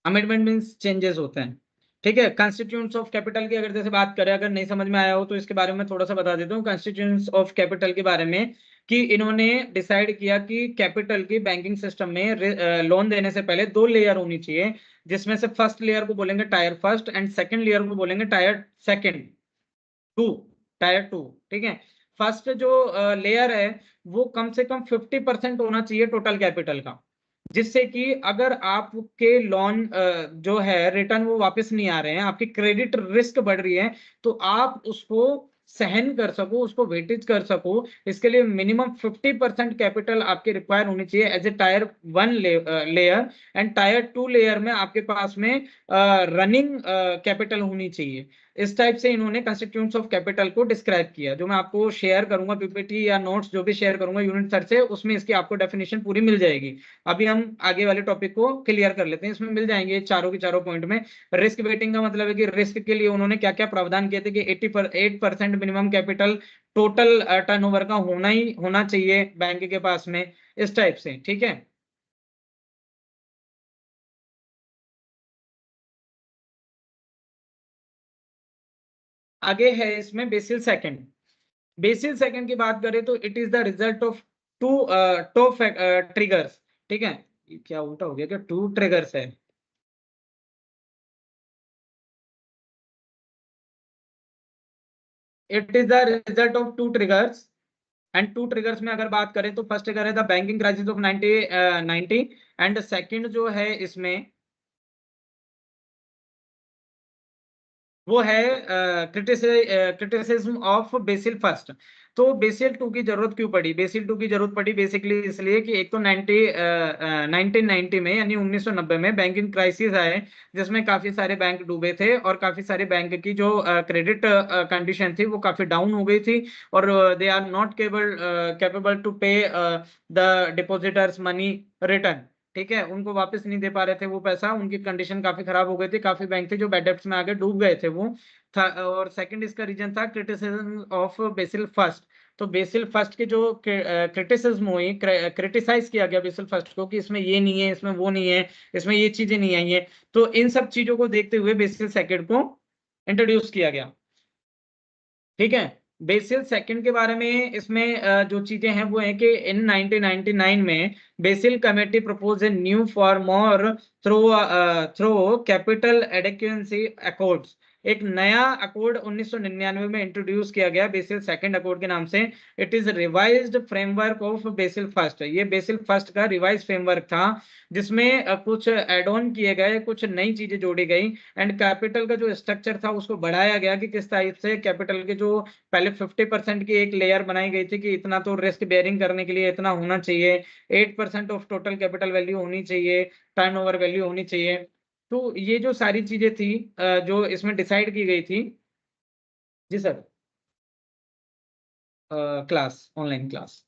अमेंडमेंट मींस चेंजेस होते हैं, ठीक है। कंस्टिट्यूएंट्स ऑफ कैपिटल की अगर जैसे बात करें, अगर नहीं समझ में आया हो तो इसके बारे में थोड़ा सा बता देता हूँ कंस्टिट्यूएंट्स ऑफ कैपिटल के बारे में। कि इन्होंने डिसाइड किया कि कैपिटल की बैंकिंग सिस्टम में लोन देने से पहले दो लेयर होनी चाहिए, जिसमें से फर्स्ट लेयर को बोलेंगे tier first, and second layer को बोलेंगे tier second, two, tier two, ठीक है। फर्स्ट जो लेयर है वो कम से कम 50% होना चाहिए टोटल कैपिटल का, जिससे कि अगर आपके लोन जो है रिटर्न वो वापस नहीं आ रहे हैं, आपकी क्रेडिट रिस्क बढ़ रही है, तो आप उसको सहन कर सको, उसको वेटेज कर सको। इसके लिए मिनिमम 50% कैपिटल आपके रिक्वायर होनी चाहिए as a tier one layer, and tier two layer में आपके पास में रनिंग कैपिटल होनी चाहिए। इस टाइप से इन्होंने कंस्टिट्यूएंट्स ऑफ कैपिटल को डिस्क्राइब किया, जो मैं आपको शेयर करूंगा पीपीटी या नोट्स जो भी शेयर करूंगा यूनिट सर से, उसमें इसकी आपको डेफिनेशन पूरी मिल जाएगी। अभी हम आगे वाले टॉपिक को क्लियर कर लेते हैं, इसमें मिल जाएंगे चारों के चारों पॉइंट में। रिस्क वेटिंग का मतलब है कि रिस्क के लिए उन्होंने क्या क्या प्रावधान किए थे, कि 88% मिनिमम कैपिटल टोटल टर्नओवर का होना चाहिए बैंक के पास में, इस टाइप से, ठीक है। आगे है इसमें बेसिल सेकंड। बेसिल सेकंड की बात करें तो it is the result of two two triggers, ठीक है। ये क्या उल्टा हो गया, क्या टू ट्रिगर्स है? It is the result of two triggers, and two triggers में अगर बात करें तो फर्स्ट ट्रिगर है the banking crisis of 90, and second जो है इसमें वो है क्रिटिसिज्म ऑफ बेसिल फर्स्ट। तो बेसिल 2 की जरूरत क्यों पड़ी? बेसिल 2 की जरूरत पड़ी बेसिकली इसलिए कि एक तो 1990 में यानी 1990 में बैंकिंग क्राइसिस आए, जिसमें काफी सारे बैंक डूबे थे और काफी सारे बैंक की जो क्रेडिट कंडीशन थी वो काफी डाउन हो गई थी, और they are not capable to pay the depositors money return. ठीक है, उनको वापस नहीं दे पा रहे थे वो पैसा, उनकी कंडीशन काफी खराब हो गई थी, काफी बैंक थे जो बैड डेब्ट्स में आगे डूब गए थे वो था। और सेकंड इसका रीजन था क्रिटिसिज्म ऑफ बेसिल फर्स्ट। तो बेसिल फर्स्ट की जो क्रिटिसिज्म हुई, क्रिटिसाइज किया गया बेसिल फर्स्ट को कि इसमें ये नहीं है, इसमें वो नहीं है, इसमें ये चीजें नहीं आई है, तो इन सब चीजों को देखते हुए बेसिल सेकंड को इंट्रोड्यूस किया गया। ठीक है, बेसिल सेकंड के बारे में इसमें जो चीजें हैं वो है कि इन 1999 में Basel committee propose a new for more through capital adequacy accords. एक नया अकॉर्ड 1999 में इंट्रोड्यूस किया गया बेसिल सेकंड अकॉर्ड के नाम से। It is revised framework of Basel first. ये बेसिल फर्स्ट का रिवाइज फ्रेमवर्क था, जिसमें कुछ एड ऑन किए गए, कुछ नई चीजें जोड़ी गई, एंड कैपिटल का जो स्ट्रक्चर था उसको बढ़ाया गया कि किस टाइप से कैपिटल के जो पहले 50% की एक लेयर बनाई गई थी कि इतना तो रिस्क बेयरिंग करने के लिए इतना होना चाहिए, 8% ऑफ टोटल कैपिटल वैल्यू होनी चाहिए, टर्नओवर वैल्यू होनी चाहिए। तो ये जो सारी चीजें थी जो इसमें डिसाइड की गई थी। जी सर, क्लास, ऑनलाइन क्लास।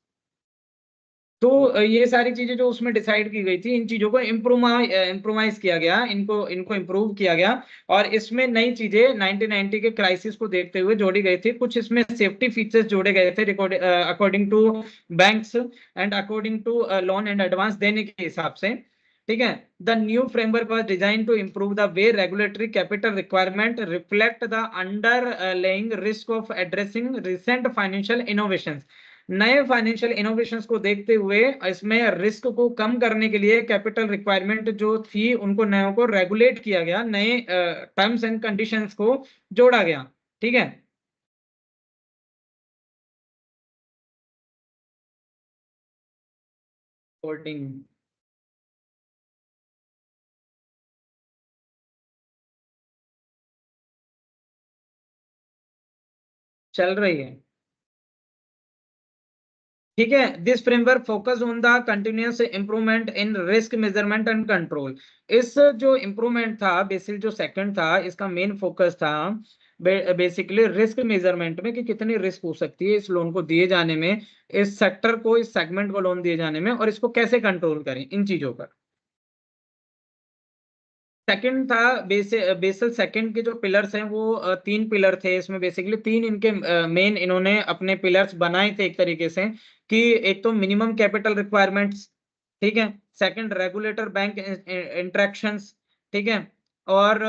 तो ये सारी चीजें जो उसमें डिसाइड की गई थी, इन चीजों को इम्प्रोवाइज किया गया, इनको इनको इम्प्रूव किया गया, और इसमें नई चीजें 1990 के क्राइसिस को देखते हुए जोड़ी गई थी। कुछ इसमें सेफ्टी फीचर्स जोड़े गए थे according to banks and according to loan and advance देने के हिसाब से। ठीक है, the new framework was design to improve the way regulatory capital requirement reflect the underlying risk of addressing recent financial innovations. नए फाइनेंशियल इनोवेशंस को देखते हुए इसमें रिस्क को कम करने के लिए कैपिटल रिक्वायरमेंट जो थी उनको नयों को रेगुलेट किया गया, नए टर्म्स एंड कंडीशंस को जोड़ा गया। ठीक है, होल्डिंग चल रही है। ठीक है, this framework focus on the continuous improvement in risk measurement and control. इस जो इंप्रूवमेंट था बेसिल जो सेकंड था, इसका मेन फोकस था बेसिकली रिस्क मेजरमेंट में कि कितनी रिस्क हो सकती है इस लोन को दिए जाने में, इस सेक्टर को, इस सेगमेंट को लोन दिए जाने में, और इसको कैसे कंट्रोल करें, इन चीजों पर। सेकंड था बेसल सेकंड के जो पिलर्स हैं वो तीन पिलर थे इसमें, बेसिकली तीन इनके मेन इन्होंने अपने पिलर्स बनाए थे एक तरीके से, कि एक तो मिनिमम कैपिटल रिक्वायरमेंट्स, ठीक है, सेकंड रेगुलेटर बैंक इंटरेक्शंस, ठीक है, और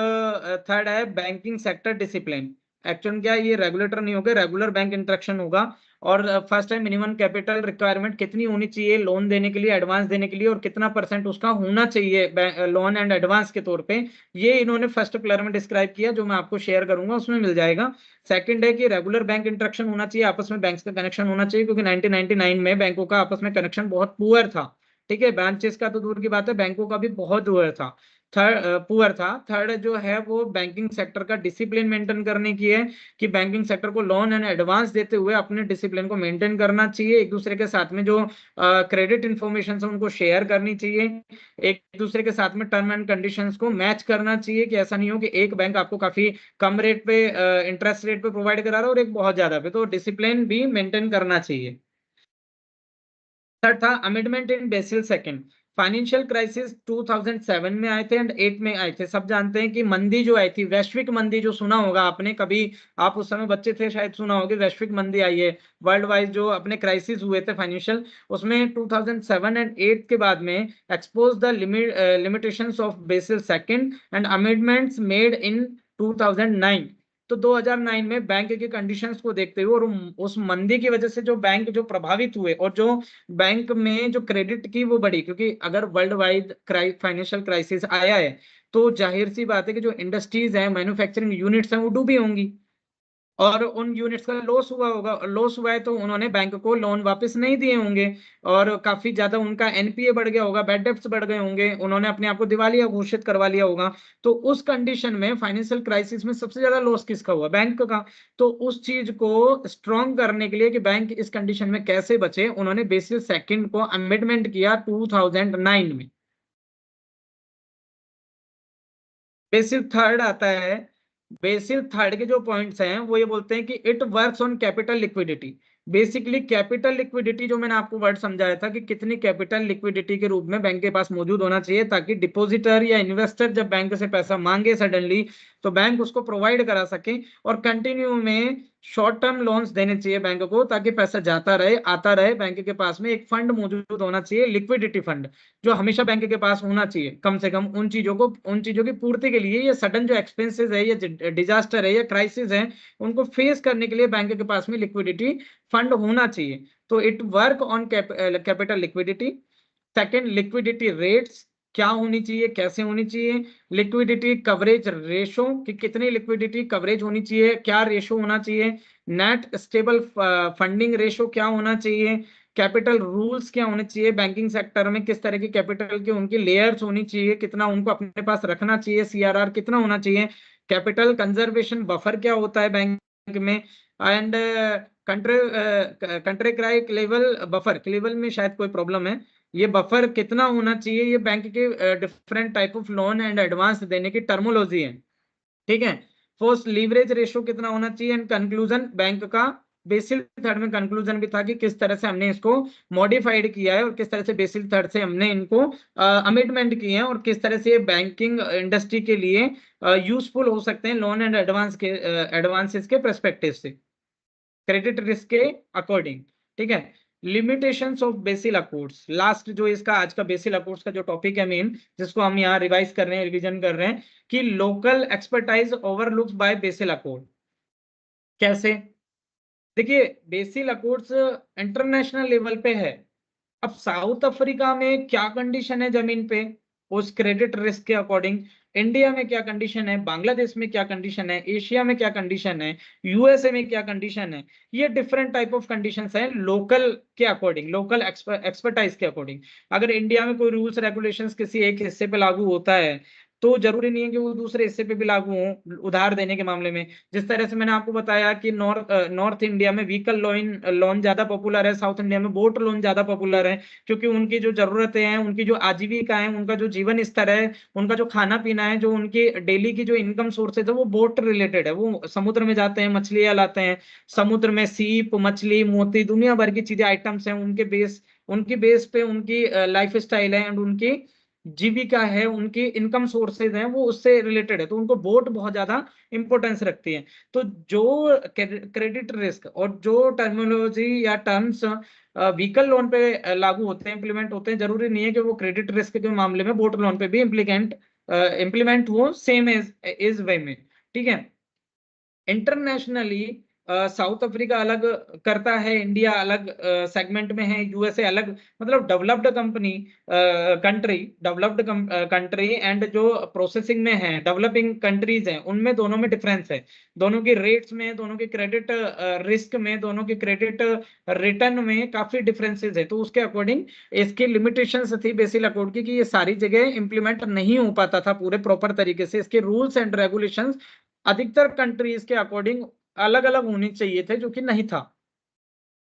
थर्ड है बैंकिंग सेक्टर डिसिप्लिन। एक्चुअली क्या है, ये रेगुलेटर नहीं होगा, रेगुलर बैंक इंटरेक्शन होगा। और फर्स्ट है मिनिमम कैपिटल रिक्वायरमेंट कितनी होनी चाहिए लोन देने के लिए, एडवांस देने के लिए, और कितना परसेंट उसका होना चाहिए लोन एंड एडवांस के तौर पे। ये इन्होंने फर्स्ट पिलर में डिस्क्राइब किया, जो मैं आपको शेयर करूंगा उसमें मिल जाएगा। सेकंड है कि रेगुलर बैंक इंटरेक्शन होना चाहिए, आपस में बैंक्स का कनेक्शन होना चाहिए, क्योंकि 1999 में बैंकों का आपस में कनेक्शन बहुत पुअर था। ठीक है, ब्रांचेस का तो दूर की बात है, बैंकों का भी बहुत पुअर था। पुअर था। थर्ड जो है वो बैंकिंग सेक्टर का डिसिप्लिन मेंटेन करने की है, कि बैंकिंग सेक्टर को लोन एंड एडवांस देते हुए अपने डिसिप्लिन को मेंटेन करना चाहिए, एक दूसरे के साथ में जो क्रेडिट इंफॉर्मेशन है उनको शेयर करनी चाहिए, एक दूसरे के साथ में टर्म एंड कंडीशंस को मैच करना चाहिए, कि ऐसा नहीं हो कि एक बैंक आपको काफी कम रेट पे इंटरेस्ट रेट पे प्रोवाइड करा रहा है और एक बहुत ज्यादा पे, तो डिसिप्लिन भी मेंटेन करना चाहिए। थर्ड था amendment in BECIL second. Financial crisis 2007 में आए थे एंड 8 में आए थे। सब जानते हैं कि मंदी जो आई थी, वैश्विक मंदी, जो सुना होगा आपने कभी, आप उस समय बच्चे थे शायद, सुना होगा वैश्विक मंदी आई है वर्ल्ड वाइड, जो अपने क्राइसिस हुए थे फाइनेंशियल, उसमें 2007 एंड 8 के बाद में expose the limitations of BECIL second and amendments made in 2009। तो 2009 में बैंक के कंडीशंस को देखते हुए और उस मंदी की वजह से जो बैंक जो प्रभावित हुए, और जो बैंक में जो क्रेडिट की वो बढ़ी, क्योंकि अगर वर्ल्ड वाइड फाइनेंशियल क्राइसिस आया है तो जाहिर सी बात है कि जो इंडस्ट्रीज है, मैन्युफैक्चरिंग यूनिट्स हैं, वो डूबी होंगी। और उन यूनिट्स का लॉस हुआ होगा, लॉस हुआ है तो उन्होंने बैंक को लोन वापस नहीं दिए होंगे और काफी ज्यादा उनका एनपीए बढ़ गया होगा, बैड डेब्ट्स बढ़ गए होंगे, उन्होंने अपने आप को दिवालिया घोषित करवा लिया होगा। तो उस कंडीशन में फाइनेंशियल क्राइसिस में सबसे ज्यादा लॉस किसका हुआ? बैंक का। तो उस चीज को स्ट्रॉन्ग करने के लिए कि बैंक इस कंडीशन में कैसे बचे, उन्होंने बेसिल सेकंड को अमेंडमेंट किया 2009 में। बेसिल थर्ड आता है। बेसिल थर्ड के जो पॉइंट्स हैं वो ये बोलते हैं कि it works on capital liquidity. Basically capital liquidity, जो मैंने आपको वर्ड समझाया था कि कितनी कैपिटल लिक्विडिटी के रूप में बैंक के पास मौजूद होना चाहिए ताकि डिपॉजिटर या इन्वेस्टर जब बैंक से पैसा मांगे सडनली तो बैंक उसको प्रोवाइड करा सके। और कंटिन्यू में शॉर्ट टर्म लोन्स देने चाहिए बैंक को ताकि पैसा जाता रहे आता रहे। बैंक के पास में एक फंड मौजूद होना चाहिए, लिक्विडिटी फंड, जो हमेशा बैंक के पास होना चाहिए कम से कम उन चीजों की पूर्ति के लिए। ये सडन जो एक्सपेंसेस है, ये डिजास्टर है, ये क्राइसिस है, उनको फेस करने के लिए बैंक के पास में लिक्विडिटी फंड होना चाहिए। तो it work on capital liquidity. Second, liquidity rates क्या होनी चाहिए, कैसे होनी चाहिए। लिक्विडिटी कवरेज रेशो कि कितनी लिक्विडिटी कवरेज होनी चाहिए, क्या रेशो होना चाहिए। नेट स्टेबल फंडिंग रेशो क्या होना चाहिए। कैपिटल रूल्स क्या होने चाहिए, बैंकिंग सेक्टर में किस तरह की कैपिटल की उनकी लेयर्स होनी चाहिए, कितना उनको अपने पास रखना चाहिए, सीआरआर कितना होना चाहिए। कैपिटल कंजर्वेशन बफर क्या होता है बैंक में। एंड कंट्री कंट्री क्राइक लेवल बफर के लेवल में शायद कोई प्रॉब्लम है, ये बफर कितना होना चाहिए। ये बैंक के different type of loan and advance देने की टर्मोलॉजी है, ठीक है। फर्स्ट, लीवरेज रेशो कितना होना चाहिए। एंड कंक्लूजन बैंक का बेसिल थर्ड में कंक्लूजन भी था कि किस तरह से हमने इसको मॉडिफाइड किया है और किस तरह से बेसिल थर्ड से हमने इनको अमेंडमेंट किए हैं और किस तरह से बैंकिंग इंडस्ट्री के लिए यूजफुल हो सकते हैं लोन एंड एडवांसेस के परस्पेक्टिव से, क्रेडिट रिस्क के अकॉर्डिंग, ठीक है। Limitations of BECIL accords, last जो इसका आज का बेसिल अकॉर्ड्स का जो टॉपिक है मेन, जिसको हम यहाँ रिवाइज कर रहे हैं, रिवीजन कर रहे हैं, कि local expertise overlooked by Basel accord. कैसे? देखिए, बेसिल अकॉर्ड्स इंटरनेशनल लेवल पे है। अब साउथ अफ्रीका में क्या कंडीशन है जमीन पे उस क्रेडिट रिस्क के अकॉर्डिंग, इंडिया में क्या कंडीशन है, बांग्लादेश में क्या कंडीशन है, एशिया में क्या कंडीशन है, यूएसए में क्या कंडीशन है, ये डिफरेंट टाइप ऑफ कंडीशंस हैं लोकल के अकॉर्डिंग, लोकल एक्सपर्टाइज के अकॉर्डिंग। अगर इंडिया में कोई रूल्स रेगुलेशंस किसी एक हिस्से पे लागू होता है तो जरूरी नहीं है कि वो दूसरे हिस्से पे भी लागू हो उधार देने के मामले में। जिस तरह से मैंने आपको बताया कि नॉर्थ इंडिया में व्हीकल लोन ज्यादा पॉपुलर है, साउथ इंडिया में बोट लोन ज्यादा पॉपुलर है, क्योंकि उनकी जो जरूरतें हैं, उनकी जो आजीविका है, उनका जो जीवन स्तर है, उनका जो खाना पीना है, जो उनकी डेली की जो इनकम सोर्सेज है वो बोट रिलेटेड है। वो समुद्र में जाते हैं, मछलियां लाते हैं, समुद्र में सीप मछली मोती दुनिया भर की चीजें आइटम्स हैं, उनकी बेस पे उनकी लाइफ स्टाइल है एंड उनकी जीविका है, उनकी इनकम सोर्सेज हैं, वो उससे रिलेटेड है, तो उनको बोट बहुत ज्यादा इंपॉर्टेंस रखती है। तो जो क्रेडिट रिस्क और जो टर्मिनोलॉजी या टर्म्स व्हीकल लोन पे लागू होते हैं, इंप्लीमेंट होते हैं, जरूरी नहीं है कि वो क्रेडिट रिस्क के मामले में बोट लोन पे भी इम्प्लीमेंट हो सेम इज वे में, ठीक है। इंटरनेशनली साउथ अफ्रीका अलग करता है, इंडिया अलग सेगमेंट में है, यूएसए अलग, मतलब डेवलप्ड कंट्री एंड जो प्रोसेसिंग में है डेवलपिंग कंट्रीज हैं, उनमें दोनों में डिफरेंस है। दोनों की रेट्स में, दोनों के क्रेडिट रिस्क में, दोनों के क्रेडिट रिटर्न में काफी डिफरेंसेस है। तो उसके अकॉर्डिंग इसकी लिमिटेशंस थी बेसिल अकॉर्ड की कि ये सारी जगह इंप्लीमेंट नहीं हो पाता था पूरे प्रॉपर तरीके से। इसके रूल्स एंड रेगुलेशंस अधिकतर कंट्रीज के अकॉर्डिंग अलग अलग होनी चाहिए थे, जो कि नहीं था।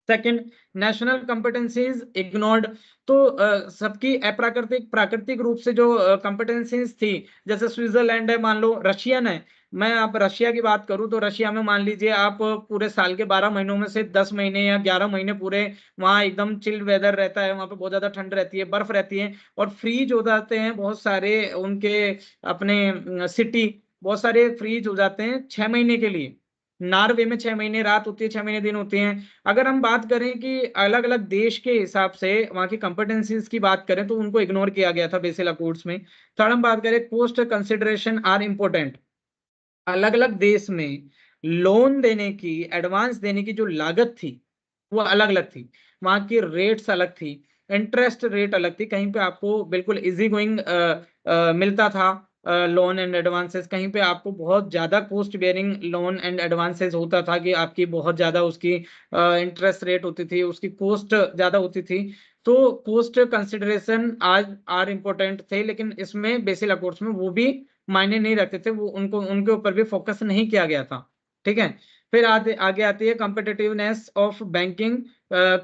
Second, national competencies ignored. तो सबकी अप्राकृतिक प्राकृतिक रूप से जो कॉम्पिटेंसीज थी, जैसे स्विट्जरलैंड है, मान लो रशियन है, मैं आप रशिया की बात करूं तो रशिया में मान लीजिए आप पूरे साल के 12 महीनों में से 10 महीने या 11 महीने पूरे वहाँ एकदम चिल्ड वेदर रहता है, वहाँ पे बहुत ज्यादा ठंड रहती है, बर्फ रहती है, और फ्रीज हो जाते हैं बहुत सारे उनके अपने सिटी, बहुत सारे फ्रीज हो जाते हैं 6 महीने के लिए। नॉर्वे में 6 महीने रात होती है, 6 महीने दिन होते हैं। अगर हम बात करें कि अलग अलग देश के हिसाब से वहां की कंपिटेंसीज की बात करें तो उनको इग्नोर किया गया था बेसिल अकॉर्ड्स में। थर्ड, हम बात करें कोस्ट कंसिडरेशन आर इम्पोर्टेंट। अलग अलग देश में लोन देने की, एडवांस देने की जो लागत थी वो अलग अलग थी, वहां की रेट्स अलग थी, इंटरेस्ट रेट अलग थी। कहीं पे आपको बिल्कुल इजी गोइंग मिलता था लोन एंड एडवांसेस, कहीं पे आपको बहुत ज्यादा cost bearing loan and advances होता था कि आपकी बहुत ज्यादा उसकी इंटरेस्ट रेट होती थी, उसकी कॉस्ट ज्यादा होती थी। तो कॉस्ट कंसिडरेशन आज आर इम्पोर्टेंट थे, लेकिन इसमें बेसिल अकाउंट्स में वो भी मायने नहीं रखते थे, वो उनको उनके ऊपर भी फोकस नहीं किया गया था। ठीक है। फिर आगे आती है कॉम्पिटिटिवनेस ऑफ बैंकिंग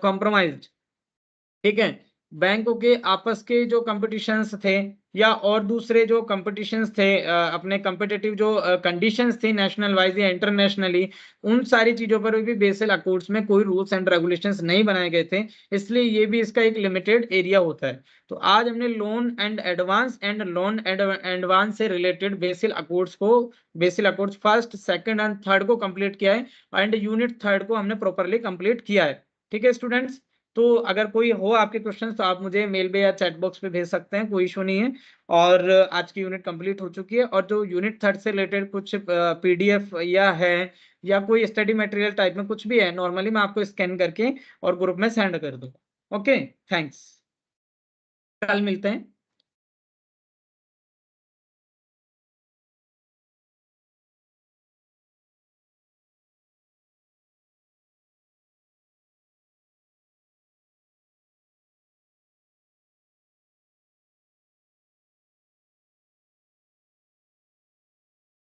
कॉम्प्रोमाइज्ड। ठीक है। बैंकों के आपस के जो कंपटीशंस थे या और दूसरे जो कंपटीशंस थे, अपने कम्पिटिटिव जो कंडीशंस थी नेशनल वाइज या इंटरनेशनली, उन सारी चीजों पर भी बेसिल अकाउंट्स में कोई रूल्स एंड रेगुलेशंस नहीं बनाए गए थे, इसलिए ये भी इसका एक लिमिटेड एरिया होता है। तो आज हमने लोन एंड एडवांस से रिलेटेड बेसिल अकाउंट्स को, BECIL accounts first second and third को कंप्लीट किया है, एंड यूनिट थर्ड को हमने प्रॉपरली कंप्लीट किया है। ठीक है स्टूडेंट्स। तो अगर कोई हो आपके क्वेश्चंस तो आप मुझे मेल पे या चैट बॉक्स पे भेज सकते हैं, कोई इशू नहीं है। और आज की यूनिट कंप्लीट हो चुकी है, और जो यूनिट थर्ड से रिलेटेड कुछ पीडीएफ या है या कोई स्टडी मटेरियल टाइप में कुछ भी है, नॉर्मली मैं आपको स्कैन करके और ग्रुप में सेंड कर दूंगा। Okay, thanks. कल मिलते हैं।